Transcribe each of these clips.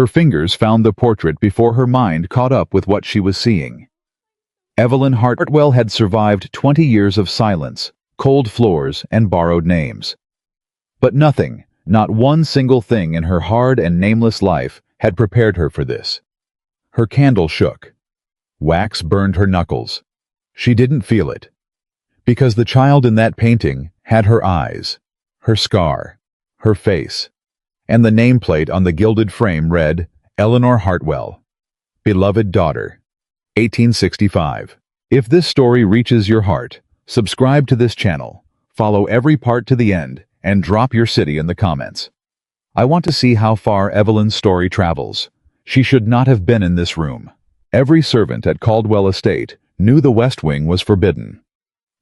Her fingers found the portrait before her mind caught up with what she was seeing. Evelyn Hartwell had survived 20 years of silence, cold floors, and borrowed names. But nothing, not one single thing in her hard and nameless life, had prepared her for this. Her candle shook. Wax burned her knuckles. She didn't feel it. Because the child in that painting had her eyes, her scar, her face, and the nameplate on the gilded frame read, Eleanor Hartwell, beloved daughter, 1865. If this story reaches your heart, subscribe to this channel, follow every part to the end, and drop your city in the comments. I want to see how far Evelyn's story travels. She should not have been in this room. Every servant at Caldwell Estate knew the West Wing was forbidden.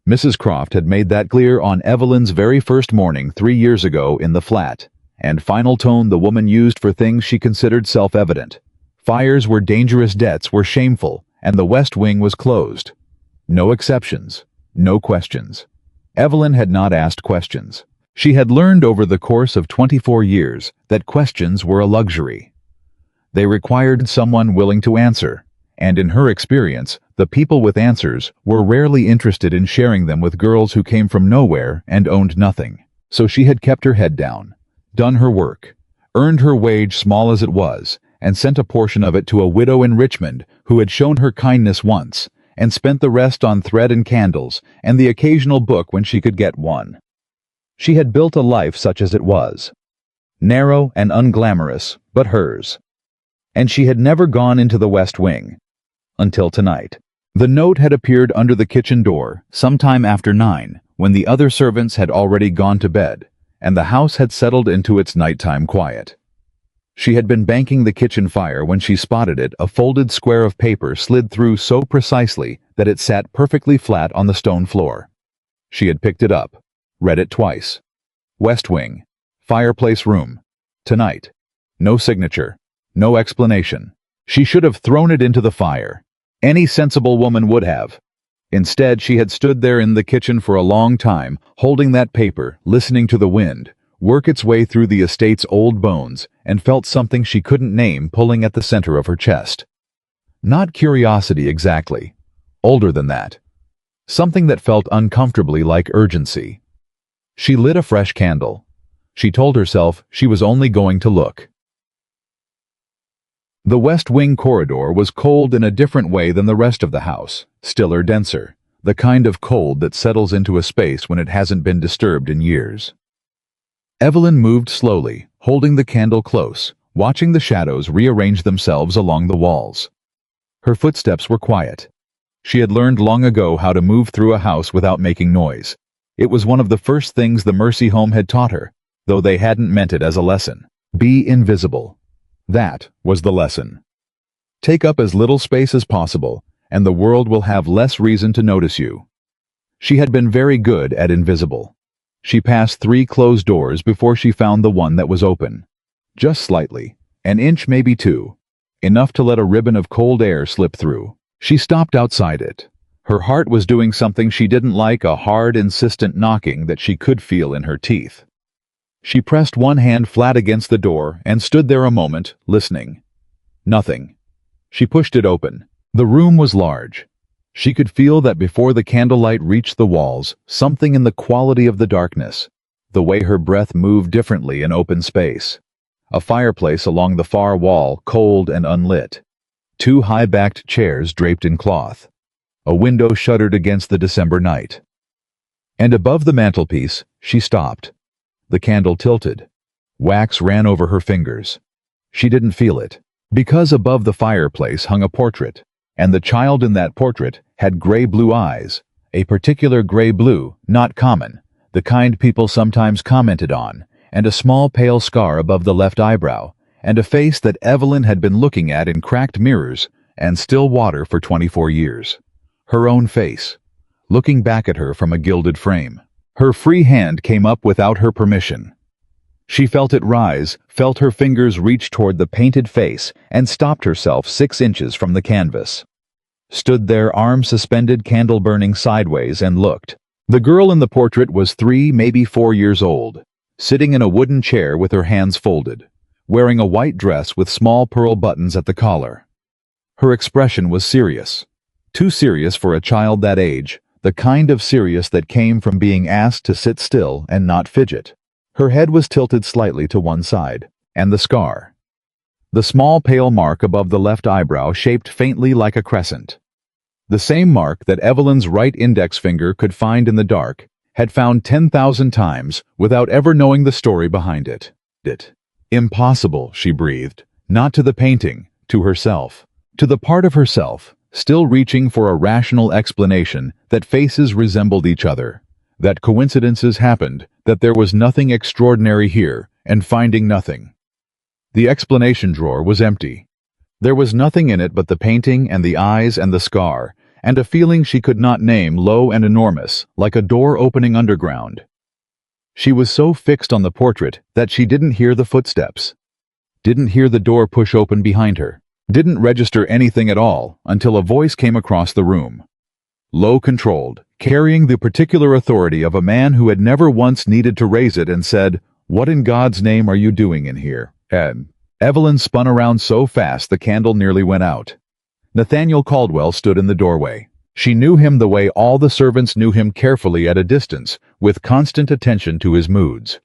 Mrs. Croft had made that clear on Evelyn's very first morning 3 years ago in the flat, and final tone the woman used for things she considered self-evident. Fires were dangerous, debts were shameful, and the West Wing was closed. No exceptions, no questions. Evelyn had not asked questions. She had learned over the course of 24 years that questions were a luxury. They required someone willing to answer, and in her experience, the people with answers were rarely interested in sharing them with girls who came from nowhere and owned nothing. So she had kept her head down, done her work, earned her wage small as it was, and sent a portion of it to a widow in Richmond who had shown her kindness once, and spent the rest on thread and candles and the occasional book when she could get one. She had built a life such as it was, narrow and unglamorous, but hers. And she had never gone into the West Wing. Until tonight. The note had appeared under the kitchen door sometime after 9, when the other servants had already gone to bed, and the house had settled into its nighttime quiet. She had been banking the kitchen fire when she spotted it. A folded square of paper slid through so precisely that it sat perfectly flat on the stone floor. She had picked it up, read it twice. West Wing, fireplace room, tonight. No signature, no explanation. She should have thrown it into the fire. Any sensible woman would have. Instead, she had stood there in the kitchen for a long time, holding that paper, listening to the wind work its way through the estate's old bones, and felt something she couldn't name pulling at the center of her chest. Not curiosity exactly. Older than that. Something that felt uncomfortably like urgency. She lit a fresh candle. She told herself she was only going to look. The West Wing corridor was cold in a different way than the rest of the house, stiller, denser, the kind of cold that settles into a space when it hasn't been disturbed in years. Evelyn moved slowly, holding the candle close, watching the shadows rearrange themselves along the walls. Her footsteps were quiet. She had learned long ago how to move through a house without making noise. It was one of the first things the Mercy Home had taught her, though they hadn't meant it as a lesson. Be invisible. That was the lesson. Take up as little space as possible, and the world will have less reason to notice you. She had been very good at invisible. She passed 3 closed doors before she found the one that was open. Just slightly, an inch, maybe 2, enough to let a ribbon of cold air slip through. She stopped outside it. Her heart was doing something she didn't like, a hard, insistent knocking that she could feel in her teeth. She pressed one hand flat against the door and stood there a moment, listening. Nothing. She pushed it open. The room was large. She could feel that before the candlelight reached the walls, something in the quality of the darkness, the way her breath moved differently in open space. A fireplace along the far wall, cold and unlit. 2 high-backed chairs draped in cloth. A window shuttered against the December night. And above the mantelpiece, she stopped. The candle tilted. Wax ran over her fingers. She didn't feel it, because above the fireplace hung a portrait, and the child in that portrait had gray-blue eyes, a particular gray-blue, not common, the kind people sometimes commented on, and a small pale scar above the left eyebrow, and a face that Evelyn had been looking at in cracked mirrors and still water for 24 years. Her own face, looking back at her from a gilded frame. Her free hand came up without her permission. She felt it rise, felt her fingers reach toward the painted face, and stopped herself 6 inches from the canvas. Stood there, arms suspended, candle burning sideways, and looked. The girl in the portrait was 3, maybe 4 years old, sitting in a wooden chair with her hands folded, wearing a white dress with small pearl buttons at the collar. Her expression was serious. Too serious for a child that age, the kind of serious that came from being asked to sit still and not fidget. Her head was tilted slightly to one side, and the scar. The small pale mark above the left eyebrow shaped faintly like a crescent. The same mark that Evelyn's right index finger could find in the dark, had found 10,000 times without ever knowing the story behind it. Impossible, she breathed, not to the painting, to herself. To the part of herself, still reaching for a rational explanation that faces resembled each other, that coincidences happened, that there was nothing extraordinary here, and finding nothing. The explanation drawer was empty. There was nothing in it but the painting and the eyes and the scar, and a feeling she could not name, low and enormous, like a door opening underground. She was so fixed on the portrait that she didn't hear the footsteps, didn't hear the door push open behind her, didn't register anything at all until a voice came across the room. Low, controlled, carrying the particular authority of a man who had never once needed to raise it, and said, "What in God's name are you doing in here?" Evelyn spun around so fast the candle nearly went out. Nathaniel Caldwell stood in the doorway. She knew him the way all the servants knew him, carefully at a distance, with constant attention to his moods.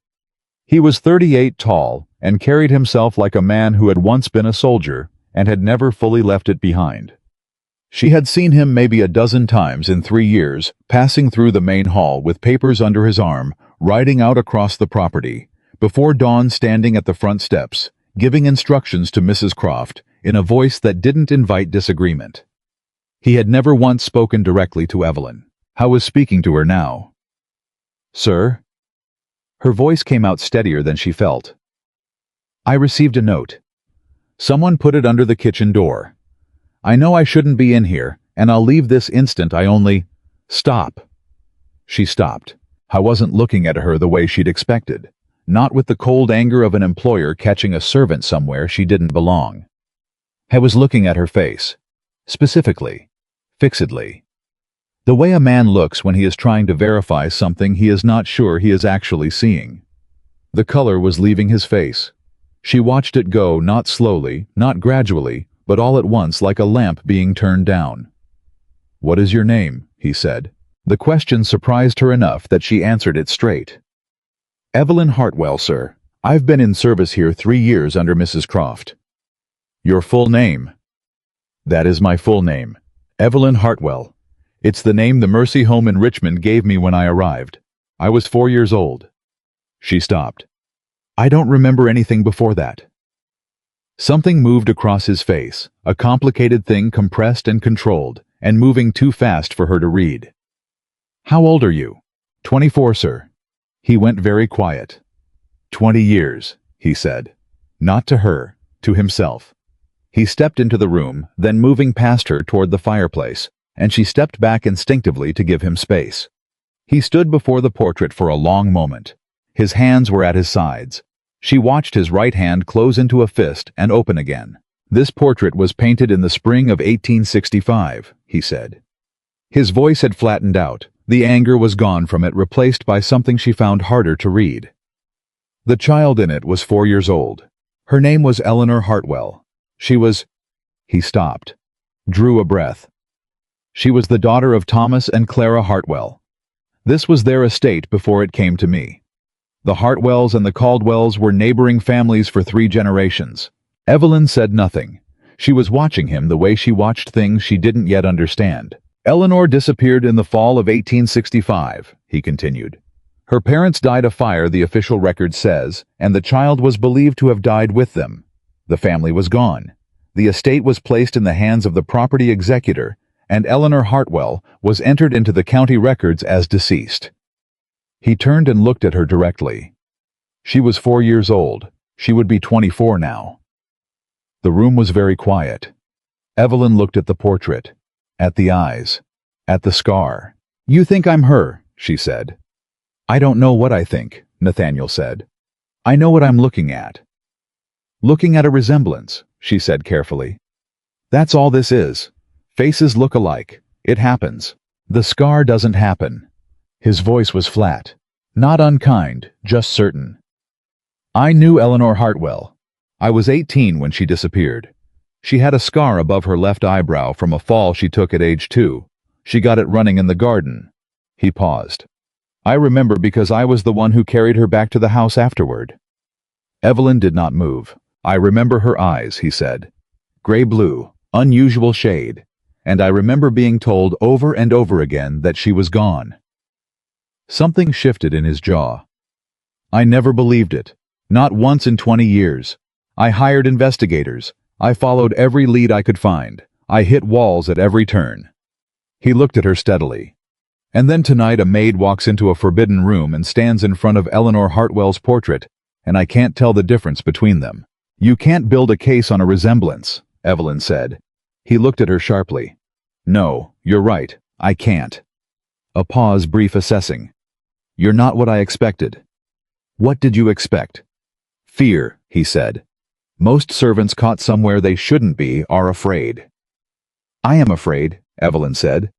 He was 38 tall, and carried himself like a man who had once been a soldier, and had never fully left it behind. She had seen him maybe a dozen times in 3 years, passing through the main hall with papers under his arm, riding out across the property, before dawn standing at the front steps, giving instructions to Mrs. Croft, in a voice that didn't invite disagreement. He had never once spoken directly to Evelyn. How was speaking to her now? "Sir?" Her voice came out steadier than she felt. "I received a note. Someone put it under the kitchen door. I know I shouldn't be in here, and I'll leave this instant. I only—" "Stop." She stopped. I wasn't looking at her the way she'd expected, not with the cold anger of an employer catching a servant somewhere she didn't belong. I was looking at her face, specifically, fixedly. The way a man looks when he is trying to verify something he is not sure he is actually seeing. The color was leaving his face. She watched it go, not slowly, not gradually, but all at once, like a lamp being turned down. "What is your name?" he said. The question surprised her enough that she answered it straight. "Evelyn Hartwell, sir. I've been in service here 3 years under Mrs. Croft." "Your full name?" "That is my full name. Evelyn Hartwell. It's the name the Mercy Home in Richmond gave me when I arrived. I was 4 years old." She stopped. "I don't remember anything before that." Something moved across his face, a complicated thing compressed and controlled, and moving too fast for her to read. "How old are you?" 24, sir." He went very quiet. 20 years, he said. Not to her, to himself. He stepped into the room, then moving past her toward the fireplace, and she stepped back instinctively to give him space. He stood before the portrait for a long moment. His hands were at his sides. She watched his right hand close into a fist and open again. "This portrait was painted in the spring of 1865, he said. His voice had flattened out. The anger was gone from it, replaced by something she found harder to read. The child in it was 4 years old. Her name was Eleanor Hartwell. She was— He stopped, drew a breath. She was the daughter of Thomas and Clara Hartwell. This was their estate before it came to me. The Hartwells and the Caldwells were neighboring families for 3 generations. Evelyn said nothing. She was watching him the way she watched things she didn't yet understand. Eleanor disappeared in the fall of 1865, he continued. Her parents died of fire, the official record says, and the child was believed to have died with them. The family was gone. The estate was placed in the hands of the property executor, and Eleanor Hartwell was entered into the county records as deceased. He turned and looked at her directly. She was 4 years old. She would be 24 now. The room was very quiet. Evelyn looked at the portrait, at the eyes, at the scar. "You think I'm her," she said. "I don't know what I think," Nathaniel said. "I know what I'm looking at." "Looking at a resemblance," she said carefully. "That's all this is. Faces look alike. It happens. The scar doesn't happen." His voice was flat, not unkind, just certain. "I knew Eleanor Hartwell. I was 18 when she disappeared. She had a scar above her left eyebrow from a fall she took at age 2. She got it running in the garden. He paused. I remember because I was the one who carried her back to the house afterward. Evelyn did not move. I remember her eyes, he said. Gray-blue, unusual shade. And I remember being told over and over again that she was gone. Something shifted in his jaw. I never believed it. Not once in 20 years. I hired investigators. I followed every lead I could find. I hit walls at every turn. He looked at her steadily. And then tonight a maid walks into a forbidden room and stands in front of Evelyn Hartwell's portrait, and I can't tell the difference between them. You can't build a case on a resemblance, Evelyn said. He looked at her sharply. No, you're right, I can't. A pause, brief assessing. You're not what I expected. What did you expect? Fear, he said. Most servants caught somewhere they shouldn't be are afraid. I am afraid, Evelyn said.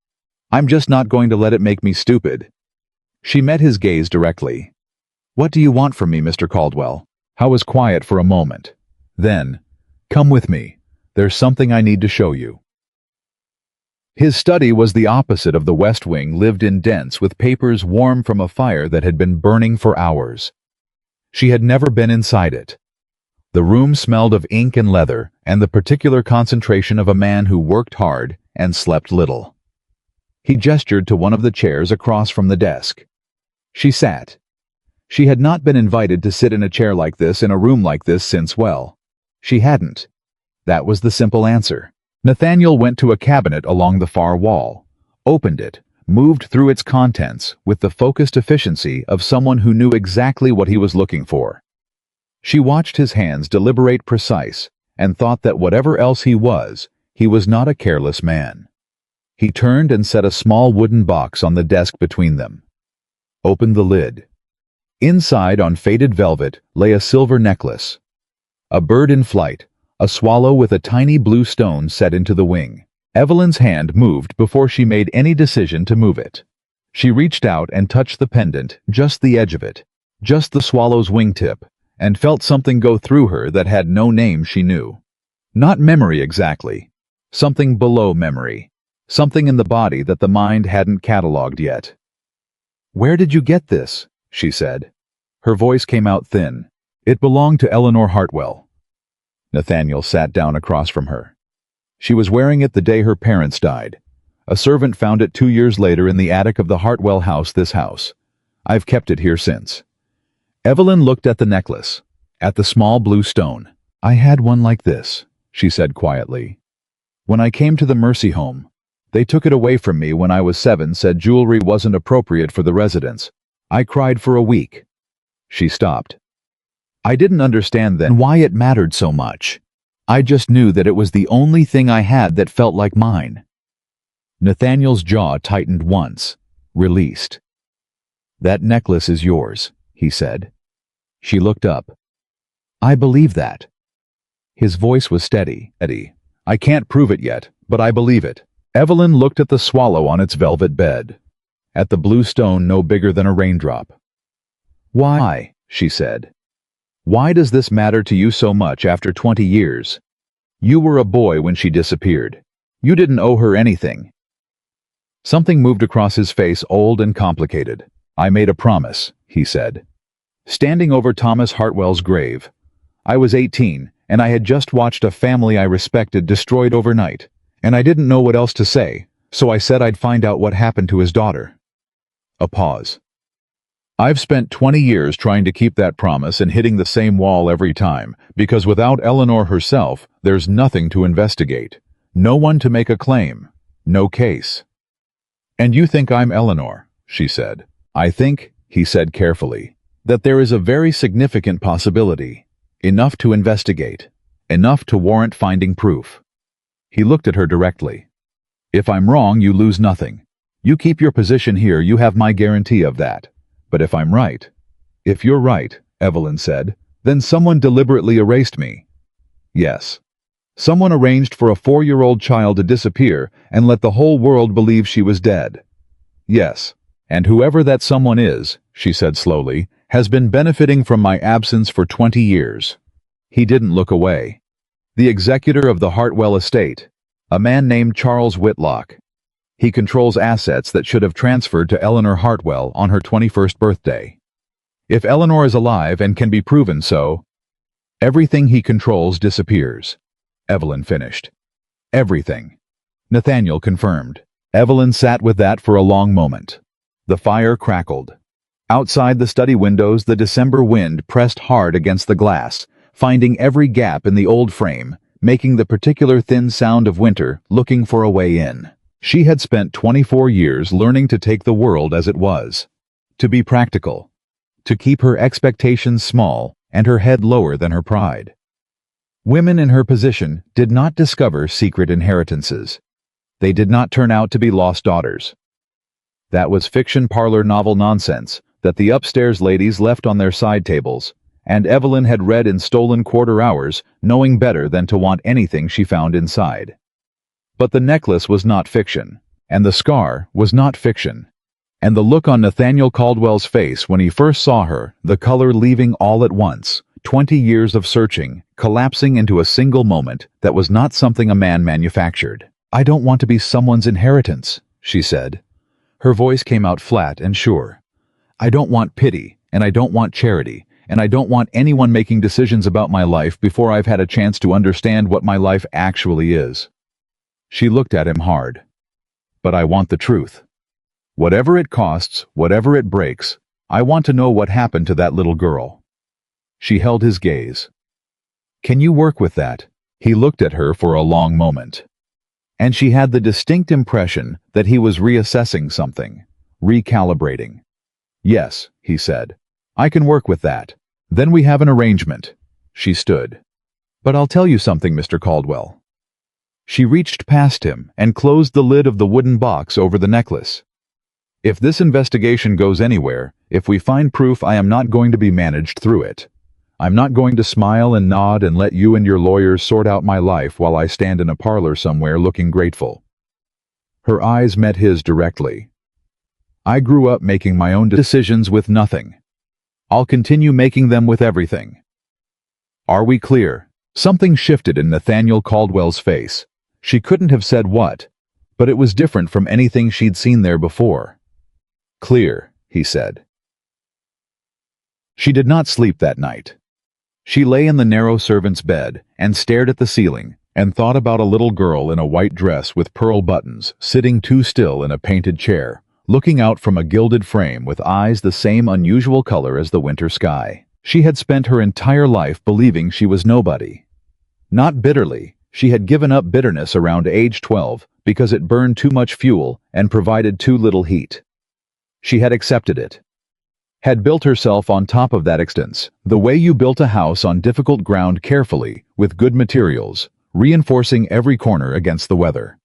I'm just not going to let it make me stupid. She met his gaze directly. What do you want from me, Mr. Caldwell? I was quiet for a moment. Then, come with me. There's something I need to show you. His study was the opposite of the West Wing lived in, dense with papers warm from a fire that had been burning for hours. She had never been inside it. The room smelled of ink and leather and the particular concentration of a man who worked hard and slept little. He gestured to one of the chairs across from the desk. She sat. She had not been invited to sit in a chair like this in a room like this since, well, she hadn't. That was the simple answer. Nathaniel went to a cabinet along the far wall, opened it, moved through its contents with the focused efficiency of someone who knew exactly what he was looking for. She watched his hands deliberate, precise, and thought that whatever else he was not a careless man. He turned and set a small wooden box on the desk between them. Opened the lid. Inside, on faded velvet, lay a silver necklace. A bird in flight, a swallow with a tiny blue stone set into the wing. Evelyn's hand moved before she made any decision to move it. She reached out and touched the pendant, just the edge of it, just the swallow's wingtip, and felt something go through her that had no name she knew. Not memory exactly. Something below memory. Something in the body that the mind hadn't catalogued yet. Where did you get this? She said. Her voice came out thin. It belonged to Evelyn Hartwell. Nathaniel sat down across from her. She was wearing it the day her parents died. A servant found it 2 years later in the attic of the Hartwell house, this house. I've kept it here since. Evelyn looked at the necklace, at the small blue stone. I had one like this, she said quietly. When I came to the Mercy home, they took it away from me when I was 7, said jewelry wasn't appropriate for the residence. I cried for a week. She stopped. I didn't understand then why it mattered so much. I just knew that it was the only thing I had that felt like mine. Nathaniel's jaw tightened once, released. That necklace is yours, he said. She looked up. I believe that. His voice was steady. Eddie, I can't prove it yet, but I believe it. Evelyn looked at the swallow on its velvet bed, at the blue stone no bigger than a raindrop. Why? She said. Why does this matter to you so much after 20 years? You were a boy when she disappeared. You didn't owe her anything. Something moved across his face, old and complicated. I made a promise, he said. Standing over Thomas Hartwell's grave. I was 18, and I had just watched a family I respected destroyed overnight, and I didn't know what else to say, so I said I'd find out what happened to his daughter. A pause. I've spent 20 years trying to keep that promise and hitting the same wall every time, because without Eleanor herself, there's nothing to investigate. No one to make a claim. No case. And you think I'm Eleanor, she said. I think, he said carefully, that there is a very significant possibility. Enough to investigate. Enough to warrant finding proof. He looked at her directly. If I'm wrong, you lose nothing. You keep your position here, you have my guarantee of that. But if I'm right, if you're right, Evelyn said, then someone deliberately erased me. Yes. Someone arranged for a 4-year-old child to disappear and let the whole world believe she was dead. Yes. And whoever that someone is, she said slowly, has been benefiting from my absence for 20 years. He didn't look away. The executor of the Hartwell Estate, a man named Charles Whitlock. He controls assets that should have transferred to Eleanor Hartwell on her 21st birthday. If Eleanor is alive and can be proven so, everything he controls disappears. Evelyn finished. Everything. Nathaniel confirmed. Evelyn sat with that for a long moment. The fire crackled. Outside the study windows, the December wind pressed hard against the glass, finding every gap in the old frame, making the particular thin sound of winter looking for a way in. She had spent 24 years learning to take the world as it was, to be practical, to keep her expectations small and her head lower than her pride. Women in her position did not discover secret inheritances. They did not turn out to be lost daughters. That was fiction parlor novel nonsense that the upstairs ladies left on their side tables, and Evelyn had read in stolen quarter hours, knowing better than to want anything she found inside. But the necklace was not fiction, and the scar was not fiction, and the look on Nathaniel Caldwell's face when he first saw her, the color leaving all at once, 20 years of searching, collapsing into a single moment, that was not something a man manufactured. "I don't want to be someone's inheritance," she said. Her voice came out flat and sure. "I don't want pity, and I don't want charity, and I don't want anyone making decisions about my life before I've had a chance to understand what my life actually is." She looked at him hard. "But I want the truth. Whatever it costs, whatever it breaks, I want to know what happened to that little girl." She held his gaze. "Can you work with that?" He looked at her for a long moment. And she had the distinct impression that he was reassessing something, recalibrating. "Yes," he said. "I can work with that. Then we have an arrangement." She stood. "But I'll tell you something, Mr. Caldwell." She reached past him and closed the lid of the wooden box over the necklace. "If this investigation goes anywhere, if we find proof, I am not going to be managed through it. I'm not going to smile and nod and let you and your lawyers sort out my life while I stand in a parlor somewhere looking grateful." Her eyes met his directly. "I grew up making my own decisions with nothing. I'll continue making them with everything. Are we clear?" Something shifted in Nathaniel Caldwell's face. She couldn't have said what, but it was different from anything she'd seen there before. "Clear," he said. She did not sleep that night. She lay in the narrow servant's bed and stared at the ceiling and thought about a little girl in a white dress with pearl buttons sitting too still in a painted chair, looking out from a gilded frame with eyes the same unusual color as the winter sky. She had spent her entire life believing she was nobody. Not bitterly, she had given up bitterness around age 12 because it burned too much fuel and provided too little heat. She had accepted it. Had built herself on top of that existence, the way you built a house on difficult ground carefully, with good materials, reinforcing every corner against the weather.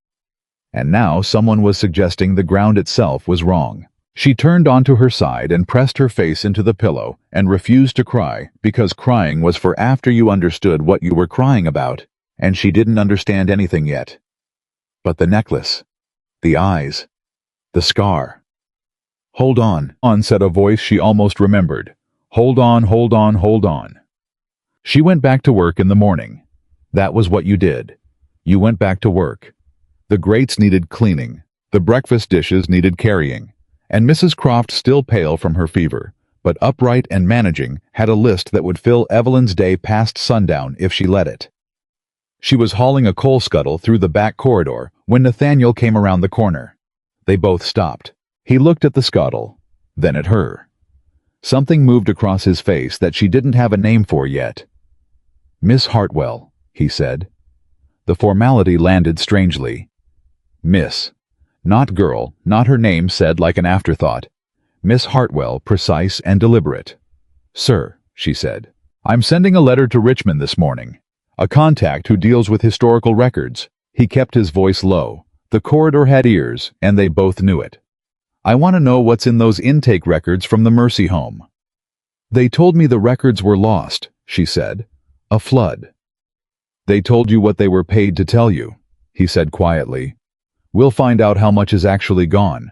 And now someone was suggesting the ground itself was wrong. She turned onto her side and pressed her face into the pillow and refused to cry because crying was for after you understood what you were crying about, and she didn't understand anything yet. But the necklace, the eyes, the scar. "Hold on," said a voice she almost remembered. "Hold on, hold on, hold on." She went back to work in the morning. That was what you did. You went back to work. The grates needed cleaning. The breakfast dishes needed carrying. And Mrs. Croft, still pale from her fever, but upright and managing, had a list that would fill Evelyn's day past sundown if she let it. She was hauling a coal scuttle through the back corridor when Nathaniel came around the corner. They both stopped. He looked at the scuttle, then at her. Something moved across his face that she didn't have a name for yet. "Miss Hartwell," he said. The formality landed strangely. Miss. Not girl, not her name said like an afterthought. Miss Hartwell, precise and deliberate. "Sir," she said, "I'm sending a letter to Richmond this morning. A contact who deals with historical records." He kept his voice low. The corridor had ears, and they both knew it. "I want to know what's in those intake records from the Mercy Home." "They told me the records were lost," she said. "A flood." "They told you what they were paid to tell you," he said quietly. "We'll find out how much is actually gone."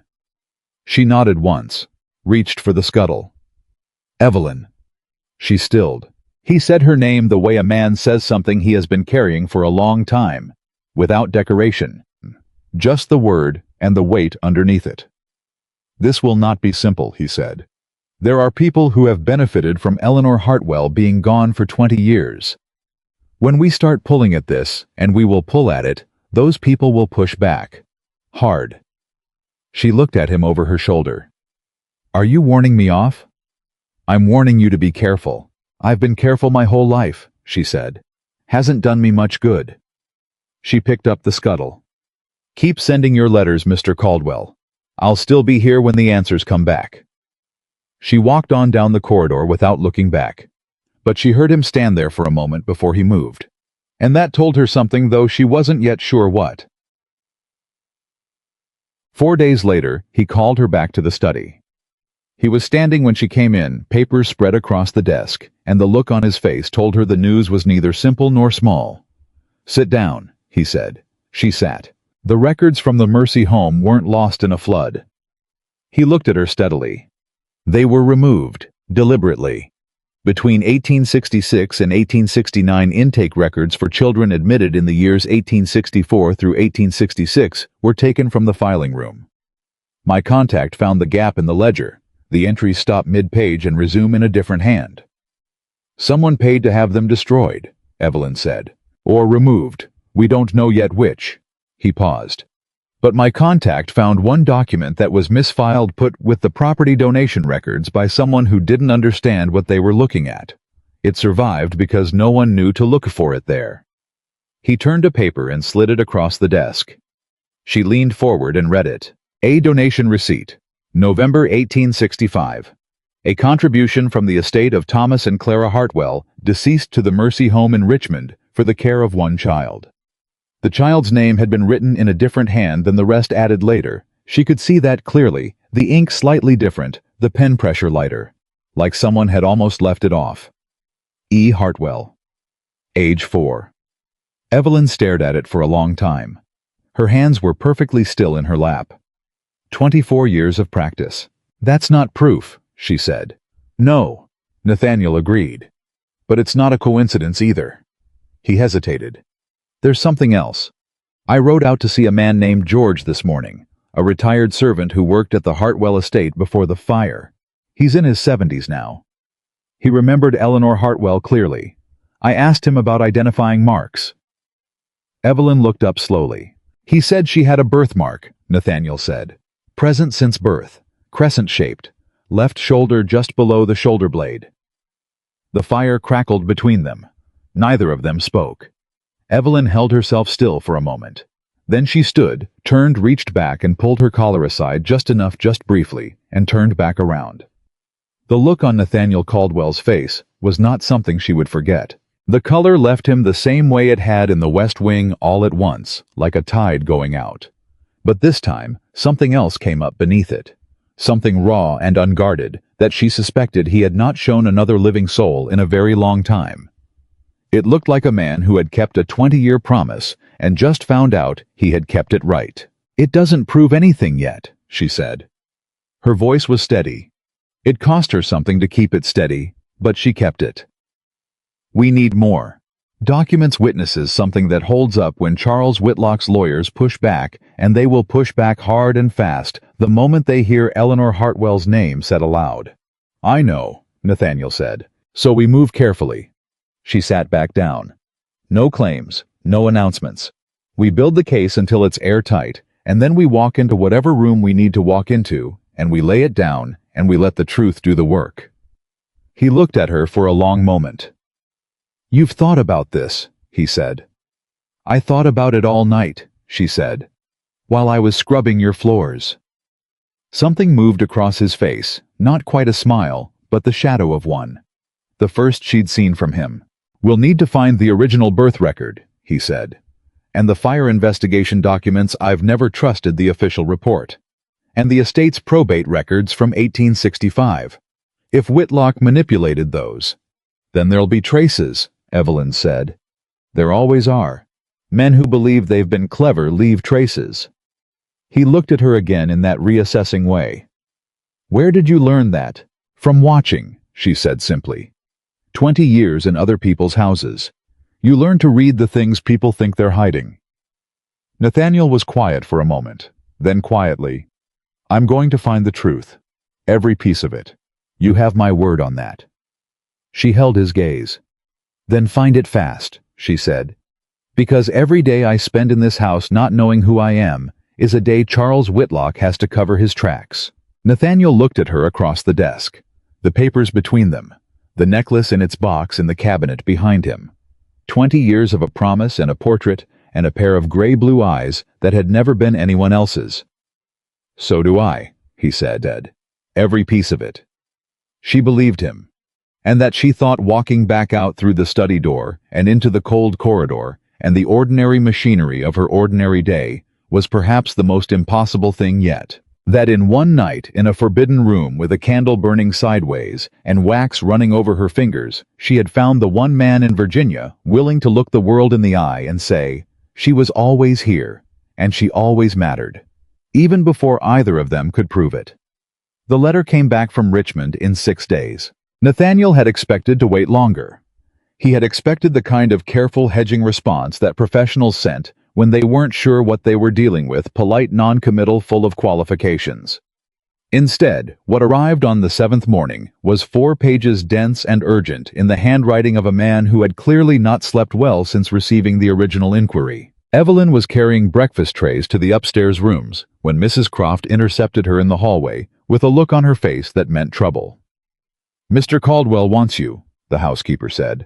She nodded once, reached for the scuttle. "Evelyn." She stilled. He said her name the way a man says something he has been carrying for a long time, without decoration. Just the word and the weight underneath it. This will not be simple, he said. There are people who have benefited from Elinor Hartwell being gone for 20 years. When we start pulling at this, and we will pull at it, those people will push back. Hard. She looked at him over her shoulder. Are you warning me off? I'm warning you to be careful. I've been careful my whole life, she said. Hasn't done me much good. She picked up the scuttle. Keep sending your letters, Mr. Caldwell. I'll still be here when the answers come back. She walked on down the corridor without looking back. But she heard him stand there for a moment before he moved. And that told her something, though she wasn't yet sure what. 4 days later, he called her back to the study. He was standing when she came in, papers spread across the desk, and the look on his face told her the news was neither simple nor small. Sit down, he said. She sat. The records from the Mercy home weren't lost in a flood. He looked at her steadily. They were removed, deliberately. Between 1866 and 1869, intake records for children admitted in the years 1864 through 1866 were taken from the filing room. My contact found the gap in the ledger. The entries stop mid-page and resume in a different hand. Someone paid to have them destroyed, Evelyn said. Or removed. We don't know yet which. He paused. But my contact found one document that was misfiled, put with the property donation records by someone who didn't understand what they were looking at. It survived because no one knew to look for it there. He turned a paper and slid it across the desk. She leaned forward and read it. A donation receipt. November 1865. A contribution from the estate of Thomas and Clara Hartwell, deceased, to the Mercy home in Richmond for the care of one child. The child's name had been written in a different hand than the rest added later. She could see that clearly, the ink slightly different, the pen pressure lighter. Like someone had almost left it off. E. Hartwell. Age 4. Evelyn stared at it for a long time. Her hands were perfectly still in her lap. 24 years of practice. That's not proof, she said. No, Nathaniel agreed. But it's not a coincidence either. He hesitated. There's something else. I rode out to see a man named George this morning, a retired servant who worked at the Hartwell Estate before the fire. He's in his 70s now. He remembered Elinor Hartwell clearly. I asked him about identifying marks. Evelyn looked up slowly. He said she had a birthmark, Nathaniel said. Present since birth, crescent-shaped, left shoulder just below the shoulder blade. The fire crackled between them. Neither of them spoke. Evelyn held herself still for a moment. Then she stood, turned, reached back and pulled her collar aside just enough, just briefly, and turned back around. The look on Nathaniel Caldwell's face was not something she would forget. The color left him the same way it had in the West Wing, all at once, like a tide going out. But this time, something else came up beneath it. Something raw and unguarded that she suspected he had not shown another living soul in a very long time. It looked like a man who had kept a 20-year promise and just found out he had kept it right. It doesn't prove anything yet, she said. Her voice was steady. It cost her something to keep it steady, but she kept it. We need more. Documents, witnesses, something that holds up when Charles Whitlock's lawyers push back, and they will push back hard and fast the moment they hear Elinor Hartwell's name said aloud. I know, Nathaniel said. So we move carefully. She sat back down. No claims, no announcements. We build the case until it's airtight, and then we walk into whatever room we need to walk into, and we lay it down, and we let the truth do the work. He looked at her for a long moment. You've thought about this, he said. I thought about it all night, she said, while I was scrubbing your floors. Something moved across his face, not quite a smile, but the shadow of one. The first she'd seen from him. We'll need to find the original birth record, he said. And the fire investigation documents. I've never trusted the official report. And the estate's probate records from 1865. If Whitlock manipulated those, then there'll be traces, Evelyn said. There always are. Men who believe they've been clever leave traces. He looked at her again in that reassessing way. Where did you learn that? From watching, she said simply. 20 years in other people's houses. You learn to read the things people think they're hiding. Nathaniel was quiet for a moment, then quietly, I'm going to find the truth. Every piece of it. You have my word on that. She held his gaze. Then find it fast, she said. Because every day I spend in this house not knowing who I am is a day Charles Whitlock has to cover his tracks. Nathaniel looked at her across the desk, the papers between them, the necklace in its box in the cabinet behind him. 20 years of a promise and a portrait and a pair of gray-blue eyes that had never been anyone else's. So do I, he said. Every piece of it. She believed him, and that she thought walking back out through the study door and into the cold corridor and the ordinary machinery of her ordinary day was perhaps the most impossible thing yet. That in one night in a forbidden room with a candle burning sideways and wax running over her fingers, she had found the one man in Virginia willing to look the world in the eye and say, she was always here, and she always mattered, even before either of them could prove it. The letter came back from Richmond in 6 days. Nathaniel had expected to wait longer. He had expected the kind of careful hedging response that professionals sent when they weren't sure what they were dealing with, polite non-committal full of qualifications. Instead, what arrived on the 7th morning was 4 pages dense and urgent in the handwriting of a man who had clearly not slept well since receiving the original inquiry. Evelyn was carrying breakfast trays to the upstairs rooms when Mrs. Croft intercepted her in the hallway with a look on her face that meant trouble. Mr. Caldwell wants you, the housekeeper said.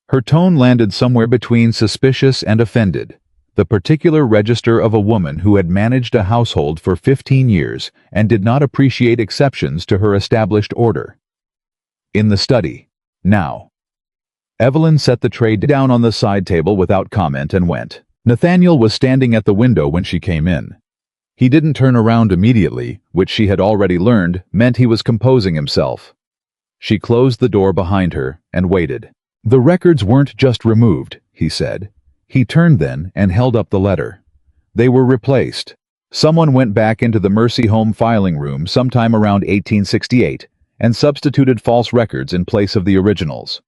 Her tone landed somewhere between suspicious and offended, the particular register of a woman who had managed a household for 15 years and did not appreciate exceptions to her established order. In the study, now. Evelyn set the tray down on the side table without comment and went. Nathaniel was standing at the window when she came in. He didn't turn around immediately, which she had already learned meant he was composing himself. She closed the door behind her and waited. The records weren't just removed, he said. He turned then and held up the letter. They were replaced. Someone went back into the Mercy Home filing room sometime around 1868 and substituted false records in place of the originals.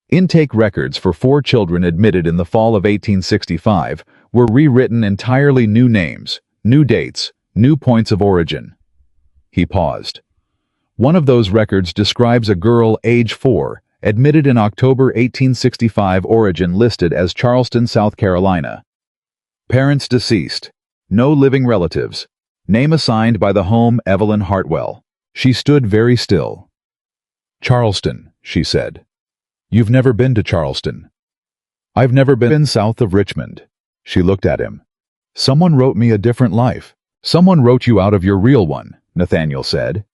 Intake records for 4 children admitted in the fall of 1865 were rewritten entirely new names, new dates, new points of origin. He paused. One of those records describes a girl age 4, admitted in October 1865, origin listed as Charleston, South Carolina. Parents deceased. No living relatives. Name assigned by the home Evelyn Hartwell. She stood very still. Charleston, she said. You've never been to Charleston. I've never been south of Richmond. She looked at him. Someone wrote me a different life. Someone wrote you out of your real one, Nathaniel said,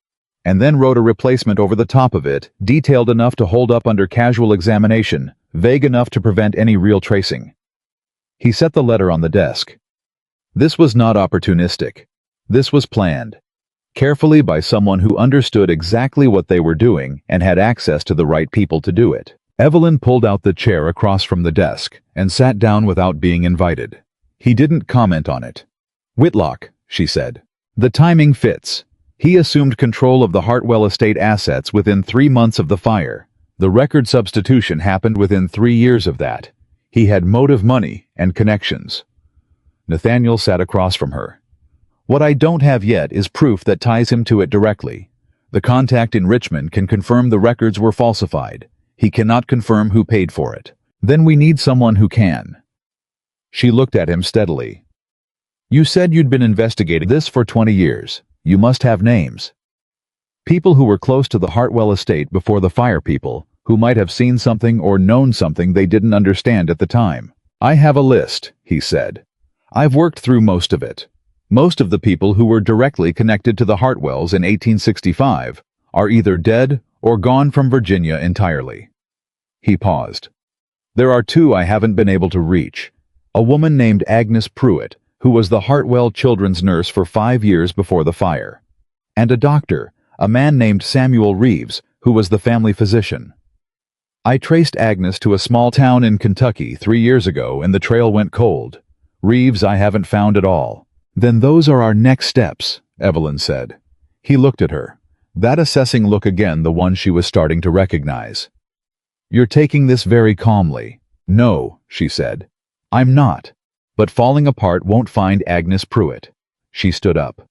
and then wrote a replacement over the top of it, detailed enough to hold up under casual examination, vague enough to prevent any real tracing. He set the letter on the desk. This was not opportunistic. This was planned. Carefully by someone who understood exactly what they were doing and had access to the right people to do it. Evelyn pulled out the chair across from the desk and sat down without being invited. He didn't comment on it. Whitlock, she said. The timing fits. He assumed control of the Hartwell Estate assets within 3 months of the fire. The record substitution happened within 3 years of that. He had motive money and connections. Nathaniel sat across from her. What I don't have yet is proof that ties him to it directly. The contact in Richmond can confirm the records were falsified. He cannot confirm who paid for it. Then we need someone who can. She looked at him steadily. You said you'd been investigating this for 20 years. You must have names. People who were close to the Hartwell estate before the fire, people who might have seen something or known something they didn't understand at the time. I have a list, he said. I've worked through most of it. Most of the people who were directly connected to the Hartwells in 1865 are either dead or gone from Virginia entirely. He paused. There are 2 I haven't been able to reach. A woman named Agnes Pruitt, who was the Hartwell children's nurse for 5 years before the fire, and a doctor, a man named Samuel Reeves, who was the family physician. I traced Agnes to a small town in Kentucky 3 years ago and the trail went cold. Reeves I haven't found at all. Then those are our next steps, Evelyn said. He looked at her, that assessing look again, the one she was starting to recognize. You're taking this very calmly. No, she said. I'm not. But falling apart won't find Agnes Pruitt. She stood up.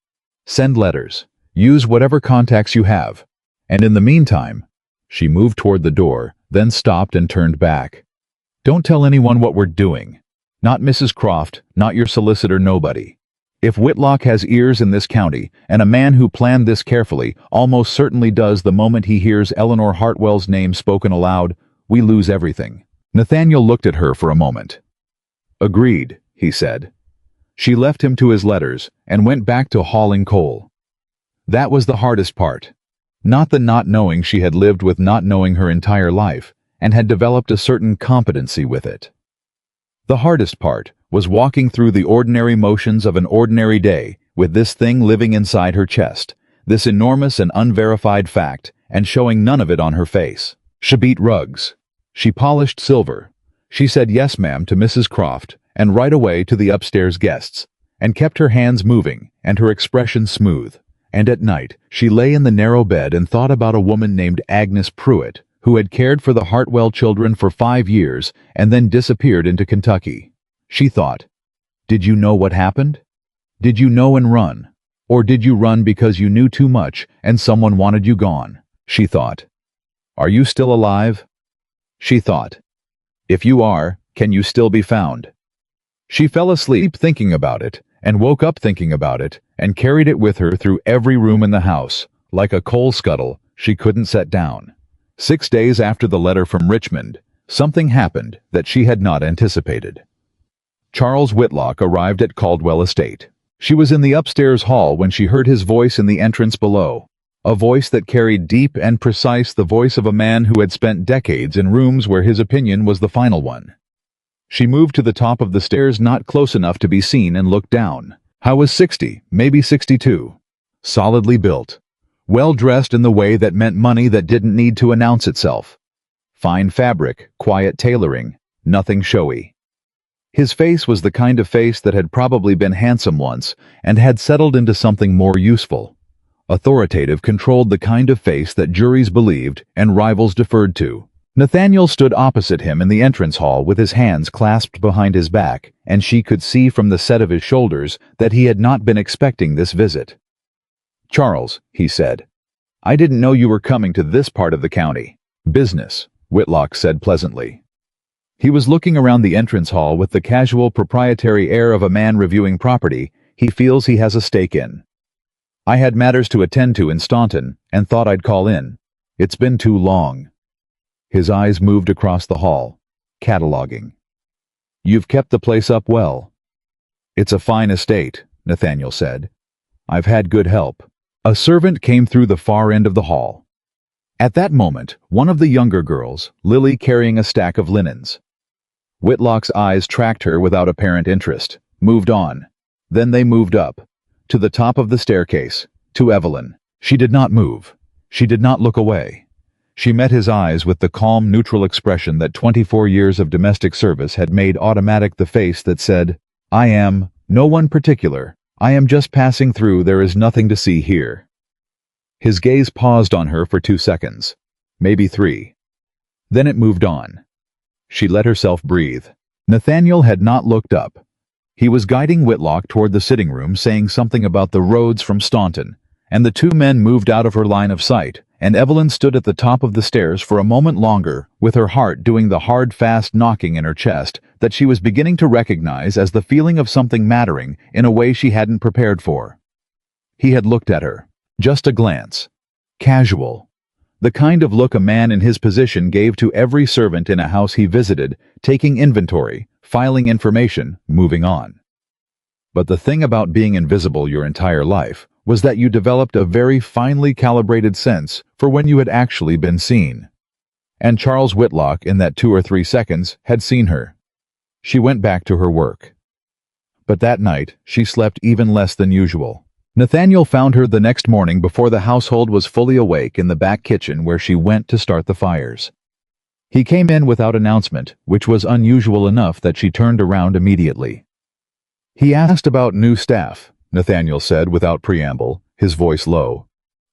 Send letters. Use whatever contacts you have. And in the meantime, she moved toward the door, then stopped and turned back. Don't tell anyone what we're doing. Not Mrs. Croft, not your solicitor, nobody. If Whitlock has ears in this county, and a man who planned this carefully almost certainly does the moment he hears Eleanor Hartwell's name spoken aloud, we lose everything. Nathaniel looked at her for a moment. Agreed, he said. She left him to his letters and went back to hauling coal. That was the hardest part. Not the not knowing she had lived with not knowing her entire life and had developed a certain competency with it. The hardest part was walking through the ordinary motions of an ordinary day with this thing living inside her chest, this enormous and unverified fact, and showing none of it on her face. She beat rugs. She polished silver. She said yes, ma'am, to Mrs. Croft, and right away to the upstairs guests, and kept her hands moving and her expression smooth. And at night, she lay in the narrow bed and thought about a woman named Agnes Pruitt, who had cared for the Hartwell children for 5 years and then disappeared into Kentucky. She thought, did you know what happened? Did you know and run? Or did you run because you knew too much and someone wanted you gone? She thought, are you still alive? She thought, if you are, can you still be found? She fell asleep thinking about it, and woke up thinking about it, and carried it with her through every room in the house, like a coal scuttle she couldn't set down. 6 days after the letter from Richmond, something happened that she had not anticipated. Charles Whitlock arrived at Caldwell Estate. She was in the upstairs hall when she heard his voice in the entrance below, a voice that carried deep and precise the voice of a man who had spent decades in rooms where his opinion was the final one. She moved to the top of the stairs, not close enough to be seen, and looked down. How was 60, maybe 62. Solidly built. Well-dressed in the way that meant money that didn't need to announce itself. Fine fabric, quiet tailoring, nothing showy. His face was the kind of face that had probably been handsome once and had settled into something more useful. Authoritative, controlled, the kind of face that juries believed and rivals deferred to. Nathaniel stood opposite him in the entrance hall with his hands clasped behind his back, and she could see from the set of his shoulders that he had not been expecting this visit. Charles, he said, I didn't know you were coming to this part of the county. Business, Whitlock said pleasantly. He was looking around the entrance hall with the casual proprietary air of a man reviewing property he feels he has a stake in. I had matters to attend to in Staunton and thought I'd call in. It's been too long. His eyes moved across the hall, cataloging. You've kept the place up well. It's a fine estate, Nathaniel said. I've had good help. A servant came through the far end of the hall. At that moment, one of the younger girls, Lily, carrying a stack of linens. Whitlock's eyes tracked her without apparent interest, moved on. Then they moved up, to the top of the staircase, to Evelyn. She did not move. She did not look away. She met his eyes with the calm, neutral expression that 24 years of domestic service had made automatic, the face that said, I am, no one particular. I am just passing through, there is nothing to see here. His gaze paused on her for 2 seconds, maybe 3. Then it moved on. She let herself breathe. Nathaniel had not looked up. He was guiding Whitlock toward the sitting room, saying something about the roads from Staunton, and the two men moved out of her line of sight, and Evelyn stood at the top of the stairs for a moment longer, with her heart doing the hard, fast knocking in her chest that she was beginning to recognize as the feeling of something mattering in a way she hadn't prepared for. He had looked at her. Just a glance. Casual. The kind of look a man in his position gave to every servant in a house he visited, taking inventory, filing information, moving on. But the thing about being invisible your entire life was that you developed a very finely calibrated sense for when you had actually been seen. And Charles Whitlock, in that 2 or 3 seconds, had seen her. She went back to her work. But that night, she slept even less than usual. Nathaniel found her the next morning before the household was fully awake in the back kitchen where she went to start the fires. He came in without announcement, which was unusual enough that she turned around immediately. He asked about new staff, Nathaniel said without preamble, his voice low.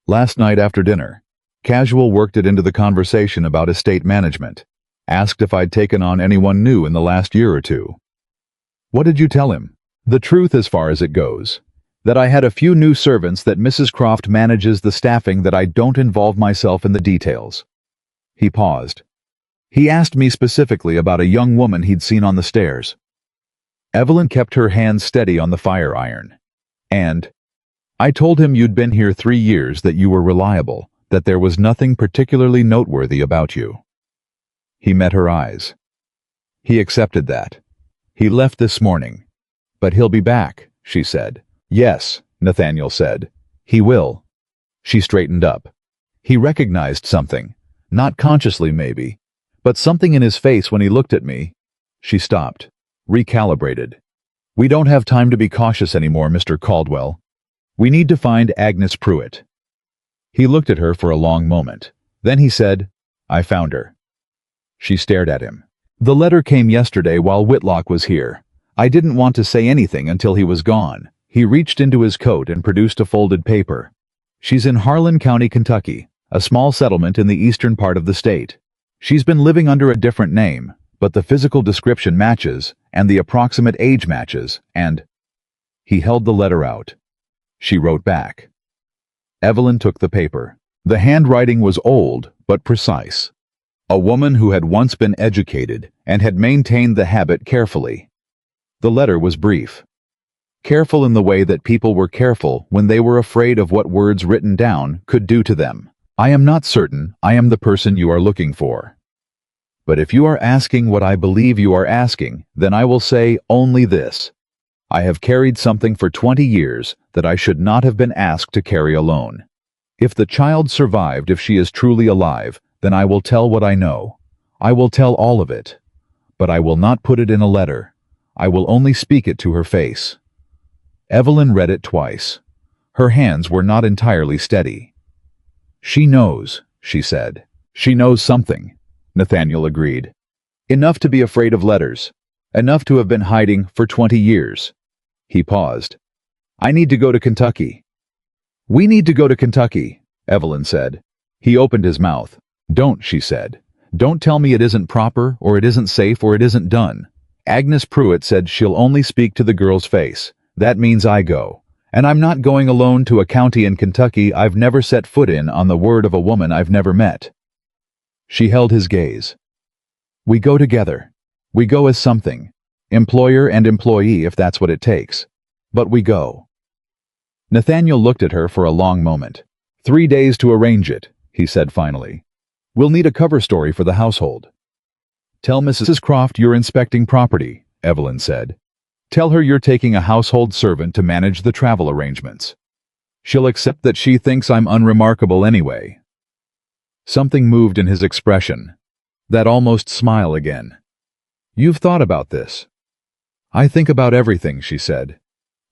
Last night after dinner. Casual worked it into the conversation about estate management. Asked if I'd taken on anyone new in the last year or two. What did you tell him? The truth as far as it goes. That I had a few new servants, that Mrs. Croft manages the staffing, that I don't involve myself in the details. He paused. He asked me specifically about a young woman he'd seen on the stairs. Evelyn kept her hand steady on the fire iron. And I told him you'd been here 3 years, that you were reliable, that there was nothing particularly noteworthy about you. He met her eyes. He accepted that. He left this morning. But he'll be back, she said. Yes, Nathaniel said. He will. She straightened up. He recognized something. Not consciously, maybe, but something in his face when he looked at me. She stopped. Recalibrated. We don't have time to be cautious anymore, Mr. Caldwell. We need to find Agnes Pruitt. He looked at her for a long moment. Then he said, I found her. She stared at him. The letter came yesterday while Whitlock was here. I didn't want to say anything until he was gone. He reached into his coat and produced a folded paper. She's in Harlan County, Kentucky, a small settlement in the eastern part of the state. She's been living under a different name, but the physical description matches, and the approximate age matches, and... He held the letter out. She wrote back. Evelyn took the paper. The handwriting was old, but precise. A woman who had once been educated and had maintained the habit carefully. The letter was brief. Careful in the way that people were careful when they were afraid of what words written down could do to them. I am not certain I am the person you are looking for. But if you are asking what I believe you are asking, then I will say only this. I have carried something for 20 years that I should not have been asked to carry alone. If the child survived, if she is truly alive, then I will tell what I know. I will tell all of it. But I will not put it in a letter. I will only speak it to her face. Evelyn read it twice. Her hands were not entirely steady. She knows, she said. She knows something, Nathaniel agreed. Enough to be afraid of letters. Enough to have been hiding for 20 years. He paused. I need to go to Kentucky. We need to go to Kentucky, Evelyn said. He opened his mouth. Don't, she said. Don't tell me it isn't proper, or it isn't safe, or it isn't done. Agnes Pruitt said she'll only speak to the girl's face. That means I go. And I'm not going alone to a county in Kentucky I've never set foot in, on the word of a woman I've never met. She held his gaze. We go together. We go as something. Employer and employee, if that's what it takes. But we go. Nathaniel looked at her for a long moment. 3 days to arrange it, he said finally. We'll need a cover story for the household. Tell Mrs. Croft you're inspecting property, Evelyn said. Tell her you're taking a household servant to manage the travel arrangements. She'll accept that she thinks I'm unremarkable anyway. Something moved in his expression. That almost smile again. You've thought about this. I think about everything, she said.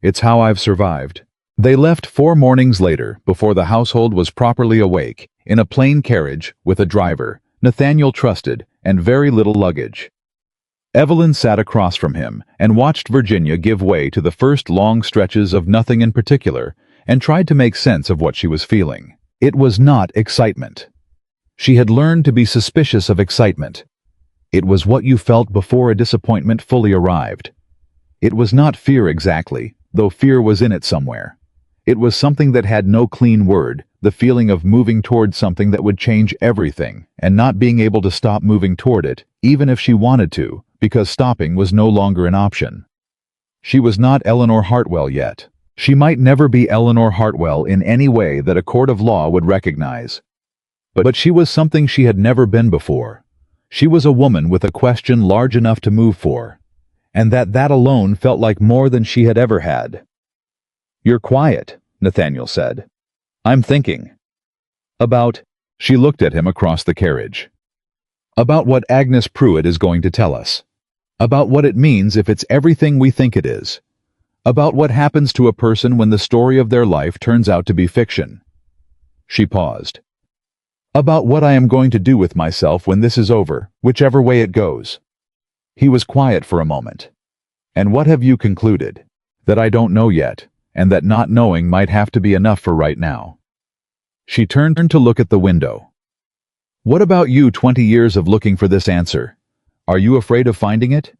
It's how I've survived. They left 4 mornings later, before the household was properly awake, in a plain carriage with a driver Nathaniel trusted and very little luggage. Evelyn sat across from him and watched Virginia give way to the first long stretches of nothing in particular and tried to make sense of what she was feeling. It was not excitement. She had learned to be suspicious of excitement. It was what you felt before a disappointment fully arrived. It was not fear exactly, though fear was in it somewhere. It was something that had no clean word, the feeling of moving toward something that would change everything, and not being able to stop moving toward it, even if she wanted to, because stopping was no longer an option. She was not Eleanor Hartwell yet. She might never be Eleanor Hartwell in any way that a court of law would recognize. But she was something she had never been before. She was a woman with a question large enough to move for, and that alone felt like more than she had ever had. You're quiet, Nathaniel said. I'm thinking. About, she looked at him across the carriage. About what Agnes Pruitt is going to tell us. About what it means if it's everything we think it is. About what happens to a person when the story of their life turns out to be fiction. She paused. About what I am going to do with myself when this is over, whichever way it goes. He was quiet for a moment. And what have you concluded? That I don't know yet, and that not knowing might have to be enough for right now. She turned to look at the window. What about you, 20 years of looking for this answer? Are you afraid of finding it?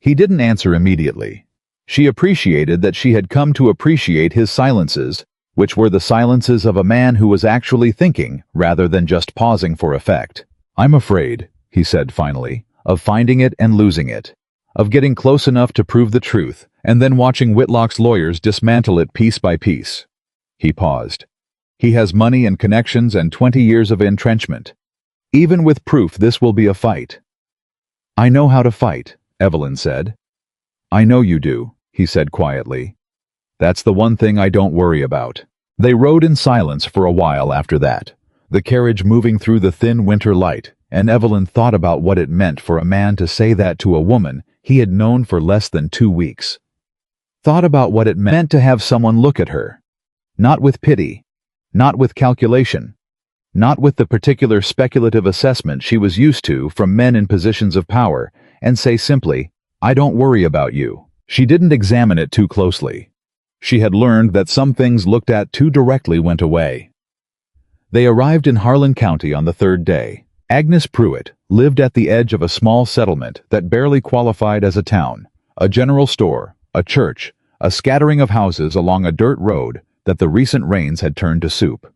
He didn't answer immediately. She appreciated that she had come to appreciate his silences, which were the silences of a man who was actually thinking rather than just pausing for effect. I'm afraid, he said finally, of finding it and losing it, of getting close enough to prove the truth and then watching Whitlock's lawyers dismantle it piece by piece. He paused. He has money and connections and 20 years of entrenchment. Even with proof, this will be a fight. I know how to fight, Evelyn said. I know you do, he said quietly. That's the one thing I don't worry about. They rode in silence for a while after that, the carriage moving through the thin winter light, and Evelyn thought about what it meant for a man to say that to a woman he had known for less than 2 weeks. Thought about what it meant to have someone look at her. Not with pity, not with calculation, not with the particular speculative assessment she was used to from men in positions of power, and say simply, I don't worry about you. She didn't examine it too closely. She had learned that some things looked at too directly went away. They arrived in Harlan County on the 3rd day. Agnes Pruitt lived at the edge of a small settlement that barely qualified as a town, a general store, a church, a scattering of houses along a dirt road that the recent rains had turned to soup.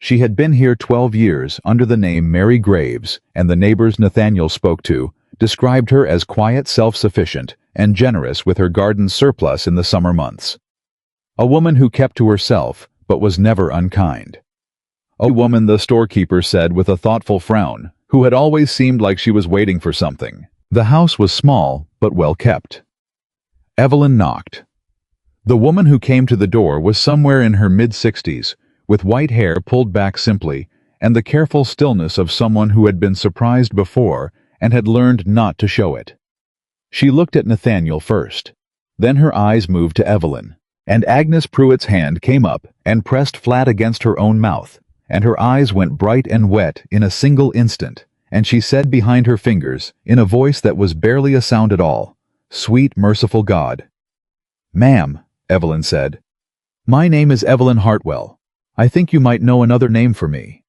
She had been here 12 years under the name Mary Graves, and the neighbors Nathaniel spoke to described her as quiet, self-sufficient, and generous with her garden's surplus in the summer months. A woman who kept to herself, but was never unkind. A woman, the storekeeper said with a thoughtful frown, who had always seemed like she was waiting for something. The house was small, but well kept. Evelyn knocked. The woman who came to the door was somewhere in her mid-60s, with white hair pulled back simply, and the careful stillness of someone who had been surprised before and had learned not to show it. She looked at Nathaniel first. Then her eyes moved to Evelyn, and Agnes Pruitt's hand came up and pressed flat against her own mouth, and her eyes went bright and wet in a single instant, and she said behind her fingers, in a voice that was barely a sound at all, Sweet, merciful God. Ma'am, Evelyn said. My name is Evelyn Hartwell. I think you might know another name for me.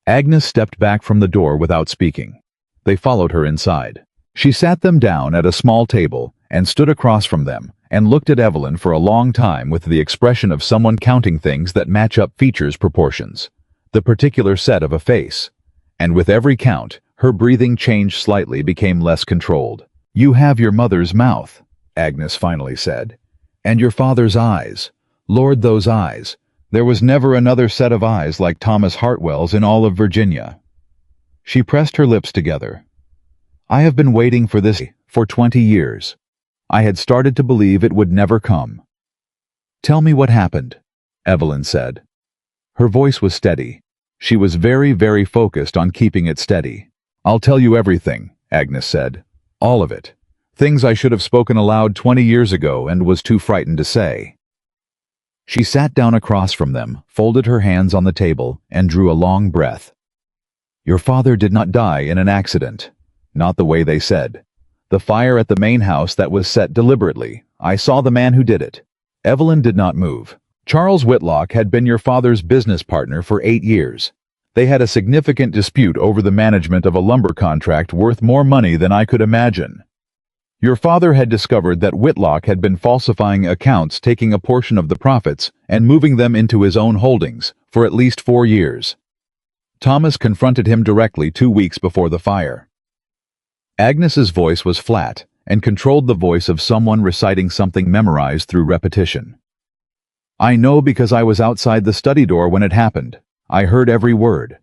Agnes stepped back from the door without speaking. They followed her inside. She sat them down at a small table and stood across from them and looked at Evelyn for a long time with the expression of someone counting things that match up features proportions, the particular set of a face. And with every count, her breathing changed slightly, became less controlled. You have your mother's mouth, Agnes finally said. And your father's eyes. Lord, those eyes. There was never another set of eyes like Thomas Hartwell's in all of Virginia. She pressed her lips together. I have been waiting for this for 20 years. I had started to believe it would never come. Tell me what happened, Evelyn said. Her voice was steady. She was very, very focused on keeping it steady. I'll tell you everything, Agnes said. All of it. Things I should have spoken aloud 20 years ago and was too frightened to say. She sat down across from them, folded her hands on the table, and drew a long breath. Your father did not die in an accident. Not the way they said. The fire at the main house that was set deliberately. I saw the man who did it. Evelyn did not move. Charles Whitlock had been your father's business partner for 8 years. They had a significant dispute over the management of a lumber contract worth more money than I could imagine. Your father had discovered that Whitlock had been falsifying accounts, taking a portion of the profits and moving them into his own holdings for at least 4 years. Thomas confronted him directly 2 weeks before the fire. Agnes's voice was flat and controlled the voice of someone reciting something memorized through repetition. I know because I was outside the study door when it happened. I heard every word.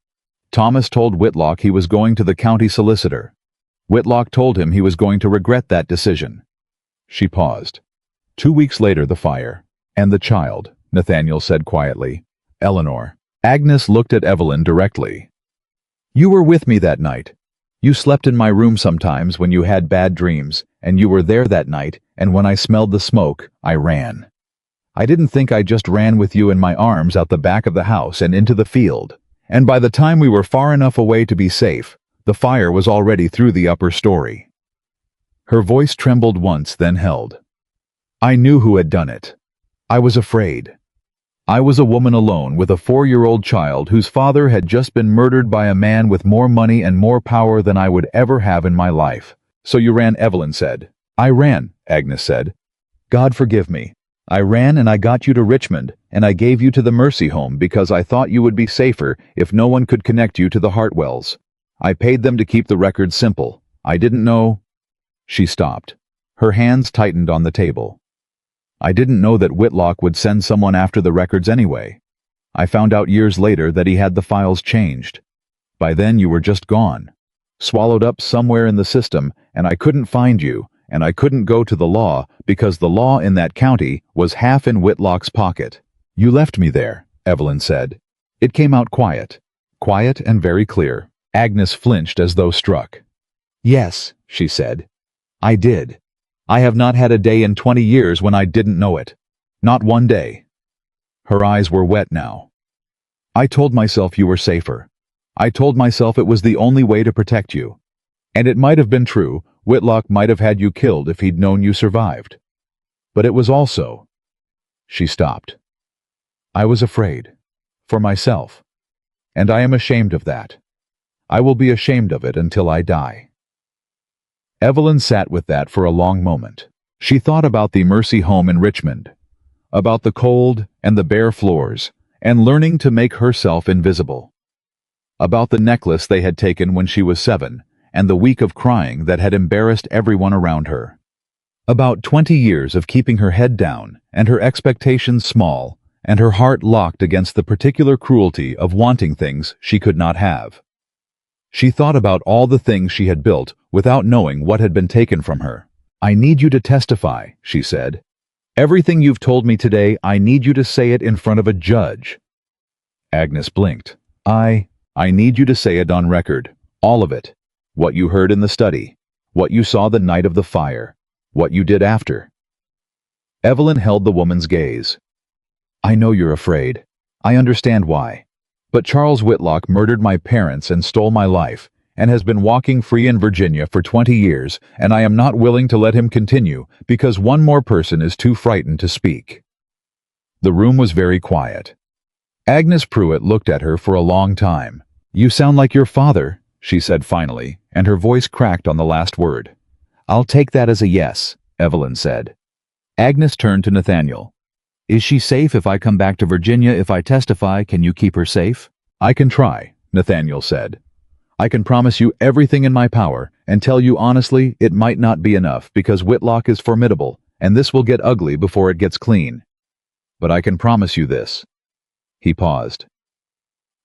Thomas told Whitlock he was going to the county solicitor. Whitlock told him he was going to regret that decision. She paused. 2 weeks later, the fire. And the child, Nathaniel said quietly. Eleanor. Agnes looked at Evelyn directly. You were with me that night. You slept in my room sometimes when you had bad dreams, and you were there that night, and when I smelled the smoke, I ran. I didn't think I just ran with you in my arms out the back of the house and into the field. And by the time we were far enough away to be safe, the fire was already through the upper story. Her voice trembled once, then held. I knew who had done it. I was afraid. I was a woman alone with a 4-year-old child whose father had just been murdered by a man with more money and more power than I would ever have in my life. So you ran, Evelyn said. I ran, Agnes said. God forgive me. I ran and I got you to Richmond, and I gave you to the Mercy Home because I thought you would be safer if no one could connect you to the Hartwells. I paid them to keep the record simple. I didn't know. She stopped. Her hands tightened on the table. I didn't know that Whitlock would send someone after the records anyway. I found out years later that he had the files changed. By then you were just gone. Swallowed up somewhere in the system, and I couldn't find you, and I couldn't go to the law because the law in that county was half in Whitlock's pocket. You left me there, Evelyn said. It came out quiet. Quiet and very clear. Agnes flinched as though struck. Yes, she said. I did. I have not had a day in 20 years when I didn't know it. Not one day. Her eyes were wet now. I told myself you were safer. I told myself it was the only way to protect you. And it might have been true, Whitlock might have had you killed if he'd known you survived. But it was also... She stopped. I was afraid. For myself. And I am ashamed of that. I will be ashamed of it until I die. Evelyn sat with that for a long moment. She thought about the Mercy Home in Richmond, about the cold and the bare floors, and learning to make herself invisible. About the necklace they had taken when she was 7, and the week of crying that had embarrassed everyone around her. About 20 years of keeping her head down, and her expectations small, and her heart locked against the particular cruelty of wanting things she could not have. She thought about all the things she had built without knowing what had been taken from her. I need you to testify, she said. Everything you've told me today, I need you to say it in front of a judge. Agnes blinked. I need you to say it on record. All of it. What you heard in the study. What you saw the night of the fire. What you did after. Evelyn held the woman's gaze. I know you're afraid. I understand why. But Charles Whitlock murdered my parents and stole my life, and has been walking free in Virginia for 20 years, and I am not willing to let him continue because one more person is too frightened to speak. The room was very quiet. Agnes Pruitt looked at her for a long time. You sound like your father, she said finally, and her voice cracked on the last word. I'll take that as a yes, Evelyn said. Agnes turned to Nathaniel. Is she safe if I come back to Virginia if I testify? Can you keep her safe? I can try, Nathaniel said. I can promise you everything in my power and tell you honestly it might not be enough because Whitlock is formidable and this will get ugly before it gets clean. But I can promise you this. He paused.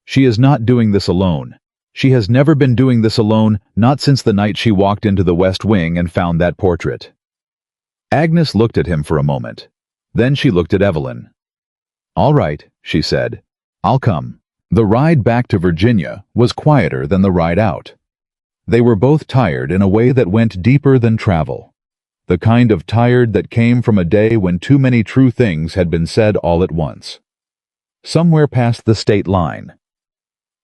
She is not doing this alone. She has never been doing this alone, not since the night she walked into the West Wing and found that portrait. Agnes looked at him for a moment. Then she looked at Evelyn. All right, she said. I'll come. The ride back to Virginia was quieter than the ride out. They were both tired in a way that went deeper than travel. The kind of tired that came from a day when too many true things had been said all at once. Somewhere past the state line.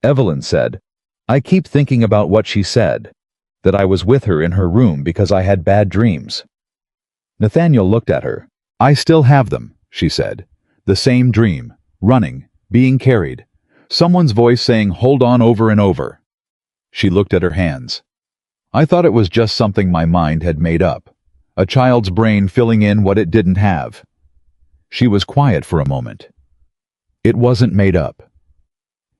Evelyn said, I keep thinking about what she said, that I was with her in her room because I had bad dreams. Nathaniel looked at her. I still have them, she said. The same dream, running, being carried. Someone's voice saying, hold on over and over. She looked at her hands. I thought it was just something my mind had made up. A child's brain filling in what it didn't have. She was quiet for a moment. It wasn't made up.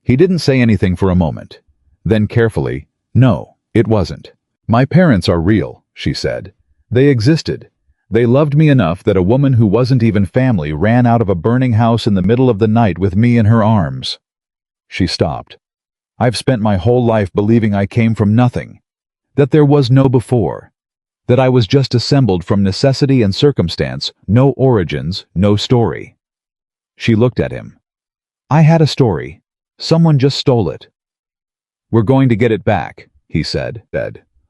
He didn't say anything for a moment. Then carefully, no, it wasn't. My parents are real, she said. They existed. They loved me enough that a woman who wasn't even family ran out of a burning house in the middle of the night with me in her arms. She stopped. I've spent my whole life believing I came from nothing, that there was no before, that I was just assembled from necessity and circumstance, no origins, no story. She looked at him. I had a story. Someone just stole it. We're going to get it back, he said.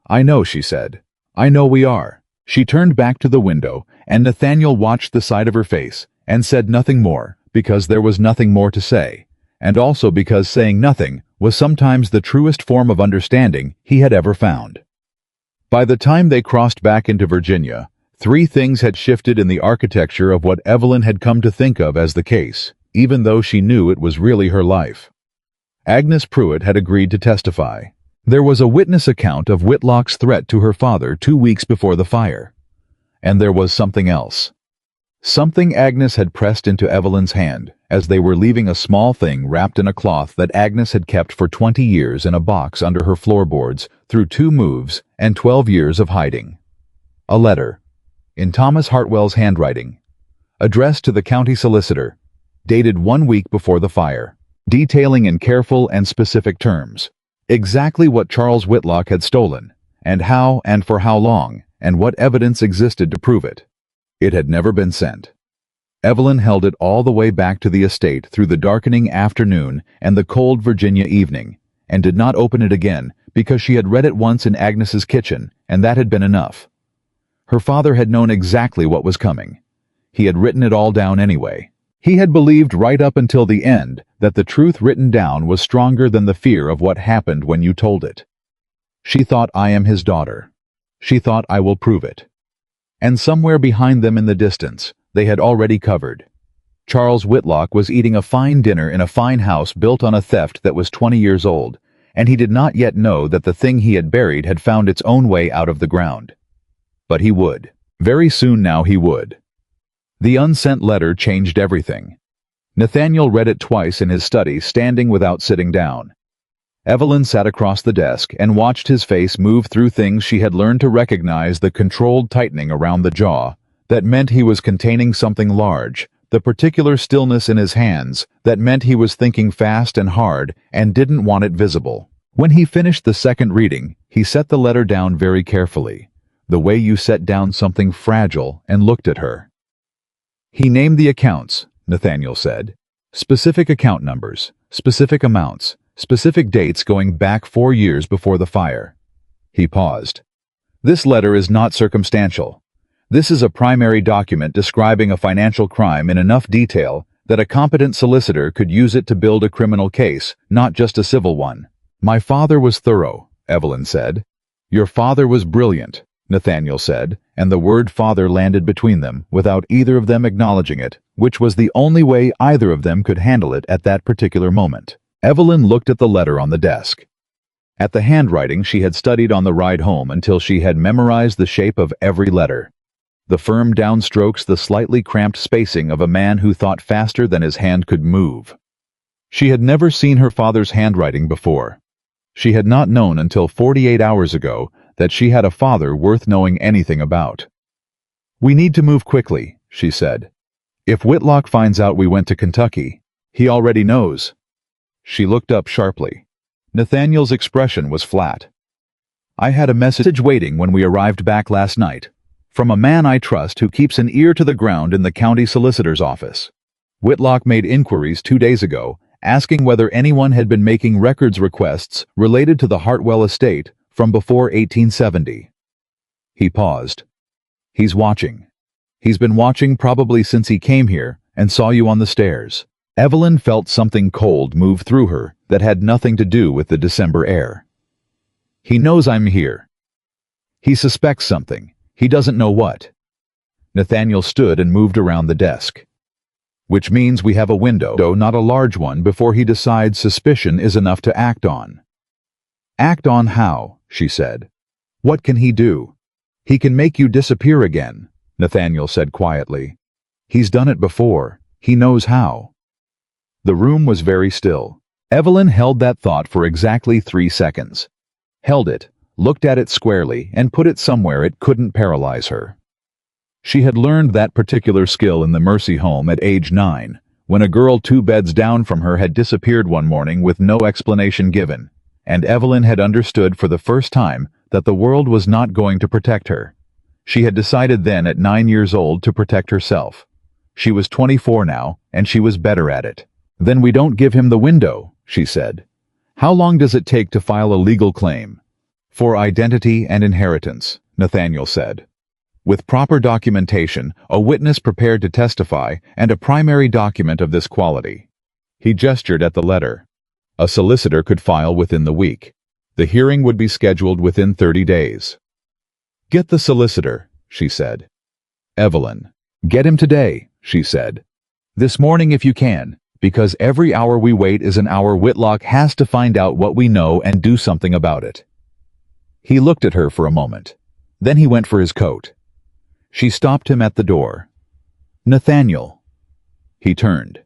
I know, she said. I know we are. She turned back to the window, and Nathaniel watched the side of her face, and said nothing more, because there was nothing more to say, and also because saying nothing was sometimes the truest form of understanding he had ever found. By the time they crossed back into Virginia, 3 things had shifted in the architecture of what Evelyn had come to think of as the case. even though she knew it was really her life. Agnes Pruitt had agreed to testify. There was a witness account of Whitlock's threat to her father 2 weeks before the fire. And there was something else. Something Agnes had pressed into Evelyn's hand as they were leaving, a small thing wrapped in a cloth that Agnes had kept for 20 years in a box under her floorboards through 2 moves and 12 years of hiding. A letter, in Thomas Hartwell's handwriting, addressed to the county solicitor, dated 1 week before the fire, detailing in careful and specific terms exactly what Charles Whitlock had stolen, and how and for how long, and what evidence existed to prove it. It had never been sent. Evelyn held it all the way back to the estate through the darkening afternoon and the cold Virginia evening, and did not open it again because she had read it once in Agnes's kitchen, and that had been enough. Her father had known exactly what was coming. He had written it all down anyway. He had believed right up until the end that the truth written down was stronger than the fear of what happened when you told it. She thought, I am his daughter. She thought, I will prove it. And somewhere behind them in the distance, they had already covered. Charles Whitlock was eating a fine dinner in a fine house built on a theft that was 20 years old, and he did not yet know that the thing he had buried had found its own way out of the ground. But he would. Very soon now he would. The unsent letter changed everything. Nathaniel read it twice in his study, standing without sitting down. Evelyn sat across the desk and watched his face move through things she had learned to recognize: the controlled tightening around the jaw that meant he was containing something large, the particular stillness in his hands that meant he was thinking fast and hard and didn't want it visible. When he finished the second reading, he set the letter down very carefully, the way you set down something fragile, and looked at her. He named the accounts, Nathaniel said. Specific account numbers, specific amounts, specific dates going back 4 years before the fire. He paused. This letter is not circumstantial. This is a primary document describing a financial crime in enough detail that a competent solicitor could use it to build a criminal case, not just a civil one. My father was thorough, Evelyn said. Your father was brilliant, Nathaniel said, and the word father landed between them without either of them acknowledging it, which was the only way either of them could handle it at that particular moment. Evelyn looked at the letter on the desk. At the handwriting she had studied on the ride home until she had memorized the shape of every letter. The firm downstrokes, the slightly cramped spacing of a man who thought faster than his hand could move. She had never seen her father's handwriting before. She had not known until 48 hours ago that she had a father worth knowing anything about. We need to move quickly, she said. If Whitlock finds out we went to Kentucky, he already knows. She looked up sharply. Nathaniel's expression was flat. I had a message waiting when we arrived back last night, from a man I trust who keeps an ear to the ground in the county solicitor's office. Whitlock made inquiries 2 days ago, asking whether anyone had been making records requests related to the Hartwell estate from before 1870. He paused. He's watching. He's been watching probably since he came here and saw you on the stairs. Evelyn felt something cold move through her that had nothing to do with the December air. He knows I'm here. He suspects something. He doesn't know what. Nathaniel stood and moved around the desk. Which means we have a window, though not a large one, before he decides suspicion is enough to act on. Act on how? She said. What can he do? He can make you disappear again, Nathaniel said quietly. He's done it before. He knows how. The room was very still. Evelyn held that thought for exactly 3 seconds. Held it, looked at it squarely, and put it somewhere it couldn't paralyze her. She had learned that particular skill in the Mercy home at age 9, when a girl 2 beds down from her had disappeared one morning with no explanation given, and Evelyn had understood for the first time that the world was not going to protect her. She had decided then at 9 years old to protect herself. She was 24 now, and she was better at it. Then we don't give him the window, she said. How long does it take to file a legal claim? For identity and inheritance, Nathaniel said. With proper documentation, a witness prepared to testify, and a primary document of this quality. He gestured at the letter. A solicitor could file within the week. The hearing would be scheduled within 30 days. Get the solicitor, she said. Evelyn. Get him today, she said. This morning if you can. Because every hour we wait is an hour Whitlock has to find out what we know and do something about it. He looked at her for a moment. Then he went for his coat. She stopped him at the door. Nathaniel. He turned.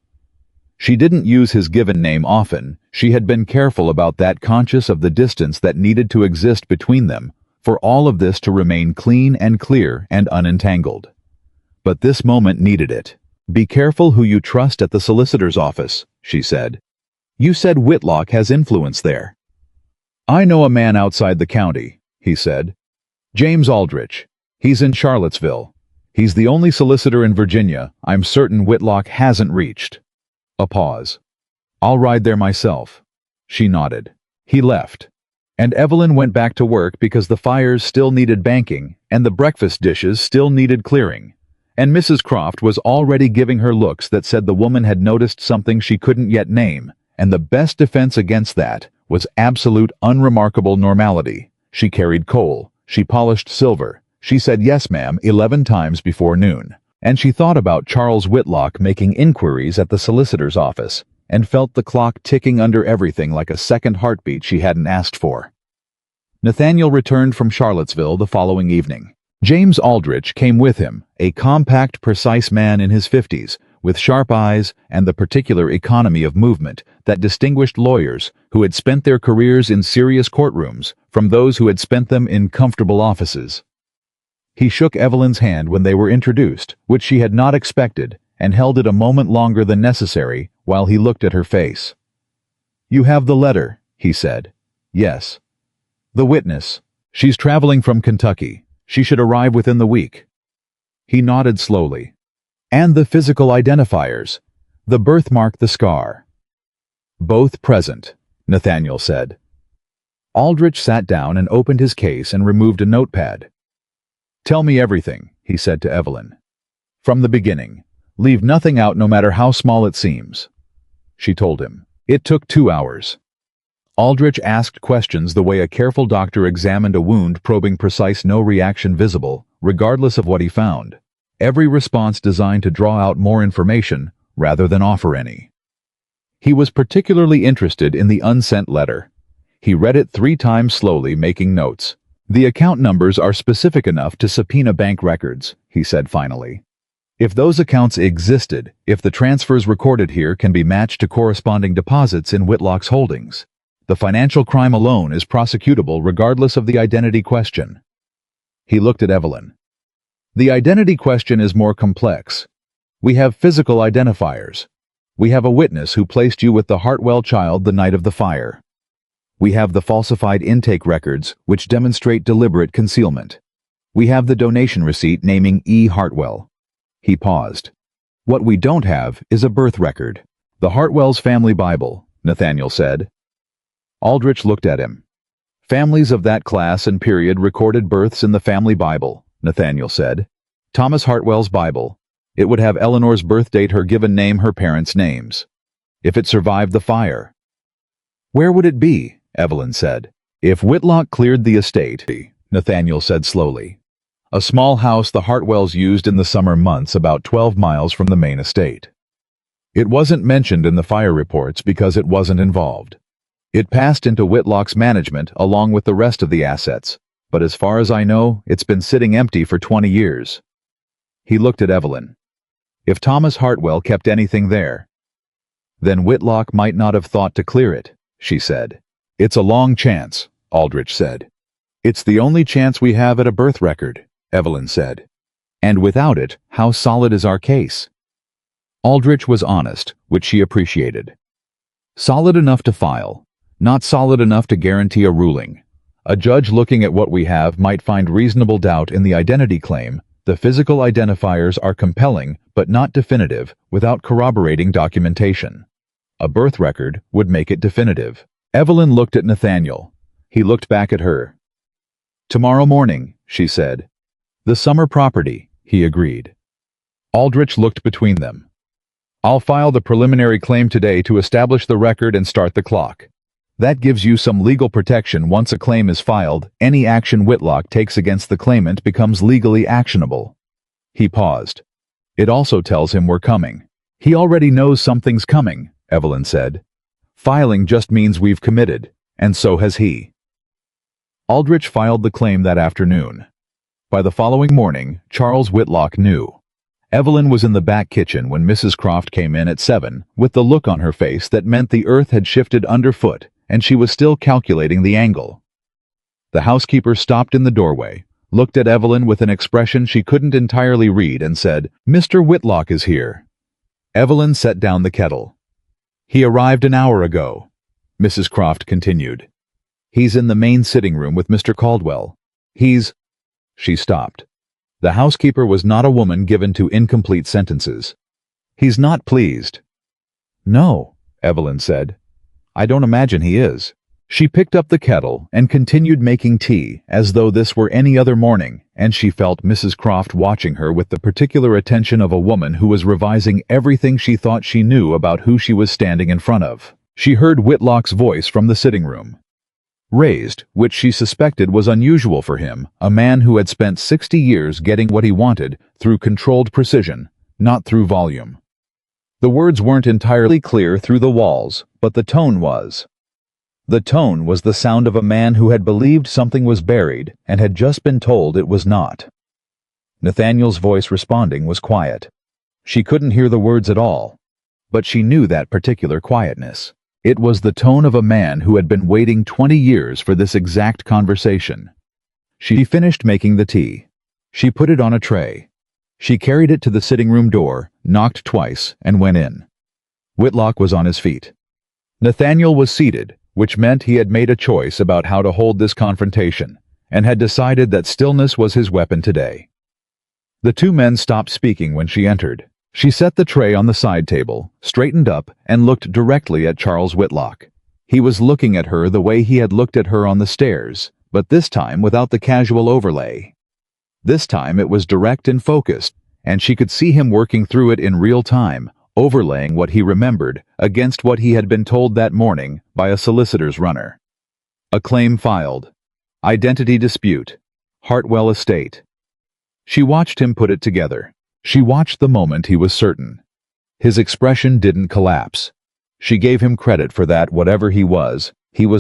She didn't use his given name often. She had been careful about that, conscious of the distance that needed to exist between them, for all of this to remain clean and clear and unentangled. But this moment needed it. Be careful who you trust at the solicitor's office, she said. You said Whitlock has influence there. I know a man outside the county, he said. James Aldrich. He's in Charlottesville. He's the only solicitor in Virginia I'm certain Whitlock hasn't reached. A pause. I'll ride there myself. She nodded. He left. And Evelyn went back to work because the fires still needed banking and the breakfast dishes still needed clearing. And Mrs. Croft was already giving her looks that said the woman had noticed something she couldn't yet name, and the best defense against that was absolute unremarkable normality. She carried coal. She polished silver. She said yes ma'am 11 times before noon. And she thought about Charles Whitlock making inquiries at the solicitor's office, and felt the clock ticking under everything like a second heartbeat she hadn't asked for. Nathaniel returned from Charlottesville the following evening. James Aldrich came with him, a compact, precise man in his 50s, with sharp eyes and the particular economy of movement that distinguished lawyers who had spent their careers in serious courtrooms from those who had spent them in comfortable offices. He shook Evelyn's hand when they were introduced, which she had not expected, and held it a moment longer than necessary while he looked at her face. You have the letter, he said. Yes. The witness. She's traveling from Kentucky. She should arrive within the week. He nodded slowly. And the physical identifiers. The birthmark, the scar. Both present, Nathaniel said. Aldrich sat down and opened his case and removed a notepad. Tell me everything, he said to Evelyn. From the beginning. Leave nothing out no matter how small it seems. She told him. It took 2 hours. Aldrich asked questions the way a careful doctor examined a wound, probing precise, no reaction visible, regardless of what he found. Every response designed to draw out more information rather than offer any. He was particularly interested in the unsent letter. He read it 3 times slowly, making notes. The account numbers are specific enough to subpoena bank records, he said finally. If those accounts existed, if the transfers recorded here can be matched to corresponding deposits in Whitlock's holdings, the financial crime alone is prosecutable regardless of the identity question. He looked at Evelyn. The identity question is more complex. We have physical identifiers. We have a witness who placed you with the Hartwell child the night of the fire. We have the falsified intake records, which demonstrate deliberate concealment. We have the donation receipt naming E. Hartwell. He paused. What we don't have is a birth record. The Hartwell's family Bible, Nathaniel said. Aldrich looked at him. Families of that class and period recorded births in the family Bible, Nathaniel said. Thomas Hartwell's Bible. It would have Eleanor's birth date, her given name, her parents' names. If it survived the fire. Where would it be? Evelyn said. If Whitlock cleared the estate, Nathaniel said slowly. A small house the Hartwells used in the summer months about 12 miles from the main estate. It wasn't mentioned in the fire reports because it wasn't involved. It passed into Whitlock's management along with the rest of the assets, but as far as I know, it's been sitting empty for 20 years. He looked at Evelyn. If Thomas Hartwell kept anything there, then Whitlock might not have thought to clear it, she said. It's a long chance, Aldrich said. It's the only chance we have at a birth record, Evelyn said. And without it, how solid is our case? Aldrich was honest, which she appreciated. Solid enough to file, not solid enough to guarantee a ruling. A judge looking at what we have might find reasonable doubt in the identity claim. The physical identifiers are compelling but not definitive without corroborating documentation. A birth record would make it definitive. Evelyn looked at Nathaniel. He looked back at her. Tomorrow morning, she said. The summer property, he agreed. Aldrich looked between them. I'll file the preliminary claim today to establish the record and start the clock. That gives you some legal protection. Once a claim is filed, any action Whitlock takes against the claimant becomes legally actionable. He paused. It also tells him we're coming. He already knows something's coming, Evelyn said. Filing just means we've committed, and so has he. Aldrich filed the claim that afternoon. By the following morning, Charles Whitlock knew. Evelyn was in the back kitchen when Mrs. Croft came in at 7, with the look on her face that meant the earth had shifted underfoot and she was still calculating the angle. The housekeeper stopped in the doorway, looked at Evelyn with an expression she couldn't entirely read and said, "Mr. Whitlock is here." Evelyn set down the kettle. "He arrived an hour ago," Mrs. Croft continued. "He's in the main sitting room with Mr. Caldwell. He's—" She stopped. The housekeeper was not a woman given to incomplete sentences. "He's not pleased." "No," Evelyn said. "I don't imagine he is." She picked up the kettle and continued making tea as though this were any other morning, and she felt Mrs. Croft watching her with the particular attention of a woman who was revising everything she thought she knew about who she was standing in front of. She heard Whitlock's voice from the sitting room. Raised, which she suspected was unusual for him, a man who had spent 60 years getting what he wanted through controlled precision, not through volume. The words weren't entirely clear through the walls, but the tone was. The tone was the sound of a man who had believed something was buried and had just been told it was not. Nathaniel's voice responding was quiet. She couldn't hear the words at all, but she knew that particular quietness. It was the tone of a man who had been waiting 20 years for this exact conversation. She finished making the tea. She put it on a tray. She carried it to the sitting room door, knocked twice, and went in. Whitlock was on his feet. Nathaniel was seated, which meant he had made a choice about how to hold this confrontation, and had decided that stillness was his weapon today. The two men stopped speaking when she entered. She set the tray on the side table, straightened up, and looked directly at Charles Whitlock. He was looking at her the way he had looked at her on the stairs, but this time without the casual overlay. This time it was direct and focused, and she could see him working through it in real time, overlaying what he remembered against what he had been told that morning by a solicitor's runner. A claim filed. Identity dispute. Hartwell Estate. She watched him put it together. She watched the moment he was certain. His expression didn't collapse. She gave him credit for that. Whatever he was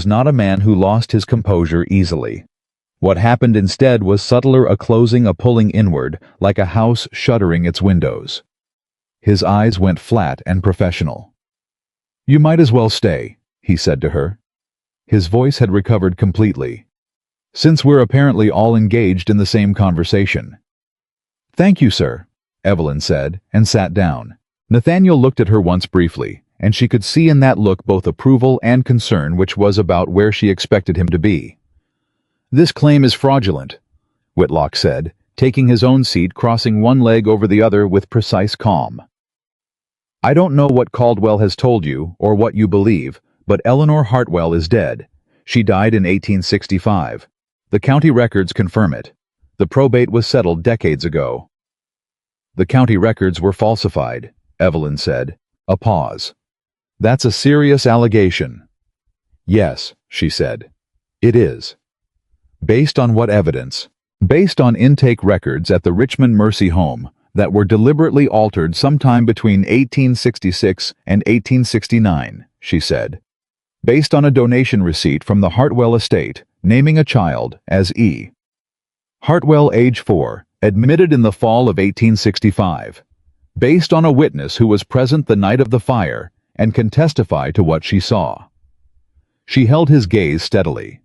not a man who lost his composure easily. What happened instead was subtler, a closing, a pulling inward, like a house shuttering its windows. His eyes went flat and professional. "You might as well stay," he said to her. His voice had recovered completely. "Since we're apparently all engaged in the same conversation." "Thank you, sir," Evelyn said, and sat down. Nathaniel looked at her once briefly, and she could see in that look both approval and concern, which was about where she expected him to be. "This claim is fraudulent," Whitlock said, taking his own seat, crossing one leg over the other with precise calm. "I don't know what Caldwell has told you or what you believe, but Eleanor Hartwell is dead. She died in 1865. The county records confirm it. The probate was settled decades ago." "The county records were falsified," Evelyn said. A pause. "That's a serious allegation." "Yes," she said. "It is." "Based on what evidence?" "Based on intake records at the Richmond Mercy Home that were deliberately altered sometime between 1866 and 1869, she said. "Based on a donation receipt from the Hartwell Estate naming a child as E. Hartwell, age 4, admitted in the fall of 1865. Based on a witness who was present the night of the fire and can testify to what she saw." She held his gaze steadily.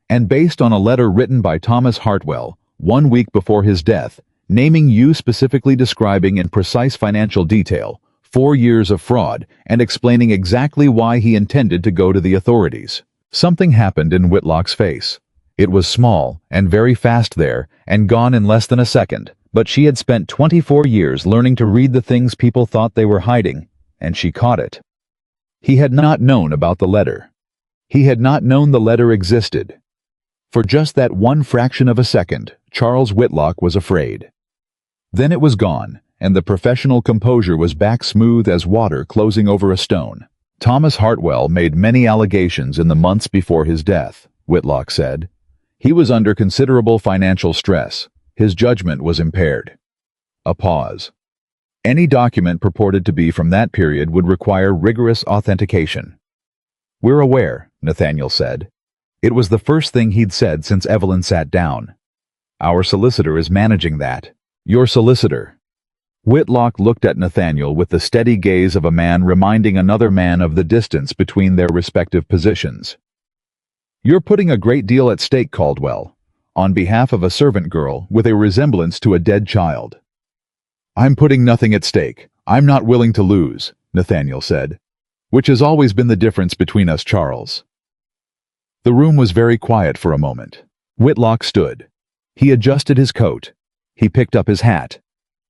"And based on a letter written by Thomas Hartwell 1 week before his death, naming you, specifically describing in precise financial detail 4 years of fraud and explaining exactly why he intended to go to the authorities." Something happened in Whitlock's face. It was small and very fast there and gone in less than a second, but she had spent 24 years learning to read the things people thought they were hiding, and she caught it. He had not known about the letter. He had not known the letter existed. For just that one fraction of a second, Charles Whitlock was afraid. Then it was gone, and the professional composure was back, smooth as water closing over a stone. "Thomas Hartwell made many allegations in the months before his death," Whitlock said. "He was under considerable financial stress. His judgment was impaired." A pause. Any document purported to be from that period would require rigorous authentication. "We're aware," Nathaniel said. It was the first thing he'd said since Evelyn sat down. "Our solicitor is managing that." "Your solicitor?" Whitlock looked at Nathaniel with the steady gaze of a man reminding another man of the distance between their respective positions. "You're putting a great deal at stake, Caldwell, on behalf of a servant girl with a resemblance to a dead child." "I'm putting nothing at stake. I'm not willing to lose," Nathaniel said. "Which has always been the difference between us, Charles." The room was very quiet for a moment. Whitlock stood. He adjusted his coat. He picked up his hat.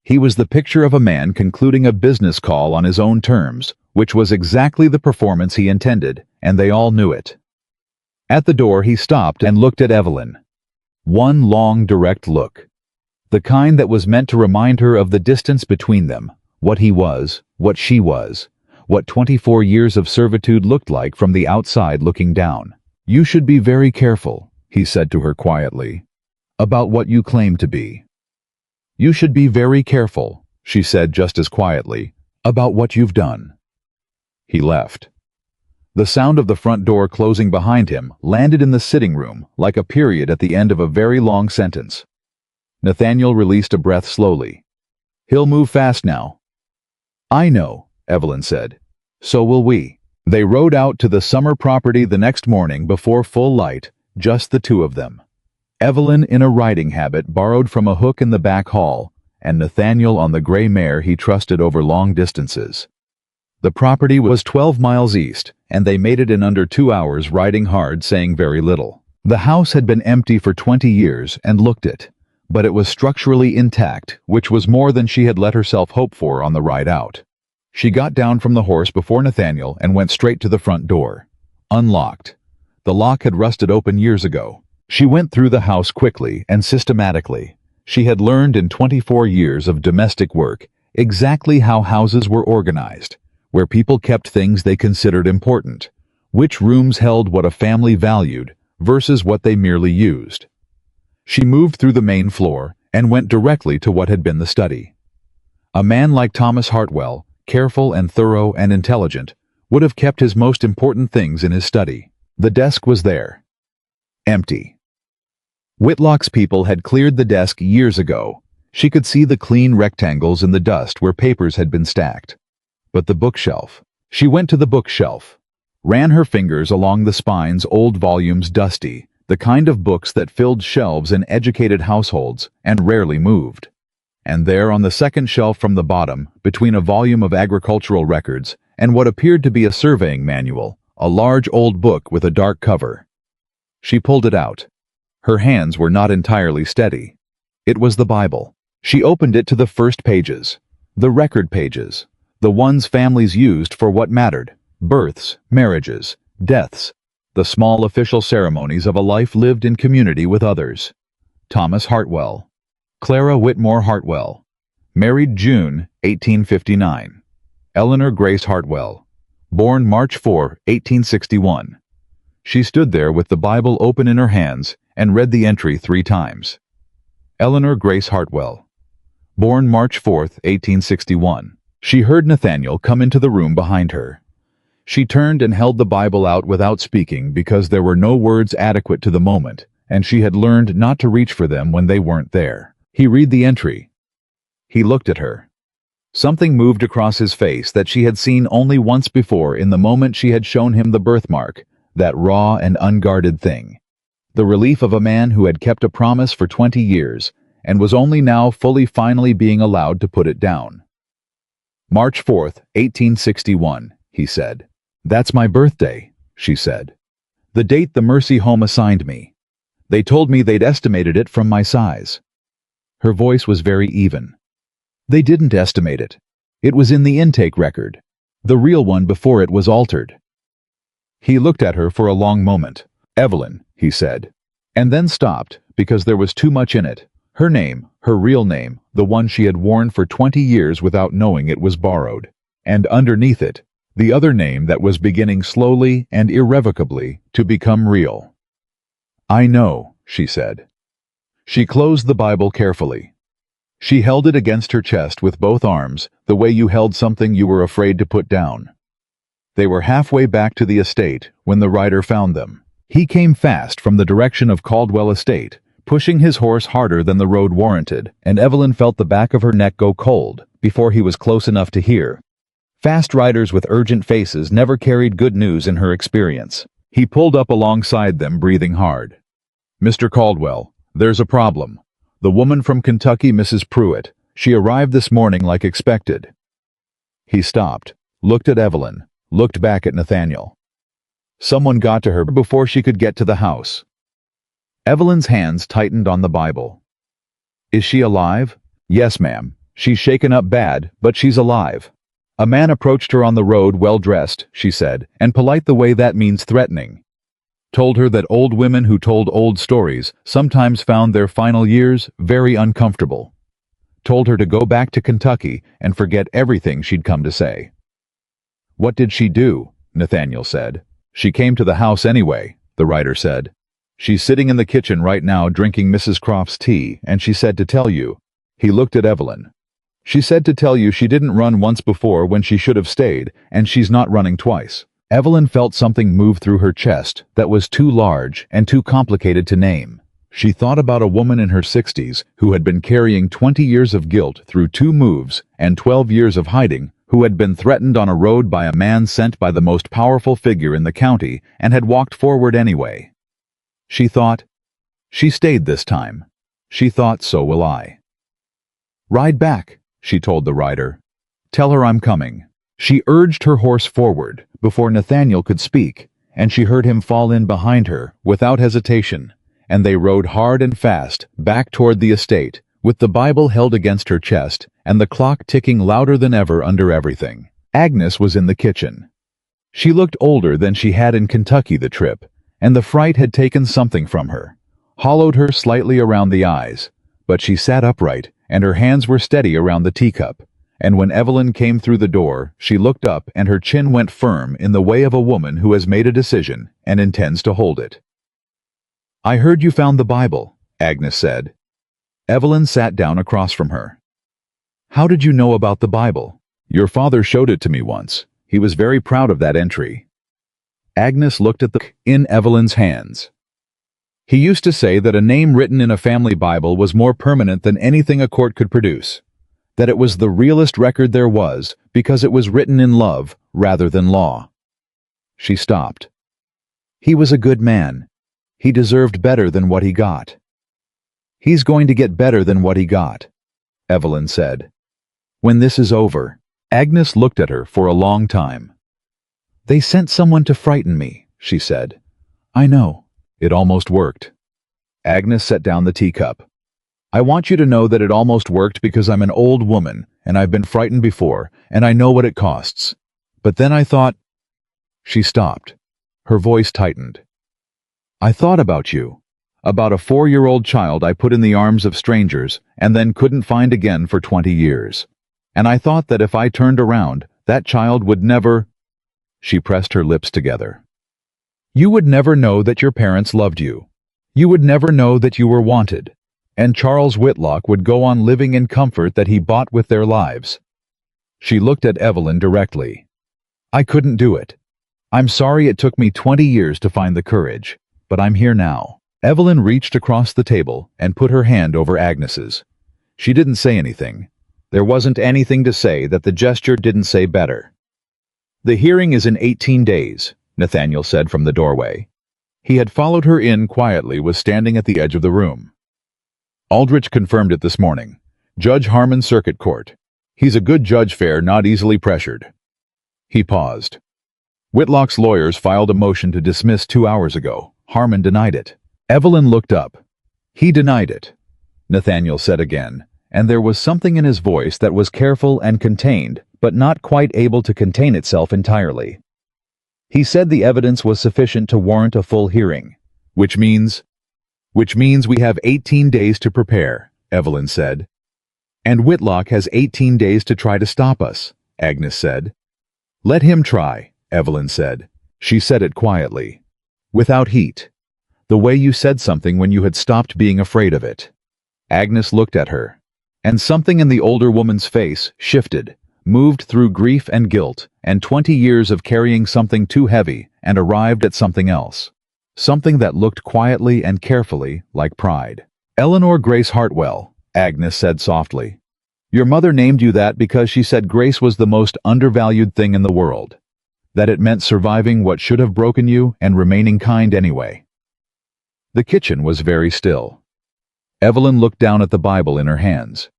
He was the picture of a man concluding a business call on his own terms, which was exactly the performance he intended, and they all knew it. At the door he stopped and looked at Evelyn. One long, direct look. The kind that was meant to remind her of the distance between them, what he was, what she was, what 24 years of servitude looked like from the outside looking down. "You should be very careful," he said to her quietly, "about what you claim to be." "You should be very careful," she said just as quietly, "about what you've done." He left. The sound of the front door closing behind him landed in the sitting room like a period at the end of a very long sentence. Nathaniel released a breath slowly. "He'll move fast now." "I know," Evelyn said. "So will we." They rode out to the summer property the next morning before full light, just the two of them. Evelyn in a riding habit borrowed from a hook in the back hall, and Nathaniel on the gray mare he trusted over long distances. The property was 12 miles east, and they made it in under 2 hours, riding hard, saying very little. The house had been empty for 20 years and looked it, but it was structurally intact, which was more than she had let herself hope for on the ride out. She got down from the horse before Nathaniel and went straight to the front door. Unlocked. The lock had rusted open years ago. She went through the house quickly and systematically. She had learned in 24 years of domestic work exactly how houses were organized, where people kept things they considered important, which rooms held what a family valued versus what they merely used. She moved through the main floor and went directly to what had been the study. A man like Thomas Hartwell, careful and thorough and intelligent, would have kept his most important things in his study. The desk was there. Empty. Whitlock's people had cleared the desk years ago. She could see the clean rectangles in the dust where papers had been stacked. But the bookshelf. She went to the bookshelf, ran her fingers along the spines, old volumes, dusty, the kind of books that filled shelves in educated households and rarely moved. And there on the second shelf from the bottom, between a volume of agricultural records and what appeared to be a surveying manual, a large old book with a dark cover. She pulled it out. Her hands were not entirely steady. It was the Bible. She opened it to the first pages, the record pages, the ones families used for what mattered, births, marriages, deaths, the small official ceremonies of a life lived in community with others. Thomas Hartwell. Clara Whitmore Hartwell. Married June 1859. Eleanor Grace Hartwell. Born March 4, 1861. She stood there with the Bible open in her hands and read the entry 3 times. Eleanor Grace Hartwell. Born March 4, 1861. She heard Nathaniel come into the room behind her. She turned and held the Bible out without speaking because there were no words adequate to the moment, and she had learned not to reach for them when they weren't there. He read the entry. He looked at her. Something moved across his face that she had seen only once before in the moment she had shown him the birthmark, that raw and unguarded thing. The relief of a man who had kept a promise for 20 years and was only now finally being allowed to put it down. March 4th, 1861, he said. That's my birthday, she said. The date the Mercy Home assigned me. They told me they'd estimated it from my size. Her voice was very even. They didn't estimate it. It was in the intake record, the real one before it was altered. He looked at her for a long moment. Evelyn, he said, and then stopped because there was too much in it. Her name, her real name, the one she had worn for 20 years without knowing it was borrowed, and underneath it, the other name that was beginning slowly and irrevocably to become real. I know, she said. She closed the Bible carefully. She held it against her chest with both arms, the way you held something you were afraid to put down. They were halfway back to the estate when the rider found them. He came fast from the direction of Caldwell Estate, pushing his horse harder than the road warranted, and Evelyn felt the back of her neck go cold before he was close enough to hear. Fast riders with urgent faces never carried good news in her experience. He pulled up alongside them, breathing hard. "Mr. Caldwell, there's a problem. The woman from Kentucky, Mrs. Pruitt, she arrived this morning like expected." He stopped, looked at Evelyn, looked back at Nathaniel. "Someone got to her before she could get to the house." Evelyn's hands tightened on the Bible. "Is she alive?" "Yes, ma'am. She's shaken up bad, but she's alive." "A man approached her on the road well-dressed," she said, "and polite the way that means threatening. Told her that old women who told old stories sometimes found their final years very uncomfortable. Told her to go back to Kentucky and forget everything she'd come to say." "What did she do?" Nathaniel said. "She came to the house anyway," the writer said. "She's sitting in the kitchen right now drinking Mrs. Croft's tea, and she said to tell you." He looked at Evelyn. "She said to tell you she didn't run once before when she should have stayed, and she's not running twice." Evelyn felt something move through her chest that was too large and too complicated to name. She thought about a woman in her 60s who had been carrying 20 years of guilt through 2 moves and 12 years of hiding, who had been threatened on a road by a man sent by the most powerful figure in the county and had walked forward anyway. She thought, "She stayed this time." She thought, "So will I." "Ride back," she told the rider. "Tell her I'm coming." She urged her horse forward before Nathaniel could speak, and she heard him fall in behind her without hesitation, and they rode hard and fast back toward the estate, with the Bible held against her chest and the clock ticking louder than ever under everything. Agnes was in the kitchen. She looked older than she had in Kentucky the trip, and the fright had taken something from her, hollowed her slightly around the eyes, but she sat upright, and her hands were steady around the teacup, and when Evelyn came through the door, she looked up and her chin went firm in the way of a woman who has made a decision and intends to hold it. "I heard you found the Bible," Agnes said. Evelyn sat down across from her. "How did you know about the Bible?" "Your father showed it to me once. He was very proud of that entry." Agnes looked at the in Evelyn's hands. "He used to say that a name written in a family Bible was more permanent than anything a court could produce, that it was the realest record there was because it was written in love rather than law." She stopped. "He was a good man. He deserved better than what he got." "He's going to get better than what he got," Evelyn said. "When this is over." Agnes looked at her for a long time. "They sent someone to frighten me," she said. "I know." It almost worked. Agnes set down the teacup. "I want you to know that it almost worked because I'm an old woman, and I've been frightened before, and I know what it costs. But then I thought—" She stopped. Her voice tightened. "I thought about you. About a 4-year-old child I put in the arms of strangers and then couldn't find again for 20 years. And I thought that if I turned around, that child would never—" She pressed her lips together. "You would never know that your parents loved you. You would never know that you were wanted. And Charles Whitlock would go on living in comfort that he bought with their lives." She looked at Evelyn directly. "I couldn't do it. I'm sorry it took me 20 years to find the courage, but I'm here now." Evelyn reached across the table and put her hand over Agnes's. She didn't say anything. There wasn't anything to say that the gesture didn't say better. "The hearing is in 18 days, Nathaniel said from the doorway. He had followed her in quietly, was standing at the edge of the room. "Aldrich confirmed it this morning. Judge Harmon Circuit Court. He's a good judge, fair, not easily pressured." He paused. "Whitlock's lawyers filed a motion to dismiss 2 hours ago. Harmon denied it." Evelyn looked up. "He denied it," Nathaniel said again, and there was something in his voice that was careful and contained, but not quite able to contain itself entirely. "He said the evidence was sufficient to warrant a full hearing, which means we have 18 days to prepare," Evelyn said. "And Whitlock has 18 days to try to stop us," Agnes said. "Let him try," Evelyn said. She said it quietly, without heat, the way you said something when you had stopped being afraid of it. Agnes looked at her. And something in the older woman's face shifted, moved through grief and guilt, and 20 years of carrying something too heavy, and arrived at something else. Something that looked quietly and carefully like pride. "Eleanor Grace Hartwell," Agnes said softly. "Your mother named you that because she said Grace was the most undervalued thing in the world. That it meant surviving what should have broken you and remaining kind anyway." The kitchen was very still. Evelyn looked down at the Bible in her hands,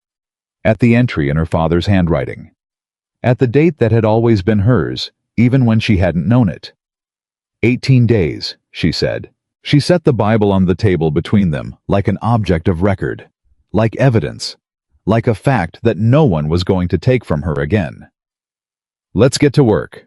at the entry in her father's handwriting, at the date that had always been hers, even when she hadn't known it. 18 days, she said. She set the Bible on the table between them like an object of record, like evidence, like a fact that no one was going to take from her again. "Let's get to work."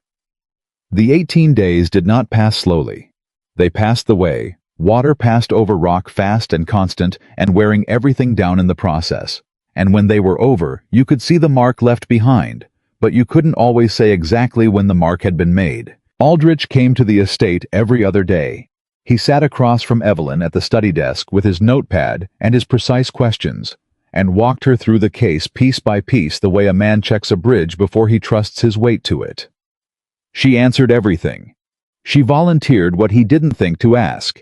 The 18 days did not pass slowly. They passed the way. Water passed over rock fast and constant, and wearing everything down in the process. And when they were over, you could see the mark left behind, but you couldn't always say exactly when the mark had been made. Aldrich came to the estate every other day. He sat across from Evelyn at the study desk with his notepad and his precise questions, and walked her through the case piece by piece the way a man checks a bridge before he trusts his weight to it. She answered everything. She volunteered what he didn't think to ask.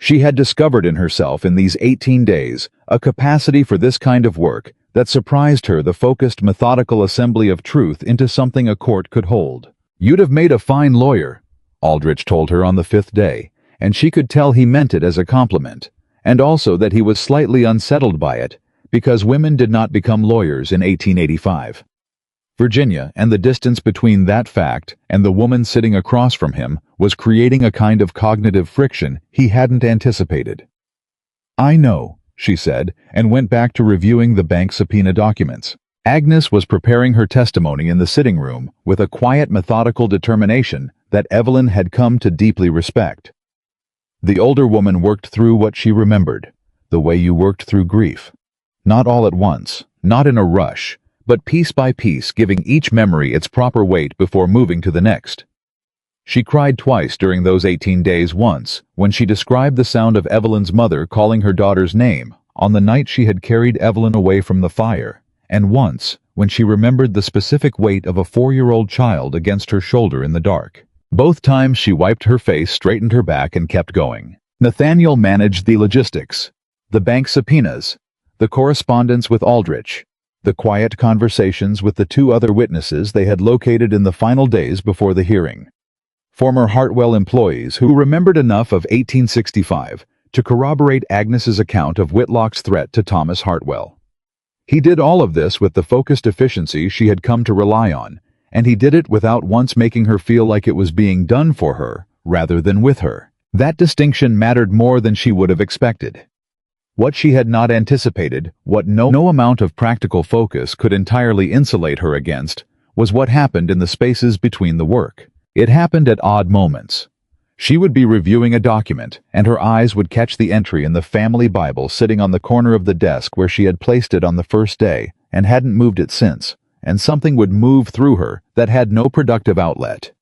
She had discovered in herself in these 18 days a capacity for this kind of work that surprised her, the focused, methodical assembly of truth into something a court could hold. "You'd have made a fine lawyer," Aldrich told her on the 5th day, and she could tell he meant it as a compliment, and also that he was slightly unsettled by it, because women did not become lawyers in 1885. Virginia, and the distance between that fact and the woman sitting across from him was creating a kind of cognitive friction he hadn't anticipated. "I know," she said, and went back to reviewing the bank subpoena documents. Agnes was preparing her testimony in the sitting room with a quiet, methodical determination that Evelyn had come to deeply respect. The older woman worked through what she remembered, the way you worked through grief. Not all at once, not in a rush, but piece by piece, giving each memory its proper weight before moving to the next. She cried twice during those 18 days, once when she described the sound of Evelyn's mother calling her daughter's name on the night she had carried Evelyn away from the fire, and once when she remembered the specific weight of a 4-year-old child against her shoulder in the dark. Both times she wiped her face, straightened her back, and kept going. Nathaniel managed the logistics, the bank subpoenas, the correspondence with Aldrich, the quiet conversations with the 2 other witnesses they had located in the final days before the hearing. Former Hartwell employees who remembered enough of 1865 to corroborate Agnes's account of Whitlock's threat to Thomas Hartwell. He did all of this with the focused efficiency she had come to rely on, and he did it without once making her feel like it was being done for her rather than with her. That distinction mattered more than she would have expected. What she had not anticipated, what no amount of practical focus could entirely insulate her against, was what happened in the spaces between the work. It happened at odd moments. She would be reviewing a document, and her eyes would catch the entry in the family Bible sitting on the corner of the desk where she had placed it on the first day and hadn't moved it since, and something would move through her that had no productive outlet.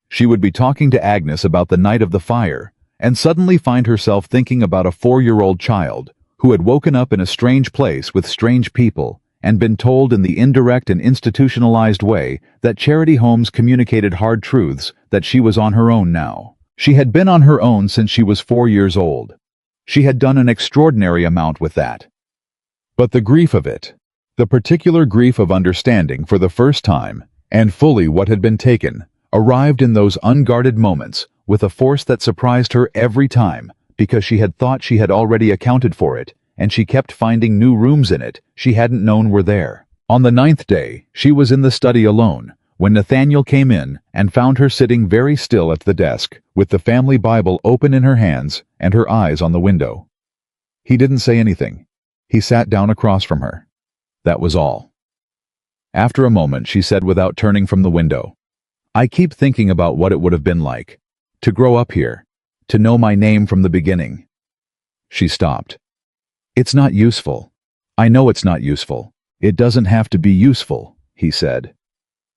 She would be talking to Agnes about the night of the fire, and suddenly find herself thinking about a 4-year-old child who had woken up in a strange place with strange people and been told in the indirect and institutionalized way that charity homes communicated hard truths, that she was on her own now. She had been on her own since she was 4 years old. She had done an extraordinary amount with that. But the grief of it, the particular grief of understanding for the first time and fully what had been taken, arrived in those unguarded moments with a force that surprised her every time, because she had thought she had already accounted for it, and she kept finding new rooms in it she hadn't known were there. On the 9th day, she was in the study alone, when Nathaniel came in and found her sitting very still at the desk, with the family Bible open in her hands and her eyes on the window. He didn't say anything. He sat down across from her. That was all. After a moment, she said without turning from the window, "I keep thinking about what it would have been like to grow up here, to know my name from the beginning." She stopped. "It's not useful. I know it's not useful. It doesn't have to be useful," he said.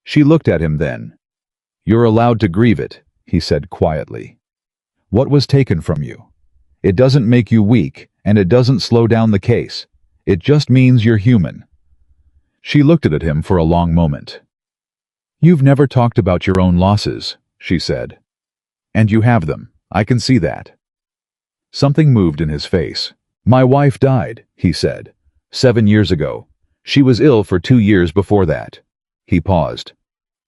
She looked at him then. "You're allowed to grieve it," he said quietly. "What was taken from you? It doesn't make you weak, and it doesn't slow down the case. It just means you're human." She looked at him for a long moment. "You've never talked about your own losses," she said. "And you have them. I can see that." Something moved in his face. "My wife died," he said. 7 years ago. She was ill for 2 years before that." He paused.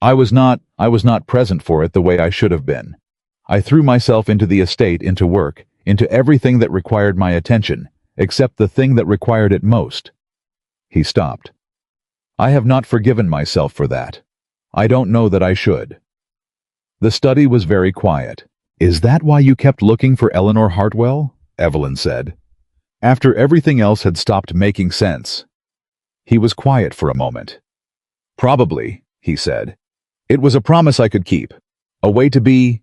I was not present for it the way I should have been. I threw myself into the estate, into work, into everything that required my attention, except the thing that required it most." He stopped. "I have not forgiven myself for that. I don't know that I should." The study was very quiet. "Is that why you kept looking for Eleanor Hartwell?" Evelyn said. After everything else had stopped making sense. He was quiet for a moment. "Probably," he said. "It was a promise I could keep. A way to be—"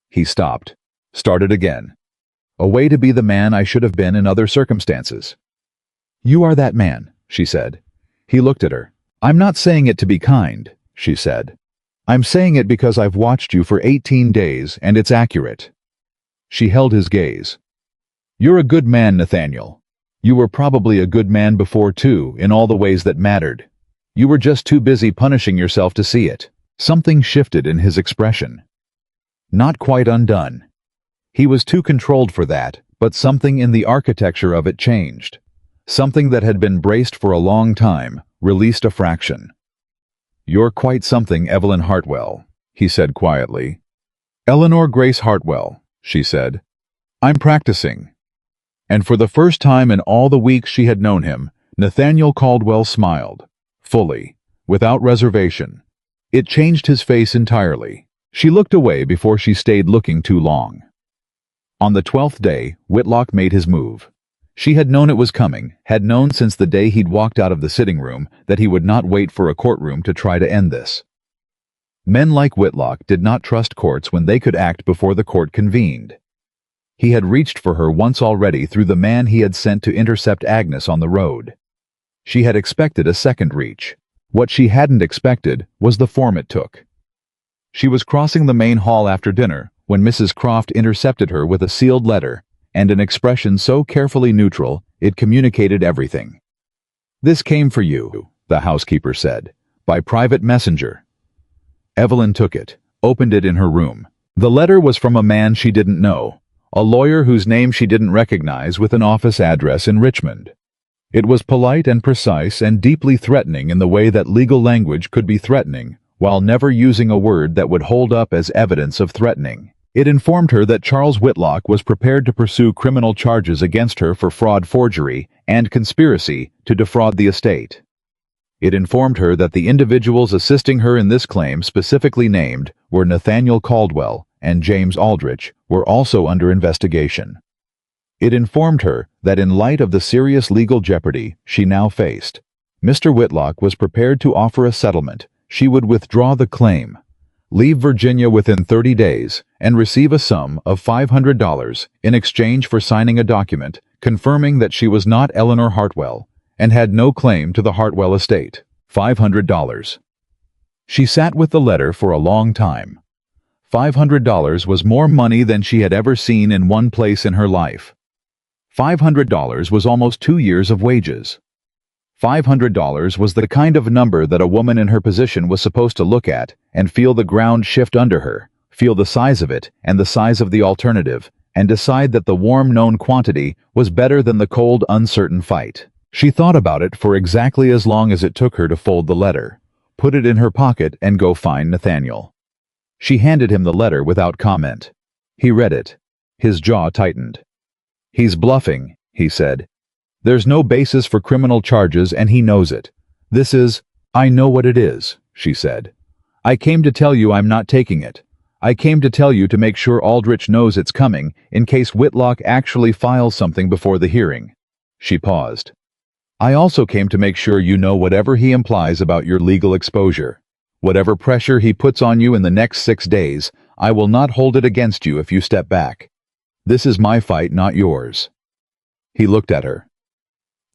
He stopped, started again. "A way to be the man I should have been in other circumstances." "You are that man," she said. He looked at her. "I'm not saying it to be kind," she said. "I'm saying it because I've watched you for 18 days and it's accurate." She held his gaze. "You're a good man, Nathaniel. You were probably a good man before too, in all the ways that mattered. You were just too busy punishing yourself to see it." Something shifted in his expression. Not quite undone. He was too controlled for that, but something in the architecture of it changed. Something that had been braced for a long time released a fraction. "You're quite something, Evelyn Hartwell," he said quietly. "Eleanor Grace Hartwell," she said. "I'm practicing." And for the first time in all the weeks she had known him, Nathaniel Caldwell smiled, fully, without reservation. It changed his face entirely. She looked away before she stayed looking too long. On the 12th day, Whitlock made his move. She had known it was coming, had known since the day he'd walked out of the sitting room that he would not wait for a courtroom to try to end this. Men like Whitlock did not trust courts when they could act before the court convened. He had reached for her once already through the man he had sent to intercept Agnes on the road. She had expected a second reach. What she hadn't expected was the form it took. She was crossing the main hall after dinner when Mrs. Croft intercepted her with a sealed letter and an expression so carefully neutral it communicated everything. "This came for you," the housekeeper said, "by private messenger." Evelyn took it, opened it in her room. The letter was from a man she didn't know, a lawyer whose name she didn't recognize, with an office address in Richmond. It was polite and precise and deeply threatening in the way that legal language could be threatening, while never using a word that would hold up as evidence of threatening. It informed her that Charles Whitlock was prepared to pursue criminal charges against her for fraud, forgery, and conspiracy to defraud the estate. It informed her that the individuals assisting her in this claim, specifically named, were Nathaniel Caldwell and James Aldrich, were also under investigation. It informed her that in light of the serious legal jeopardy she now faced, Mr. Whitlock was prepared to offer a settlement. She would withdraw the claim, leave Virginia within 30 days, and receive a sum of $500 in exchange for signing a document confirming that she was not Eleanor Hartwell and had no claim to the Hartwell estate. $500. She sat with the letter for a long time. $500 was more money than she had ever seen in one place in her life. $500 was almost 2 years of wages. $500 was the kind of number that a woman in her position was supposed to look at and feel the ground shift under her, feel the size of it and the size of the alternative, and decide that the warm known quantity was better than the cold uncertain fight. She thought about it for exactly as long as it took her to fold the letter, put it in her pocket, and go find Nathaniel. She handed him the letter without comment. He read it. His jaw tightened. "He's bluffing," he said. "There's no basis for criminal charges and he knows it. This is—" "I know what it is," she said. "I came to tell you I'm not taking it. I came to tell you to make sure Aldrich knows it's coming in case Whitlock actually files something before the hearing." She paused. "I also came to make sure you know whatever he implies about your legal exposure. Whatever pressure he puts on you in the next 6 days, I will not hold it against you if you step back. This is my fight, not yours." He looked at her.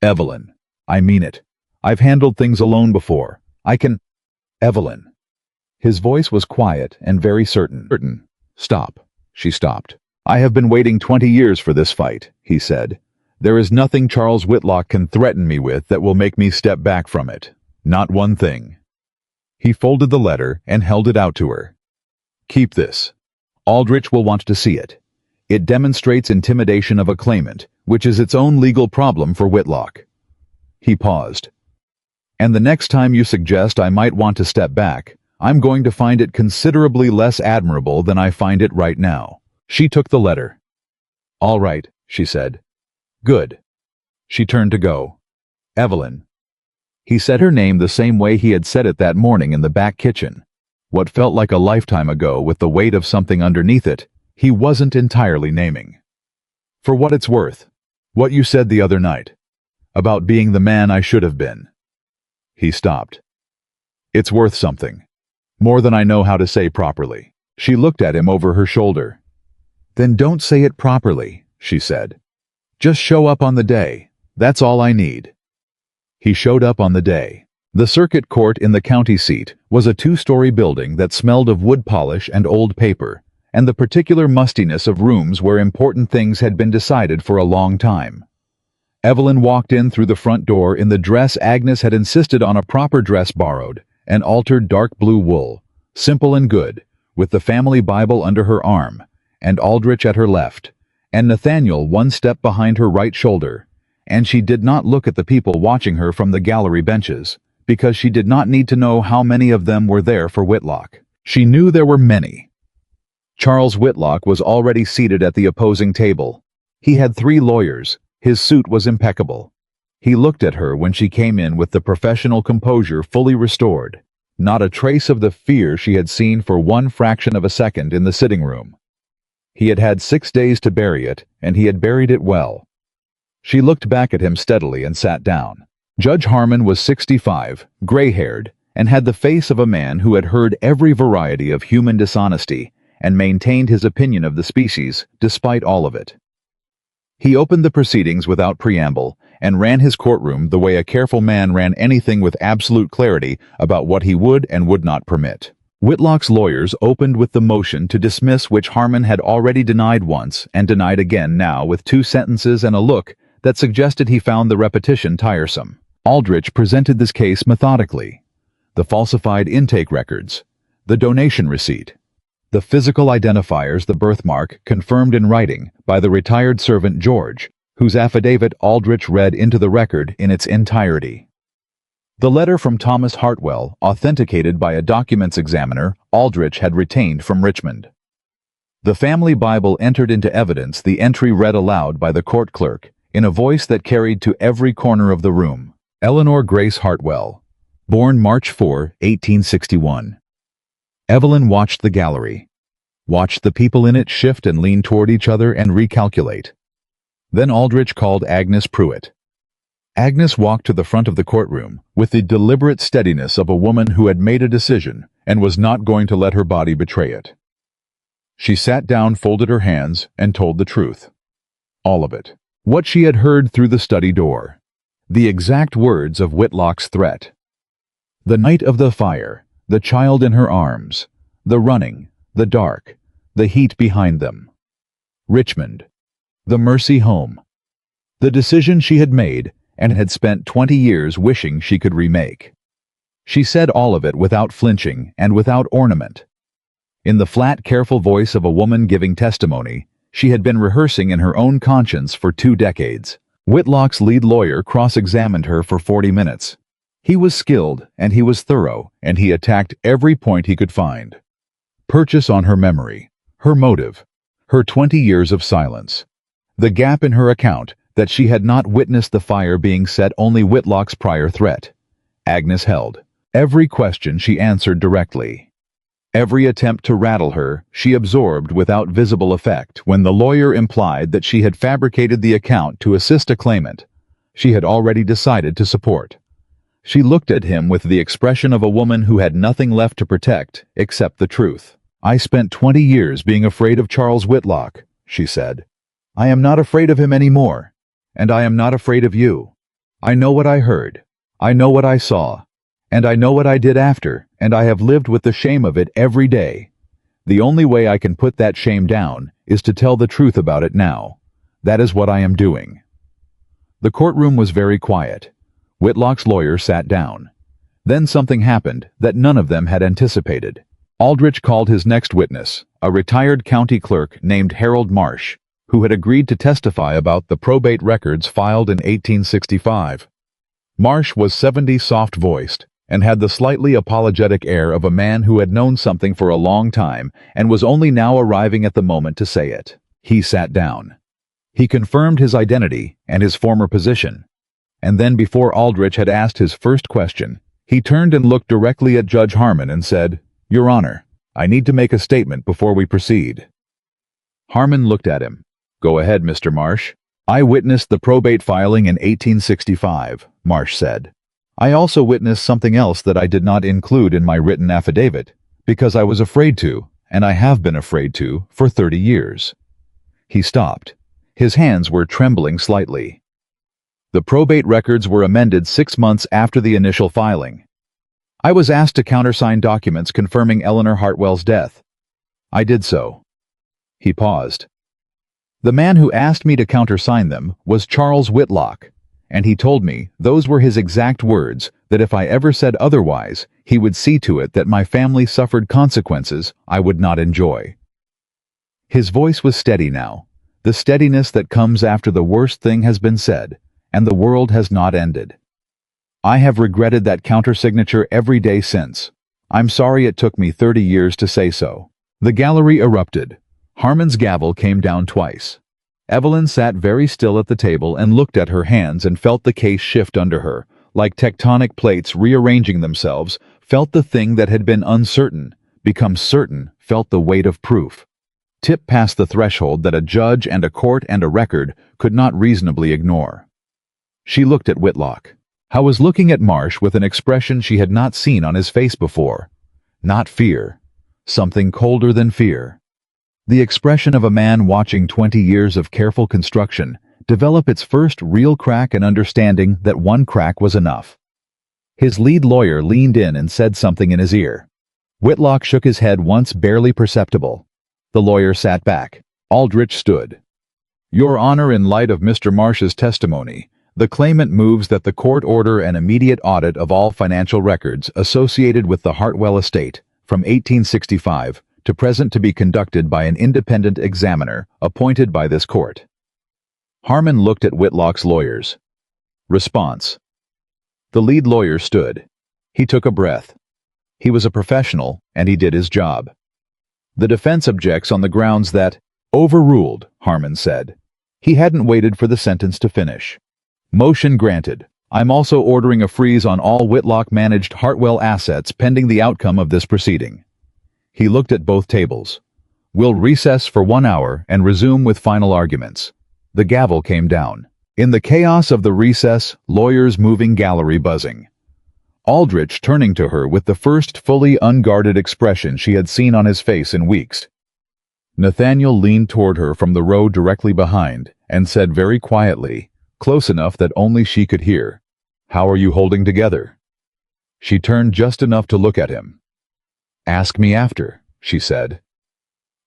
"Evelyn, I mean it. I've handled things alone before. I can—" "Evelyn." His voice was quiet and very certain. "Stop." She stopped. "I have been waiting 20 years for this fight," he said. There is nothing Charles Whitlock can threaten me with that will make me step back from it. Not one thing." He folded the letter and held it out to her. "Keep this. Aldrich will want to see it. It demonstrates intimidation of a claimant, which is its own legal problem for Whitlock." He paused. "And the next time you suggest I might want to step back, I'm going to find it considerably less admirable than I find it right now." She took the letter. "All right," she said. "Good." She turned to go. "Evelyn." He said her name the same way he had said it that morning in the back kitchen. What felt like a lifetime ago with the weight of something underneath it, he wasn't entirely naming. "For what it's worth. What you said the other night. About being the man I should have been." He stopped. "It's worth something. More than I know how to say properly." She looked at him over her shoulder. "Then don't say it properly," she said. "Just show up on the day. That's all I need." He showed up on the day. The circuit court in the county seat was a 2-story building that smelled of wood polish and old paper, and the particular mustiness of rooms where important things had been decided for a long time. Evelyn walked in through the front door in the dress Agnes had insisted on, a proper dress borrowed, an altered dark blue wool, simple and good, with the family Bible under her arm, and Aldrich at her left, and Nathaniel one step behind her right shoulder, and she did not look at the people watching her from the gallery benches, because she did not need to know how many of them were there for Whitlock. She knew there were many. Charles Whitlock was already seated at the opposing table. He had 3 lawyers. His suit was impeccable. He looked at her when she came in with the professional composure fully restored, not a trace of the fear she had seen for one fraction of a second in the sitting room. He had had 6 days to bury it, and he had buried it well. She looked back at him steadily and sat down. Judge Harmon was 65, gray-haired, and had the face of a man who had heard every variety of human dishonesty and maintained his opinion of the species despite all of it. He opened the proceedings without preamble and ran his courtroom the way a careful man ran anything with absolute clarity about what he would and would not permit. Whitlock's lawyers opened with the motion to dismiss, which Harmon had already denied once and denied again now with 2 sentences and a look that suggested he found the repetition tiresome. Aldrich presented this case methodically. The falsified intake records, the donation receipt, the physical identifiers, the birthmark confirmed in writing by the retired servant George, whose affidavit Aldrich read into the record in its entirety. The letter from Thomas Hartwell, authenticated by a documents examiner Aldrich had retained from Richmond. The family Bible entered into evidence, the entry read aloud by the court clerk in a voice that carried to every corner of the room. Eleanor Grace Hartwell, born March 4, 1861. Evelyn watched the gallery, watched the people in it shift and lean toward each other and recalculate. Then Aldrich called Agnes Pruitt. Agnes walked to the front of the courtroom with the deliberate steadiness of a woman who had made a decision and was not going to let her body betray it. She sat down, folded her hands, and told the truth. All of it. What she had heard through the study door. The exact words of Whitlock's threat. The night of the fire, the child in her arms, the running, the dark, the heat behind them. Richmond. The Mercy home. The decision she had made and had spent 20 years wishing she could remake. She said all of it without flinching and without ornament. In the flat, careful voice of a woman giving testimony she had been rehearsing in her own conscience for 2 decades. Whitlock's lead lawyer cross-examined her for 40 minutes. He was skilled, and he was thorough, and he attacked every point he could find. Purchase on her memory, her motive, her 20 years of silence. The gap in her account that she had not witnessed the fire being set, only Whitlock's prior threat. Agnes held. Every question she answered directly. Every attempt to rattle her she absorbed without visible effect. When the lawyer implied that she had fabricated the account to assist a claimant she had already decided to support, she looked at him with the expression of a woman who had nothing left to protect except the truth. "I spent 20 years being afraid of Charles Whitlock," she said. "I am not afraid of him anymore, and I am not afraid of you. I know what I heard. I know what I saw. And I know what I did after, and I have lived with the shame of it every day. The only way I can put that shame down is to tell the truth about it now. That is what I am doing." The courtroom was very quiet. Whitlock's lawyer sat down. Then something happened that none of them had anticipated. Aldrich called his next witness, a retired county clerk named Harold Marsh, who had agreed to testify about the probate records filed in 1865. Marsh was 70, soft-voiced, and had the slightly apologetic air of a man who had known something for a long time and was only now arriving at the moment to say it. He sat down. He confirmed his identity and his former position. And then, before Aldrich had asked his first question, he turned and looked directly at Judge Harmon and said, "Your Honor, I need to make a statement before we proceed." Harmon looked at him. "Go ahead, Mr. Marsh." "I witnessed the probate filing in 1865, Marsh said. "I also witnessed something else that I did not include in my written affidavit, because I was afraid to, and I have been afraid to, for 30 years. He stopped. His hands were trembling slightly. "The probate records were amended 6 months after the initial filing. I was asked to countersign documents confirming Eleanor Hartwell's death. I did so." He paused. "The man who asked me to countersign them was Charles Whitlock, and he told me, those were his exact words, that if I ever said otherwise, he would see to it that my family suffered consequences I would not enjoy." His voice was steady now, the steadiness that comes after the worst thing has been said, and the world has not ended. "I have regretted that countersignature every day since. I'm sorry it took me 30 years to say so." The gallery erupted. Harmon's gavel came down twice. Evelyn sat very still at the table and looked at her hands and felt the case shift under her, like tectonic plates rearranging themselves, felt the thing that had been uncertain, become certain, felt the weight of proof. Tip past the threshold that a judge and a court and a record could not reasonably ignore. She looked at Whitlock. Howe was looking at Marsh with an expression she had not seen on his face before. Not fear. Something colder than fear. The expression of a man watching 20 years of careful construction develop its first real crack and understanding that one crack was enough. His lead lawyer leaned in and said something in his ear. Whitlock shook his head once, barely perceptible. The lawyer sat back. Aldrich stood. "Your Honor, in light of Mr. Marsh's testimony, the claimant moves that the court order an immediate audit of all financial records associated with the Hartwell estate from 1865 to present to be conducted by an independent examiner appointed by this court." Harmon looked at Whitlock's lawyers. Response. The lead lawyer stood. He took a breath. He was a professional, and he did his job. "The defense objects on the grounds that—" "Overruled," Harmon said. He hadn't waited for the sentence to finish. "Motion granted. I'm also ordering a freeze on all Whitlock-managed Hartwell assets pending the outcome of this proceeding." He looked at both tables. "We'll recess for 1 hour and resume with final arguments." The gavel came down. In the chaos of the recess, lawyers moving, gallery buzzing. Aldrich turning to her with the first fully unguarded expression she had seen on his face in weeks. Nathaniel leaned toward her from the row directly behind and said very quietly, close enough that only she could hear, "How are you holding together?" She turned just enough to look at him. "Ask me after," she said.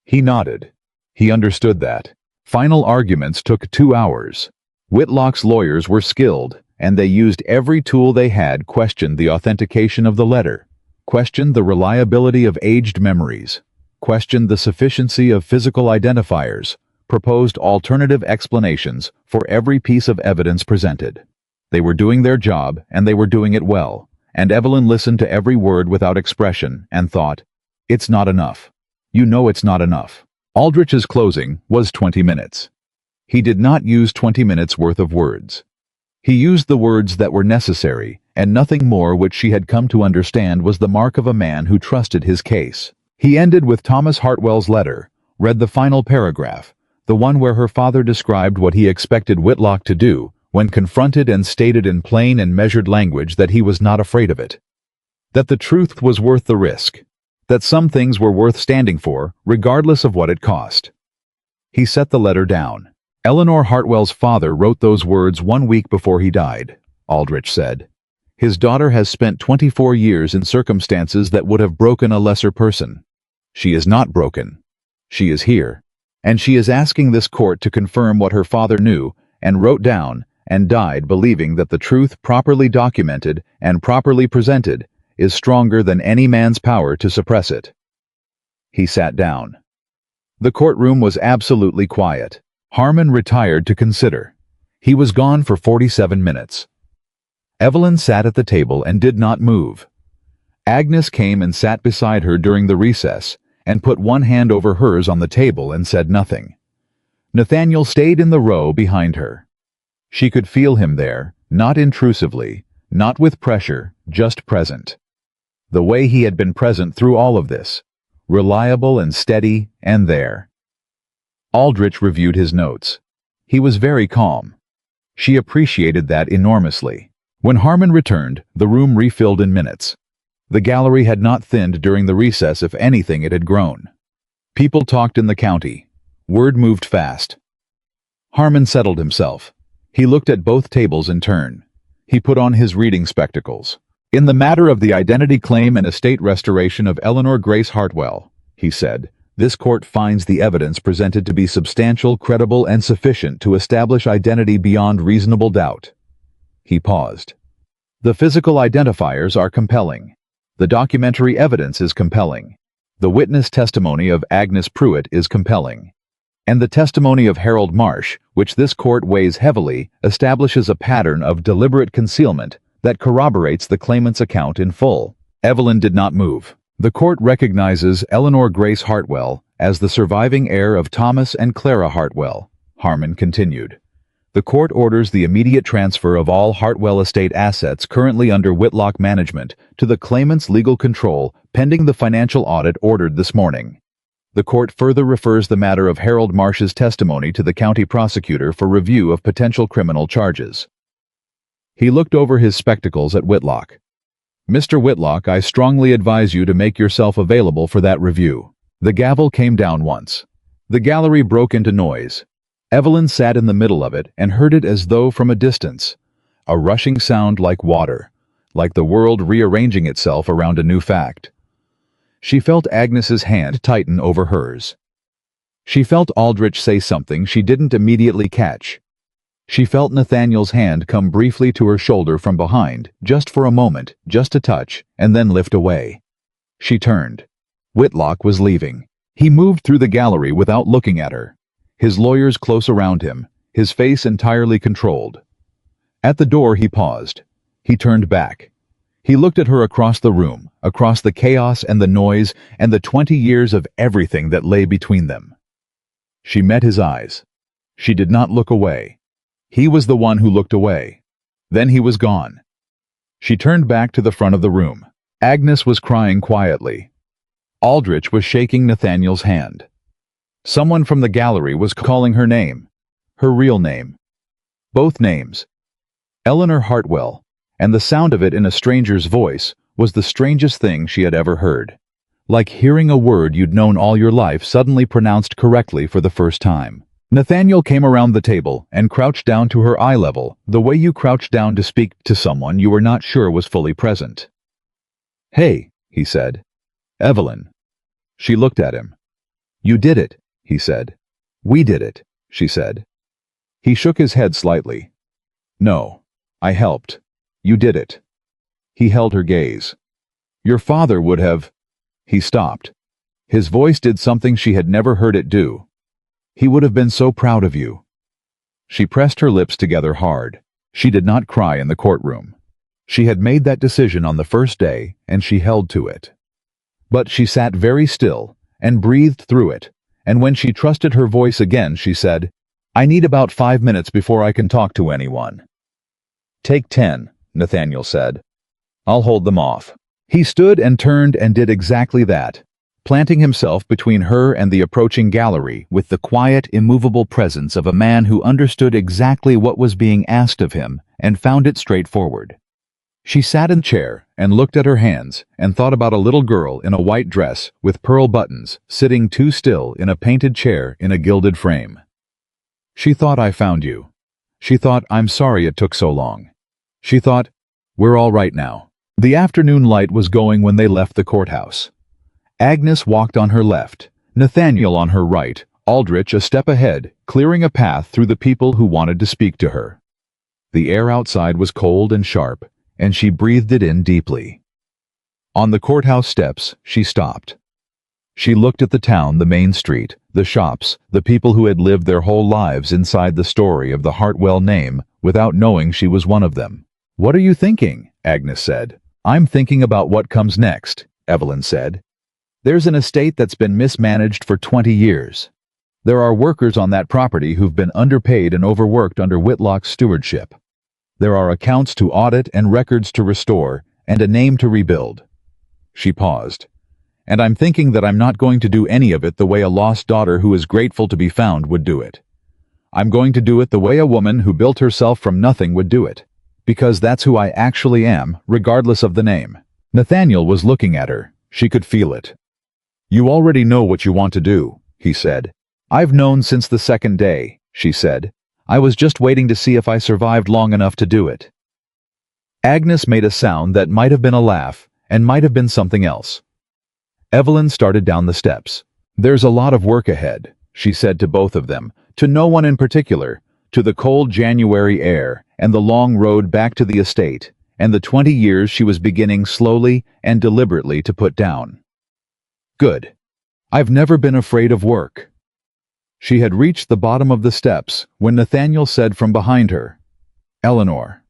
He nodded. He understood that. Final arguments took 2 hours. Whitlock's lawyers were skilled, and they used every tool they had, questioned the authentication of the letter, questioned the reliability of aged memories, questioned the sufficiency of physical identifiers, proposed alternative explanations for every piece of evidence presented. They were doing their job, and they were doing it well, and Evelyn listened to every word without expression and thought, "It's not enough. You know it's not enough." Aldrich's closing was 20 minutes. He did not use 20 minutes worth of words. He used the words that were necessary, and nothing more, which she had come to understand was the mark of a man who trusted his case. He ended with Thomas Hartwell's letter, read the final paragraph, the one where her father described what he expected Whitlock to do when confronted, and stated in plain and measured language that he was not afraid of it. That the truth was worth the risk. That some things were worth standing for, regardless of what it cost. He set the letter down. Eleanor Hartwell's father wrote those words 1 week before he died, Aldrich said. His daughter has spent 24 years in circumstances that would have broken a lesser person. She is not broken. She is here. And she is asking this court to confirm what her father knew and wrote down and died believing that the truth properly documented and properly presented is stronger than any man's power to suppress it. He sat down. The courtroom was absolutely quiet. Harmon retired to consider. He was gone for 47 minutes. Evelyn sat at the table and did not move. Agnes came and sat beside her during the recess and put one hand over hers on the table and said nothing. Nathaniel stayed in the row behind her. She could feel him there, not intrusively, not with pressure, just present. The way he had been present through all of this, reliable and steady and there. Aldrich reviewed his notes. He was very calm. She appreciated that enormously. When Harmon returned, the room refilled in minutes. The gallery had not thinned during the recess. If anything, it had grown. People talked in the county. Word moved fast. Harmon settled himself. He looked at both tables in turn. He put on his reading spectacles. In the matter of the identity claim and estate restoration of Eleanor Grace Hartwell, he said, this court finds the evidence presented to be substantial, credible, and sufficient to establish identity beyond reasonable doubt. He paused. The physical identifiers are compelling. The documentary evidence is compelling. The witness testimony of Agnes Pruitt is compelling. And the testimony of Harold Marsh, which this court weighs heavily, establishes a pattern of deliberate concealment that corroborates the claimant's account in full. Evelyn did not move. The court recognizes Eleanor Grace Hartwell as the surviving heir of Thomas and Clara Hartwell, Harmon continued. The court orders the immediate transfer of all Hartwell Estate assets currently under Whitlock management to the claimant's legal control pending the financial audit ordered this morning. The court further refers the matter of Harold Marsh's testimony to the county prosecutor for review of potential criminal charges. He looked over his spectacles at Whitlock. Mr. Whitlock, I strongly advise you to make yourself available for that review. The gavel came down once. The gallery broke into noise. Evelyn sat in the middle of it and heard it as though from a distance. A rushing sound like water, like the world rearranging itself around a new fact. She felt Agnes's hand tighten over hers. She felt Aldrich say something she didn't immediately catch. She felt Nathaniel's hand come briefly to her shoulder from behind, just for a moment, just a touch, and then lift away. She turned. Whitlock was leaving. He moved through the gallery without looking at her. His lawyers close around him, his face entirely controlled. At the door he paused. He turned back. He looked at her across the room, across the chaos and the noise and the 20 years of everything that lay between them. She met his eyes. She did not look away. He was the one who looked away. Then he was gone. She turned back to the front of the room. Agnes was crying quietly. Aldrich was shaking Nathaniel's hand. Someone from the gallery was calling her name, her real name. Both names. Eleanor Hartwell, and the sound of it in a stranger's voice was the strangest thing she had ever heard. Like hearing a word you'd known all your life suddenly pronounced correctly for the first time. Nathaniel came around the table and crouched down to her eye level, the way you crouch down to speak to someone you were not sure was fully present. "Hey," he said. "Evelyn." She looked at him. "You did it," he said. "We did it," she said. He shook his head slightly. "No, I helped. You did it." He held her gaze. "Your father would have—" He stopped. His voice did something she had never heard it do. "He would have been so proud of you." She pressed her lips together hard. She did not cry in the courtroom. She had made that decision on the first day, and she held to it. But she sat very still and breathed through it, and when she trusted her voice again, she said, "I need about 5 minutes before I can talk to anyone." "Take 10, Nathaniel said. "I'll hold them off." He stood and turned and did exactly that, planting himself between her and the approaching gallery with the quiet, immovable presence of a man who understood exactly what was being asked of him and found it straightforward. She sat in the chair and looked at her hands and thought about a little girl in a white dress with pearl buttons sitting too still in a painted chair in a gilded frame. She thought, "I found you." She thought, "I'm sorry it took so long." She thought, "We're all right now." The afternoon light was going when they left the courthouse. Agnes walked on her left, Nathaniel on her right, Aldrich a step ahead, clearing a path through the people who wanted to speak to her. The air outside was cold and sharp, and she breathed it in deeply. On the courthouse steps, she stopped. She looked at the town, the main street, the shops, the people who had lived their whole lives inside the story of the Hartwell name without knowing she was one of them. "What are you thinking?" Agnes said. "I'm thinking about what comes next," Evelyn said. "There's an estate that's been mismanaged for 20 years. There are workers on that property who've been underpaid and overworked under Whitlock's stewardship. There are accounts to audit and records to restore, and a name to rebuild." She paused. "And I'm thinking that I'm not going to do any of it the way a lost daughter who is grateful to be found would do it. I'm going to do it the way a woman who built herself from nothing would do it, because that's who I actually am, regardless of the name." Nathaniel was looking at her. She could feel it. "You already know what you want to do," he said. "I've known since the second day," she said. "I was just waiting to see if I survived long enough to do it." Agnes made a sound that might have been a laugh and might have been something else. Evelyn started down the steps. "There's a lot of work ahead," she said to both of them, to no one in particular, to the cold January air and the long road back to the estate, and the 20 years she was beginning slowly and deliberately to put down. "Good. I've never been afraid of work." She had reached the bottom of the steps when Nathaniel said from behind her, "Eleanor."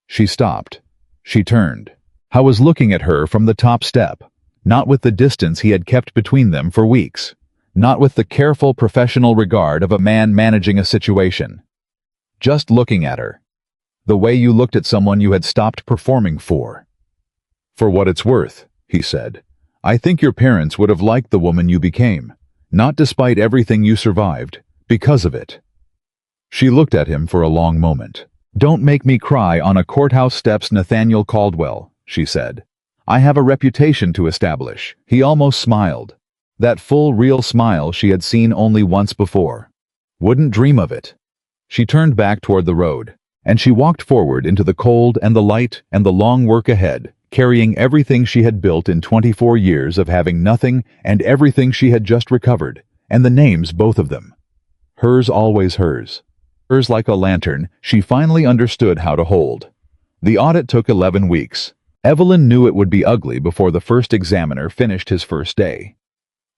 She stopped. She turned. He was looking at her from the top step, not with the distance he had kept between them for weeks, not with the careful professional regard of a man managing a situation. Just looking at her. The way you looked at someone you had stopped performing for. "For what it's worth," he said, "I think your parents would have liked the woman you became, not despite everything you survived, because of it." She looked at him for a long moment. "Don't make me cry on a courthouse steps, Nathaniel Caldwell," she said. "I have a reputation to establish." He almost smiled. That full, real smile she had seen only once before. "Wouldn't dream of it." She turned back toward the road, and she walked forward into the cold and the light and the long work ahead, carrying everything she had built in 24 years of having nothing and everything she had just recovered, and the names, both of them. Hers, always hers. Hers like a lantern she finally understood how to hold. The audit took 11 weeks. Evelyn knew it would be ugly before the first examiner finished his first day.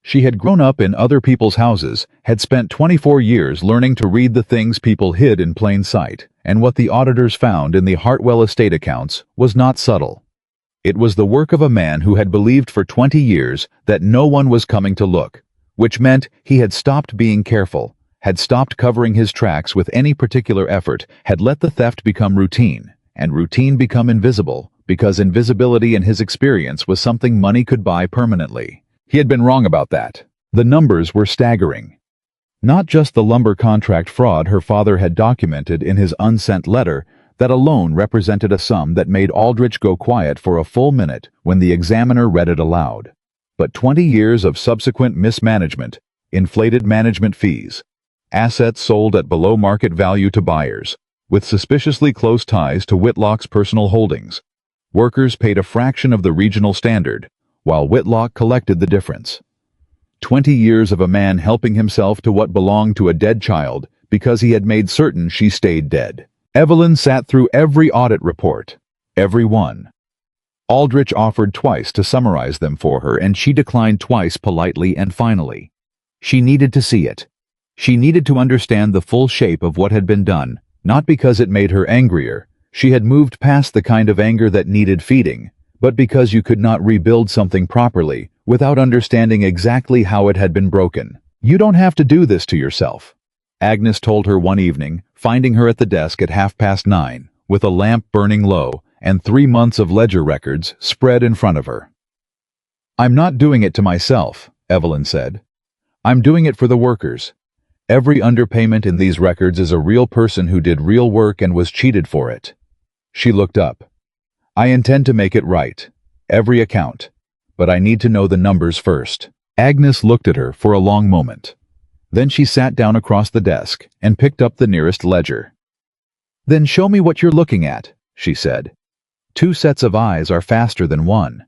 She had grown up in other people's houses, had spent 24 years learning to read the things people hid in plain sight, and what the auditors found in the Hartwell estate accounts was not subtle. It was the work of a man who had believed for 20 years that no one was coming to look, which meant he had stopped being careful, had stopped covering his tracks with any particular effort, had let the theft become routine, and routine become invisible, because invisibility in his experience was something money could buy permanently. He had been wrong about that. The numbers were staggering. Not just the lumber contract fraud her father had documented in his unsent letter, that alone represented a sum that made Aldrich go quiet for a full minute when the examiner read it aloud. But 20 years of subsequent mismanagement, inflated management fees, assets sold at below market value to buyers, with suspiciously close ties to Whitlock's personal holdings. Workers paid a fraction of the regional standard, while Whitlock collected the difference. 20 years of a man helping himself to what belonged to a dead child because he had made certain she stayed dead. Evelyn sat through every audit report. Every one. Aldrich offered twice to summarize them for her, and she declined twice politely and finally. She needed to see it. She needed to understand the full shape of what had been done, not because it made her angrier. She had moved past the kind of anger that needed feeding, but because you could not rebuild something properly without understanding exactly how it had been broken. "You don't have to do this to yourself," Agnes told her one evening, finding her at the desk at 9:30, with a lamp burning low and 3 months of ledger records spread in front of her. "I'm not doing it to myself," Evelyn said. "I'm doing it for the workers. Every underpayment in these records is a real person who did real work and was cheated for it." She looked up. "I intend to make it right. Every account. But I need to know the numbers first." Agnes looked at her for a long moment. Then she sat down across the desk and picked up the nearest ledger. "Then show me what you're looking at," she said. 2 sets of eyes are faster than one."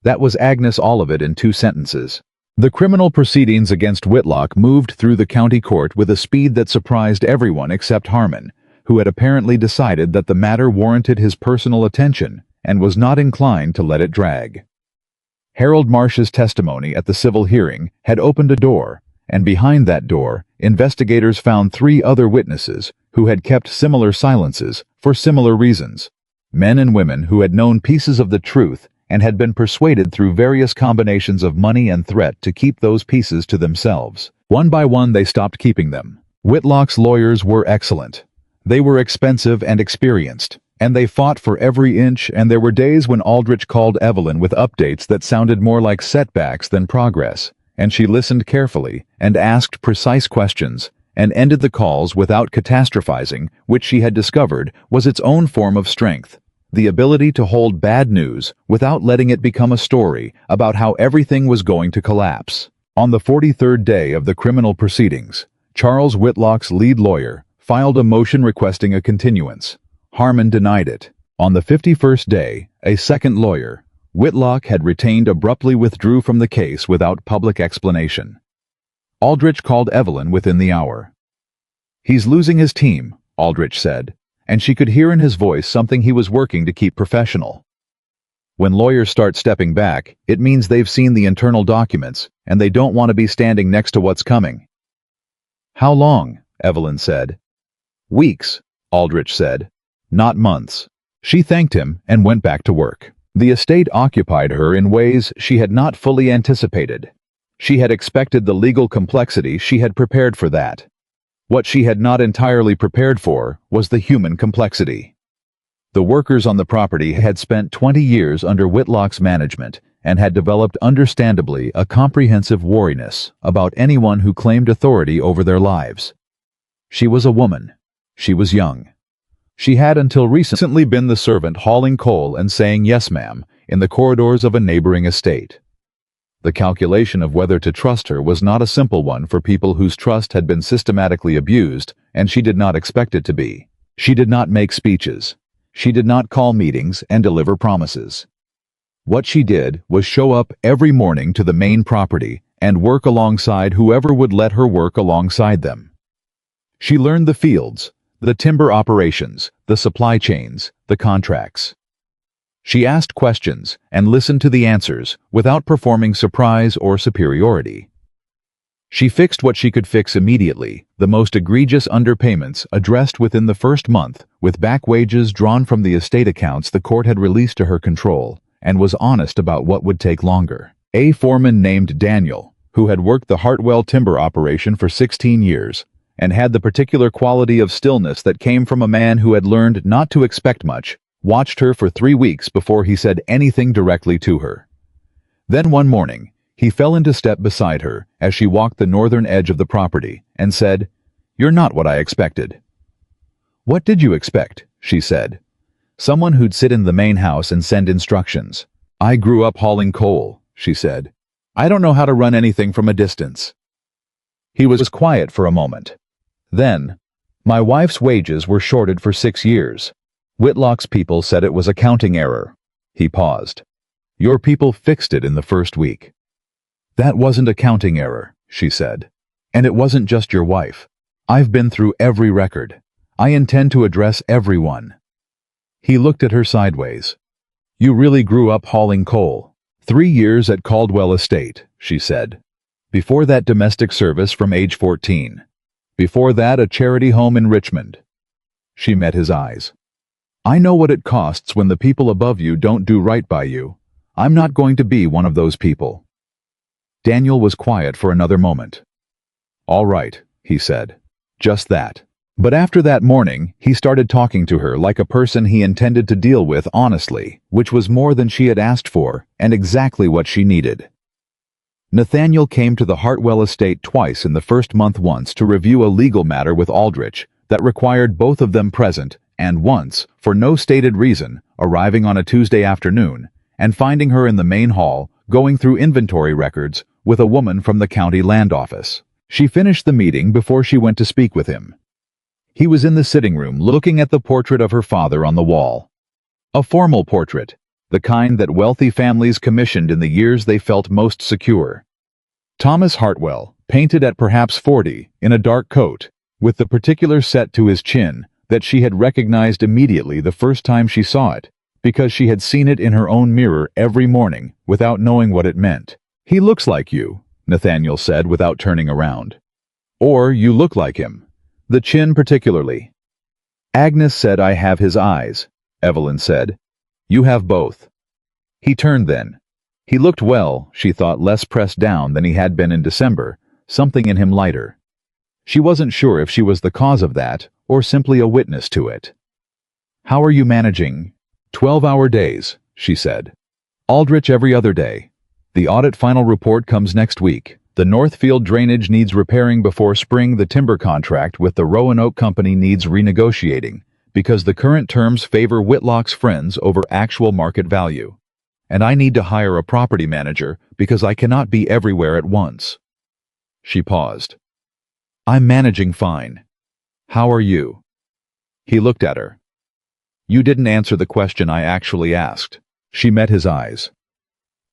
That was Agnes, all of it in 2 sentences. The criminal proceedings against Whitlock moved through the county court with a speed that surprised everyone except Harmon, who had apparently decided that the matter warranted his personal attention and was not inclined to let it drag. Harold Marsh's testimony at the civil hearing had opened a door, and behind that door, investigators found 3 other witnesses who had kept similar silences for similar reasons. Men and women who had known pieces of the truth and had been persuaded through various combinations of money and threat to keep those pieces to themselves. One by one they stopped keeping them. Whitlock's lawyers were excellent. They were expensive and experienced, and they fought for every inch, and there were days when Aldrich called Evelyn with updates that sounded more like setbacks than progress, and she listened carefully and asked precise questions and ended the calls without catastrophizing, which she had discovered was its own form of strength, the ability to hold bad news without letting it become a story about how everything was going to collapse. On the 43rd day of the criminal proceedings, Charles Whitlock's lead lawyer filed a motion requesting a continuance. Harmon denied it. On the 51st day, a second lawyer, Whitlock had retained, abruptly withdrew from the case without public explanation. Aldrich called Evelyn within the hour. "He's losing his team," Aldrich said, and she could hear in his voice something he was working to keep professional. When lawyers start stepping back, it means they've seen the internal documents, and they don't want to be standing next to what's coming. "How long?" Evelyn said. "Weeks," Aldrich said. "Not months." She thanked him and went back to work. The estate occupied her in ways she had not fully anticipated. She had expected the legal complexity, she had prepared for that. What she had not entirely prepared for was the human complexity. The workers on the property had spent 20 years under Whitlock's management and had developed understandably a comprehensive wariness about anyone who claimed authority over their lives. She was a woman. She was young. She had until recently been the servant hauling coal and saying "yes, ma'am" in the corridors of a neighboring estate. The calculation of whether to trust her was not a simple one for people whose trust had been systematically abused, and she did not expect it to be. She did not make speeches. She did not call meetings and deliver promises. What she did was show up every morning to the main property and work alongside whoever would let her work alongside them. She learned the fields, the timber operations, the supply chains, the contracts. She asked questions and listened to the answers without performing surprise or superiority. She fixed what she could fix immediately, the most egregious underpayments addressed within the first month, with back wages drawn from the estate accounts the court had released to her control, and was honest about what would take longer. A foreman named Daniel, who had worked the Hartwell timber operation for 16 years, and had the particular quality of stillness that came from a man who had learned not to expect much, watched her for 3 weeks before he said anything directly to her. Then one morning, he fell into step beside her as she walked the northern edge of the property and said, "You're not what I expected." "What did you expect?" she said. "Someone who'd sit in the main house and send instructions." "I grew up hauling coal," she said. "I don't know how to run anything from a distance." He was quiet for a moment. Then, "My wife's wages were shorted for 6 years. Whitlock's people said it was a counting error." He paused. "Your people fixed it in the first week." "That wasn't a counting error," she said. "And it wasn't just your wife. I've been through every record. I intend to address everyone." He looked at her sideways. "You really grew up hauling coal." 3 years at Caldwell Estate," she said. "Before that, domestic service from age 14. Before that, a charity home in Richmond." She met his eyes. "I know what it costs when the people above you don't do right by you. I'm not going to be one of those people." Daniel was quiet for another moment. "All right," he said. "Just that." But after that morning, he started talking to her like a person he intended to deal with honestly, which was more than she had asked for and exactly what she needed. Nathaniel came to the Hartwell estate twice in the first month, once to review a legal matter with Aldrich that required both of them present, and once, for no stated reason, arriving on a Tuesday afternoon and finding her in the main hall, going through inventory records with a woman from the county land office. She finished the meeting before she went to speak with him. He was in the sitting room looking at the portrait of her father on the wall. A formal portrait, the kind that wealthy families commissioned in the years they felt most secure. Thomas Hartwell, painted at perhaps 40, in a dark coat, with the particular set to his chin, that she had recognized immediately the first time she saw it, because she had seen it in her own mirror every morning without knowing what it meant. "He looks like you," Nathaniel said without turning around. "Or you look like him. The chin particularly." "Agnes said I have his eyes," Evelyn said. "You have both." He turned then. He looked well, she thought, less pressed down than he had been in December, something in him lighter. She wasn't sure if she was the cause of that, or simply a witness to it. "How are you managing?" 12-hour days, she said. "Aldrich every other day. The audit final report comes next week. The Northfield drainage needs repairing before spring. The timber contract with the Roanoke Company needs renegotiating, because the current terms favor Whitlock's friends over actual market value. And I need to hire a property manager because I cannot be everywhere at once." She paused. "I'm managing fine. How are you?" He looked at her. "You didn't answer the question I actually asked." She met his eyes.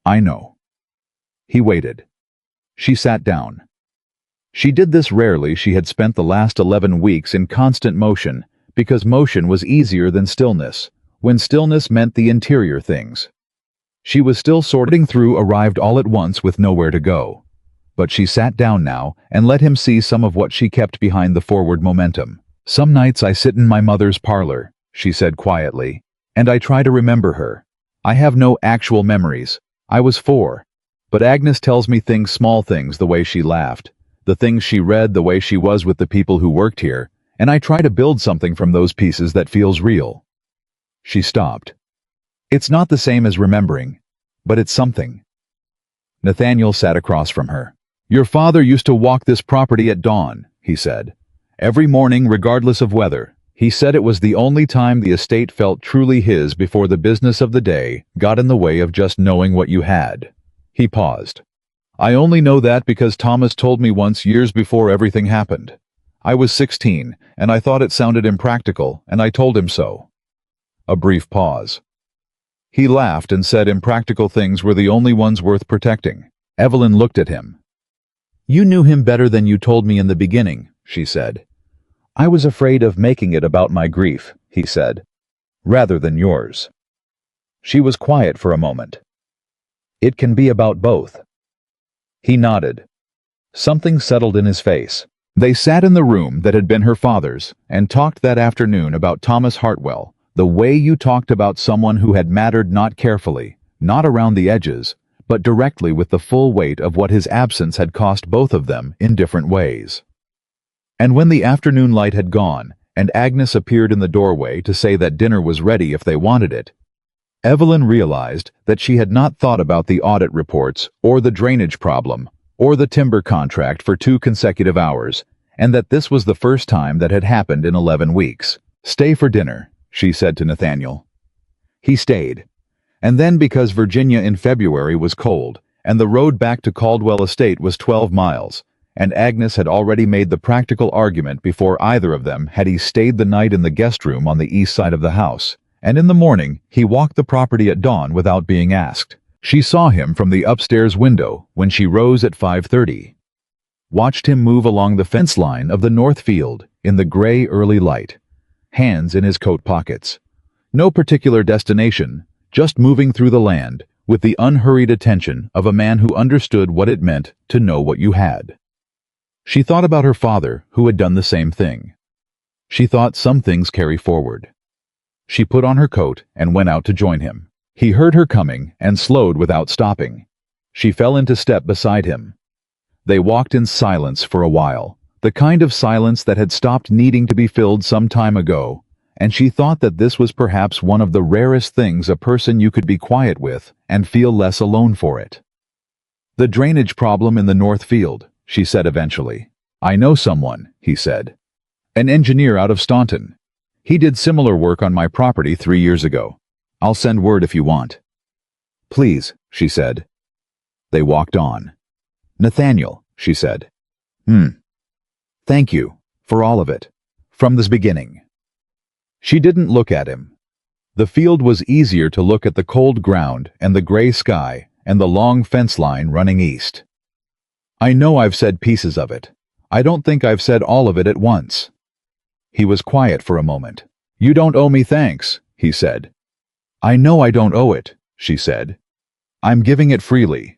"I know." He waited. She sat down. She did this rarely. She had spent the last 11 weeks in constant motion, because motion was easier than stillness, when stillness meant the interior things. She was still sorting through, arrived all at once with nowhere to go. But she sat down now and let him see some of what she kept behind the forward momentum. "Some nights I sit in my mother's parlor," she said quietly, "and I try to remember her. I have no actual memories. I was 4. But Agnes tells me things, small things, the way she laughed, the things she read, the way she was with the people who worked here, and I try to build something from those pieces that feels real." She stopped. "It's not the same as remembering, but it's something." Nathaniel sat across from her. "Your father used to walk this property at dawn," he said. "Every morning, regardless of weather. He said it was the only time the estate felt truly his before the business of the day got in the way of just knowing what you had." He paused. "I only know that because Thomas told me once, years before everything happened. I was 16, and I thought it sounded impractical, and I told him so." A brief pause. He laughed and said impractical things were the only ones worth protecting. Evelyn looked at him. "You knew him better than you told me in the beginning," she said. "I was afraid of making it about my grief," he said, "rather than yours." She was quiet for a moment. "It can be about both." He nodded. Something settled in his face. They sat in the room that had been her father's and talked that afternoon about Thomas Hartwell, the way you talked about someone who had mattered, not carefully, not around the edges, but directly with the full weight of what his absence had cost both of them in different ways. And when the afternoon light had gone, and Agnes appeared in the doorway to say that dinner was ready if they wanted it, Evelyn realized that she had not thought about the audit reports, or the drainage problem, or the timber contract for 2 consecutive hours, and that this was the first time that had happened in 11 weeks. "Stay for dinner," she said to Nathaniel. He stayed. And then, because Virginia in February was cold, and the road back to Caldwell Estate was 12 miles, and Agnes had already made the practical argument before either of them had he stayed the night in the guest room on the east side of the house, and in the morning he walked the property at dawn without being asked. She saw him from the upstairs window when she rose at 5:30. Watched him move along the fence line of the Northfield in the gray early light, hands in his coat pockets. No particular destination, just moving through the land with the unhurried attention of a man who understood what it meant to know what you had. She thought about her father, who had done the same thing. She thought some things carry forward. She put on her coat and went out to join him. He heard her coming and slowed without stopping. She fell into step beside him. They walked in silence for a while, the kind of silence that had stopped needing to be filled some time ago, and she thought that this was perhaps one of the rarest things a person you could be quiet with and feel less alone for it. "The drainage problem in the Northfield," she said eventually. "I know someone," he said. "An engineer out of Staunton. He did similar work on my property 3 years ago. I'll send word if you want." "Please," she said. They walked on. "Nathaniel," she said. Thank you, for all of it. From this beginning." She didn't look at him. The field was easier to look at the cold ground and the gray sky and the long fence line running east. "I know I've said pieces of it. I don't think I've said all of it at once." He was quiet for a moment. "You don't owe me thanks," he said. "I know I don't owe it," she said. "I'm giving it freely.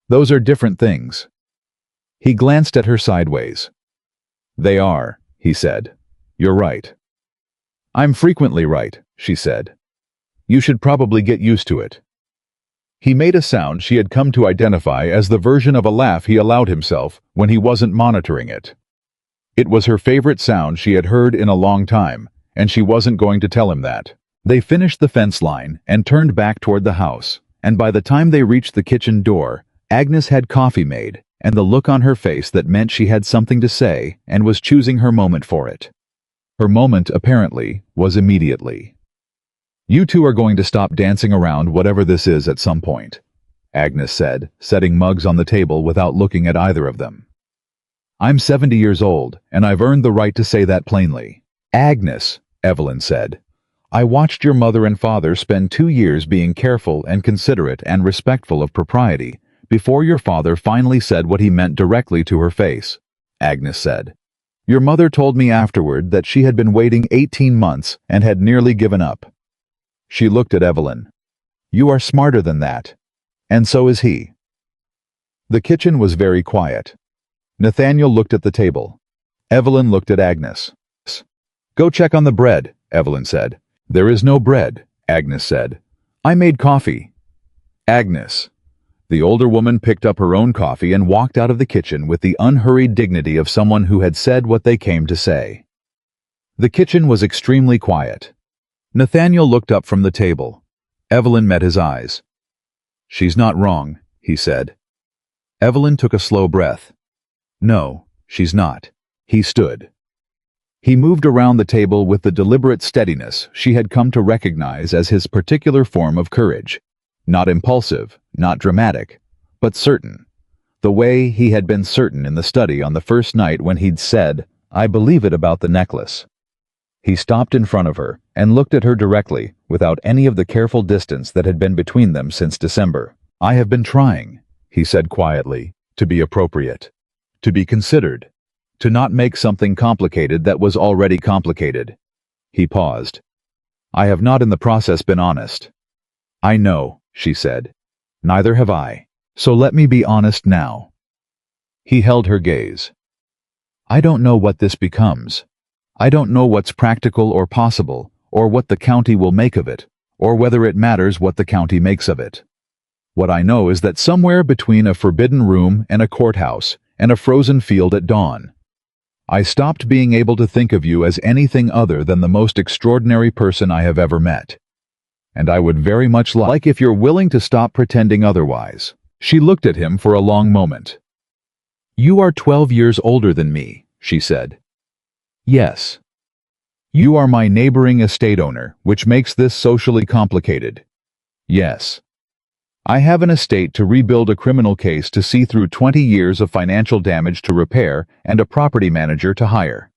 Those are different things." He glanced at her sideways. "They are," he said. "You're right." "I'm frequently right," she said. "You should probably get used to it." He made a sound she had come to identify as the version of a laugh he allowed himself when he wasn't monitoring it. It was her favorite sound she had heard in a long time, and she wasn't going to tell him that. They finished the fence line and turned back toward the house, and by the time they reached the kitchen door, Agnes had coffee made, and the look on her face that meant she had something to say and was choosing her moment for it. Her moment, apparently, was immediately. "You two are going to stop dancing around whatever this is at some point," Agnes said, setting mugs on the table without looking at either of them. "I'm 70 years old, and I've earned the right to say that plainly." "Agnes," Evelyn said, "I watched your mother and father spend 2 years being careful and considerate and respectful of propriety before your father finally said what he meant directly to her face," Agnes said. "Your mother told me afterward that she had been waiting 18 months and had nearly given up." She looked at Evelyn. "You are smarter than that. And so is he." The kitchen was very quiet. Nathaniel looked at the table. Evelyn looked at Agnes. "Go check on the bread," Evelyn said. "There is no bread," Agnes said. "I made coffee." "Agnes." The older woman picked up her own coffee and walked out of the kitchen with the unhurried dignity of someone who had said what they came to say. The kitchen was extremely quiet. Nathaniel looked up from the table. Evelyn met his eyes. "She's not wrong," he said. Evelyn took a slow breath. "No, she's not." He stood. He moved around the table with the deliberate steadiness she had come to recognize as his particular form of courage. Not impulsive, not dramatic, but certain. The way he had been certain in the study on the first night when he'd said, "I believe it about the necklace." He stopped in front of her and looked at her directly, without any of the careful distance that had been between them since December. "I have been trying," he said quietly, "to be appropriate, to be considered, to not make something complicated that was already complicated." He paused. "I have not in the process been honest." "I know," she said. "Neither have I. So let me be honest now." He held her gaze. "I don't know what this becomes. I don't know what's practical or possible, or what the county will make of it, or whether it matters what the county makes of it. What I know is that somewhere between a forbidden room and a courthouse and a frozen field at dawn, I stopped being able to think of you as anything other than the most extraordinary person I have ever met. And I would very much like if you're willing to stop pretending otherwise." She looked at him for a long moment. "You are 12 years older than me," she said. "Yes. You are my neighboring estate owner, which makes this socially complicated. Yes. I have an estate to rebuild, a criminal case to see through, 20 years of financial damage to repair, and a property manager to hire.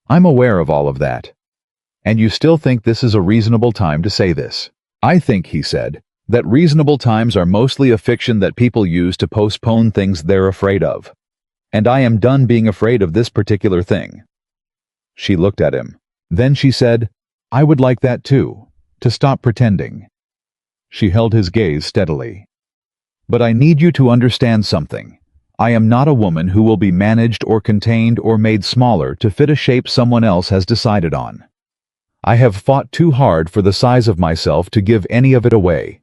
I'm aware of all of that. And you still think this is a reasonable time to say this?" "I think," he said, "that reasonable times are mostly a fiction that people use to postpone things they're afraid of. And I am done being afraid of this particular thing." She looked at him. Then she said, "I would like that too, to stop pretending." She held his gaze steadily. "But I need you to understand something. I am not a woman who will be managed or contained or made smaller to fit a shape someone else has decided on. I have fought too hard for the size of myself to give any of it away."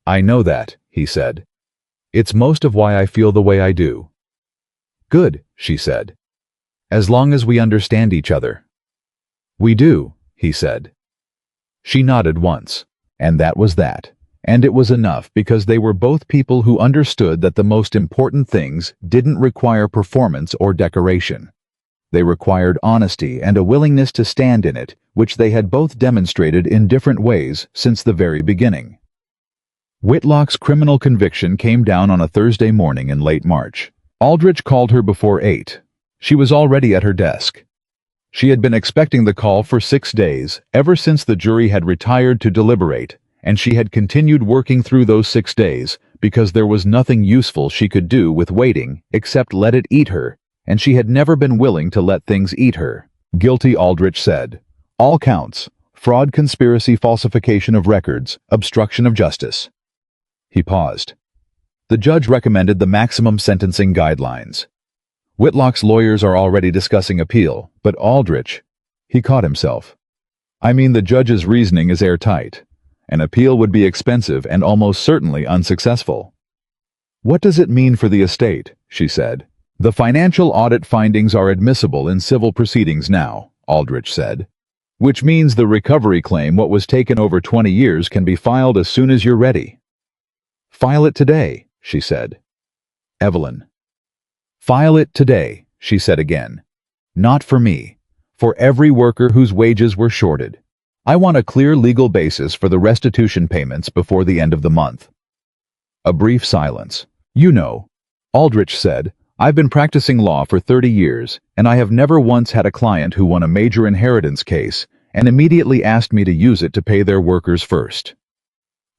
"I know that," he said. "It's most of why I feel the way I do." "Good," she said. "As long as we understand each other." "We do," he said. She nodded once, and that was that, and it was enough because they were both people who understood that the most important things didn't require performance or decoration. They required honesty and a willingness to stand in it, which they had both demonstrated in different ways since the very beginning. Whitlock's criminal conviction came down on a Thursday morning in late March. Aldrich called her before 8. She was already at her desk. She had been expecting the call for 6 days, ever since the jury had retired to deliberate, and she had continued working through those 6 days because there was nothing useful she could do with waiting except let it eat her, and she had never been willing to let things eat her. Guilty, Aldrich said. All counts: fraud, conspiracy, falsification of records, obstruction of justice. He paused. The judge recommended the maximum sentencing guidelines. Whitlock's lawyers are already discussing appeal, but Aldrich... He caught himself. I mean, the judge's reasoning is airtight. An appeal would be expensive and almost certainly unsuccessful. What does it mean for the estate? She said. The financial audit findings are admissible in civil proceedings now, Aldrich said. Which means the recovery claim, what was taken over 20 years, can be filed as soon as you're ready. File it today, she said. Evelyn. File it today, she said again. Not for me. For every worker whose wages were shorted. I want a clear legal basis for the restitution payments before the end of the month. A brief silence. You know, Aldrich said, I've been practicing law for 30 years, and I have never once had a client who won a major inheritance case and immediately asked me to use it to pay their workers first.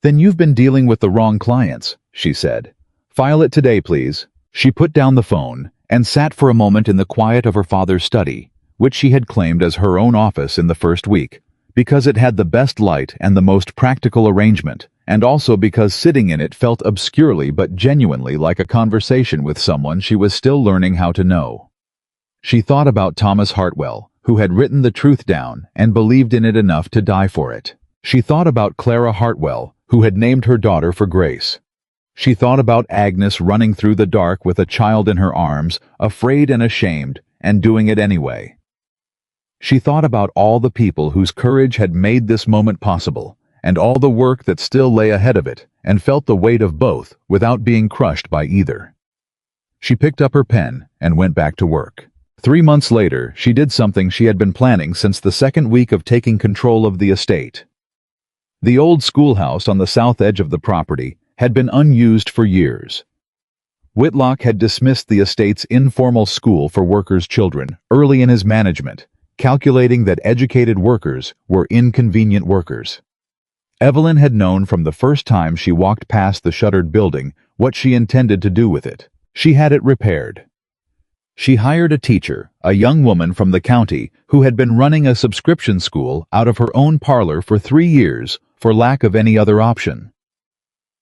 Then you've been dealing with the wrong clients, she said. File it today, please. She put down the phone and sat for a moment in the quiet of her father's study, which she had claimed as her own office in the first week, because it had the best light and the most practical arrangement, and also because sitting in it felt obscurely but genuinely like a conversation with someone she was still learning how to know. She thought about Thomas Hartwell, who had written the truth down and believed in it enough to die for it. She thought about Clara Hartwell, who had named her daughter for Grace. She thought about Agnes running through the dark with a child in her arms, afraid and ashamed, and doing it anyway. She thought about all the people whose courage had made this moment possible, and all the work that still lay ahead of it, and felt the weight of both without being crushed by either. She picked up her pen and went back to work. 3 months later, she did something she had been planning since the second week of taking control of the estate. The old schoolhouse on the south edge of the property had been unused for years. Whitlock had dismissed the estate's informal school for workers' children early in his management, calculating that educated workers were inconvenient workers. Evelyn had known from the first time she walked past the shuttered building what she intended to do with it. She had it repaired. She hired a teacher, a young woman from the county who had been running a subscription school out of her own parlor for 3 years for lack of any other option.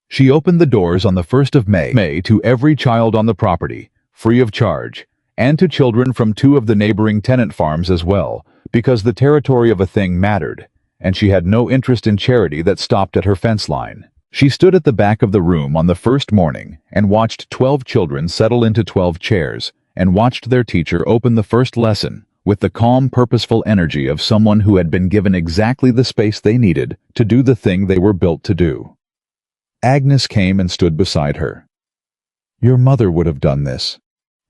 She opened the doors on the 1st of May to every child on the property, free of charge, and to children from 2 of the neighboring tenant farms as well, because the territory of a thing mattered, and she had no interest in charity that stopped at her fence line. She stood at the back of the room on the first morning and watched 12 children settle into 12 chairs, and watched their teacher open the first lesson with the calm, purposeful energy of someone who had been given exactly the space they needed to do the thing they were built to do. Agnes came and stood beside her. Your mother would have done this,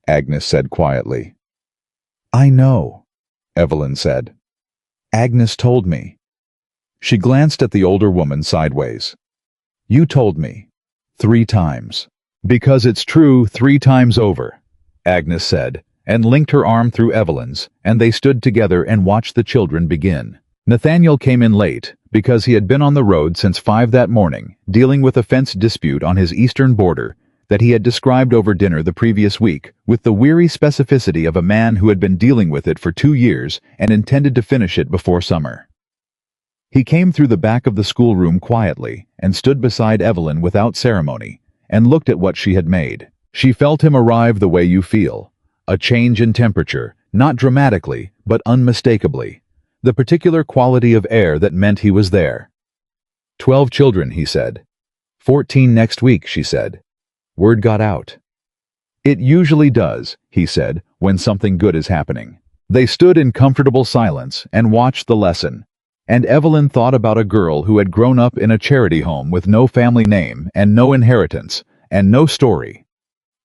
Agnes said quietly. I know, Evelyn said. Agnes told me. She glanced at the older woman sideways. You told me. 3 times. Because it's true 3 times over, Agnes said, and linked her arm through Evelyn's, and they stood together and watched the children begin. Nathaniel came in late, because he had been on the road since 5 that morning, dealing with a fence dispute on his eastern border that he had described over dinner the previous week, with the weary specificity of a man who had been dealing with it for 2 years and intended to finish it before summer. He came through the back of the schoolroom quietly and stood beside Evelyn without ceremony, and looked at what she had made. She felt him arrive the way you feel, a change in temperature, not dramatically, but unmistakably, the particular quality of air that meant he was there. 12 children, he said. 14 next week, she said. Word got out. It usually does, he said, when something good is happening. They stood in comfortable silence and watched the lesson, and Evelyn thought about a girl who had grown up in a charity home with no family name and no inheritance and no story.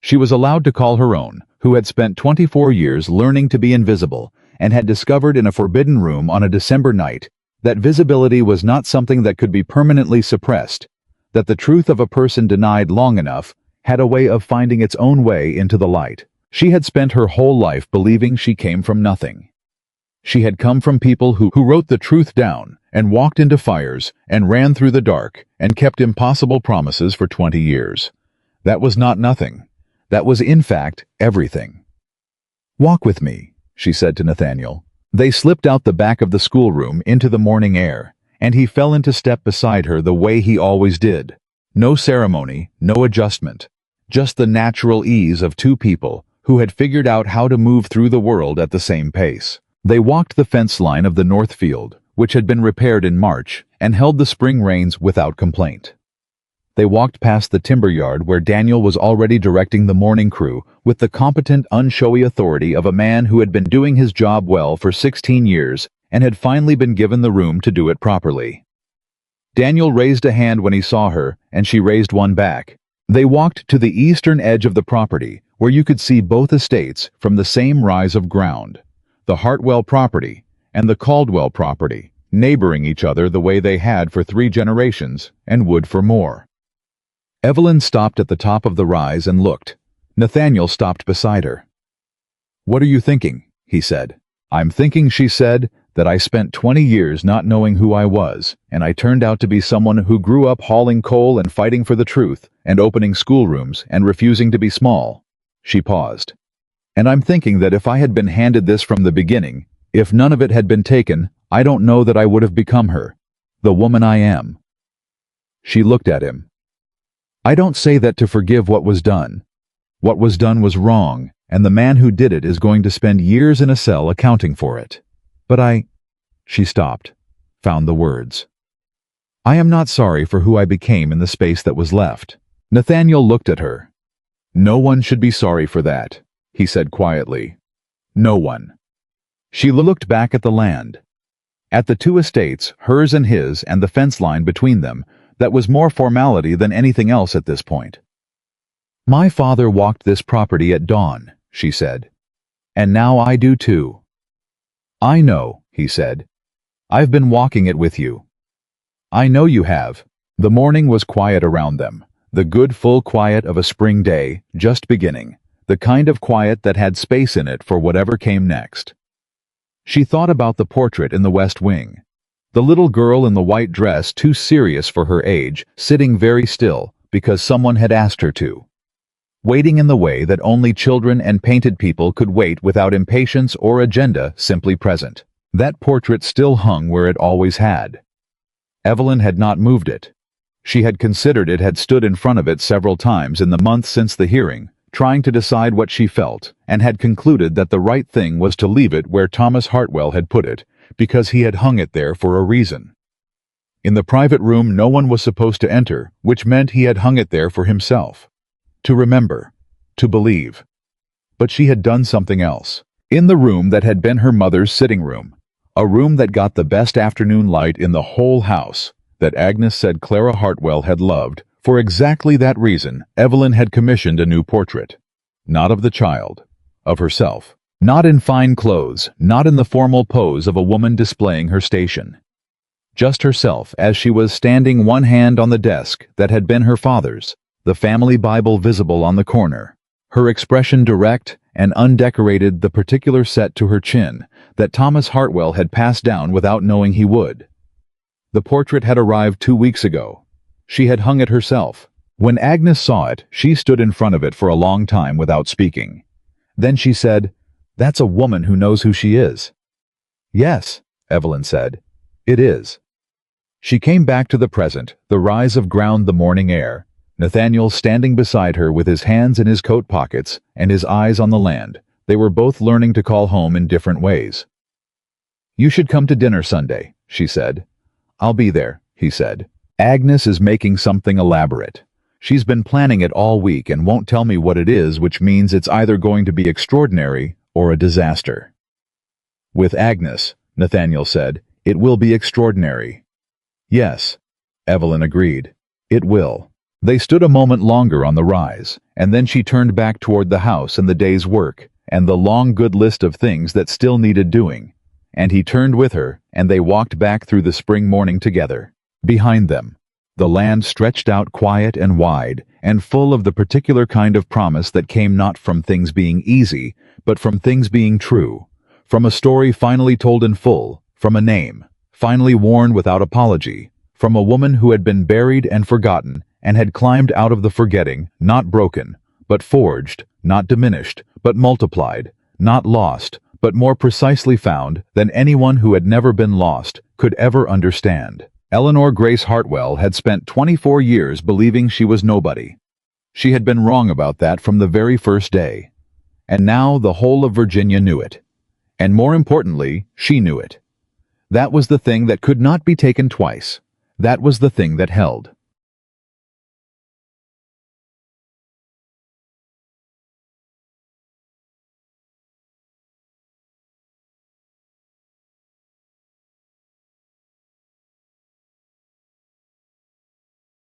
She was allowed to call her own, who had spent 24 years learning to be invisible and had discovered in a forbidden room on a December night that visibility was not something that could be permanently suppressed, that the truth of a person denied long enough had a way of finding its own way into the light. She had spent her whole life believing she came from nothing. She had come from people who wrote the truth down and walked into fires and ran through the dark and kept impossible promises for 20 years. That was not nothing. That was, in fact, everything. Walk with me, she said to Nathaniel. They slipped out the back of the schoolroom into the morning air, and he fell into step beside her the way he always did. No ceremony, no adjustment. Just the natural ease of two people who had figured out how to move through the world at the same pace. They walked the fence line of the north field, which had been repaired in March, and held the spring rains without complaint. They walked past the timber yard where Daniel was already directing the morning crew with the competent, unshowy authority of a man who had been doing his job well for 16 years and had finally been given the room to do it properly. Daniel raised a hand when he saw her, and she raised one back. They walked to the eastern edge of the property, where you could see both estates from the same rise of ground, the Hartwell property and the Caldwell property, neighboring each other the way they had for 3 generations and would for more. Evelyn stopped at the top of the rise and looked. Nathaniel stopped beside her. "What are you thinking?" he said. "I'm thinking," she said, "that I spent 20 years not knowing who I was, and I turned out to be someone who grew up hauling coal and fighting for the truth, and opening schoolrooms and refusing to be small." She paused. "And I'm thinking that if I had been handed this from the beginning, if none of it had been taken, I don't know that I would have become her, the woman I am." She looked at him. "I don't say that to forgive what was done. What was done was wrong, and the man who did it is going to spend years in a cell accounting for it. But She stopped, found the words. "I am not sorry for who I became in the space that was left." Nathaniel looked at her. "No one should be sorry for that," he said quietly. "No one." She looked back at the land. At the 2 estates, hers and his, and the fence line between them, that was more formality than anything else at this point. "My father walked this property at dawn," she said. "And now I do too." "I know," he said. "I've been walking it with you." "I know you have." The morning was quiet around them, the good full quiet of a spring day, just beginning, the kind of quiet that had space in it for whatever came next. She thought about the portrait in the west wing. The little girl in the white dress, too serious for her age, sitting very still because someone had asked her to. Waiting in the way that only children and painted people could wait without impatience or agenda, simply present. That portrait still hung where it always had. Evelyn had not moved it. She had considered it, had stood in front of it several times in the months since the hearing, trying to decide what she felt, and had concluded that the right thing was to leave it where Thomas Hartwell had put it, because he had hung it there for a reason. In the private room no one was supposed to enter, which meant he had hung it there for himself. To remember, to believe. But she had done something else. In the room that had been her mother's sitting room, a room that got the best afternoon light in the whole house, that Agnes said Clara Hartwell had loved, for exactly that reason Evelyn had commissioned a new portrait. Not of the child, of herself. Not in fine clothes, not in the formal pose of a woman displaying her station. Just herself as she was standing, one hand on the desk that had been her father's, the family Bible visible on the corner, her expression direct and undecorated, the particular set to her chin that Thomas Hartwell had passed down without knowing he would. The portrait had arrived 2 weeks ago. She had hung it herself. When Agnes saw it, she stood in front of it for a long time without speaking. Then she said, "That's a woman who knows who she is." "Yes," Evelyn said, "it is." She came back to the present, the rise of ground, the morning air, Nathaniel standing beside her with his hands in his coat pockets and his eyes on the land. They were both learning to call home in different ways. "You should come to dinner Sunday," she said. "I'll be there," he said. "Agnes is making something elaborate. She's been planning it all week and won't tell me what it is, which means it's either going to be extraordinary or a disaster." "With Agnes," Nathaniel said, "it will be extraordinary." "Yes," Evelyn agreed. "It will." They stood a moment longer on the rise, and then she turned back toward the house and the day's work, and the long good list of things that still needed doing. And he turned with her, and they walked back through the spring morning together. Behind them, the land stretched out quiet and wide, and full of the particular kind of promise that came not from things being easy, but from things being true, from a story finally told in full, from a name, finally worn without apology, from a woman who had been buried and forgotten, and had climbed out of the forgetting, not broken, but forged, not diminished, but multiplied, not lost, but more precisely found than anyone who had never been lost could ever understand. Eleanor Grace Hartwell had spent 24 years believing she was nobody. She had been wrong about that from the very first day. And now the whole of Virginia knew it. And more importantly, she knew it. That was the thing that could not be taken twice. That was the thing that held.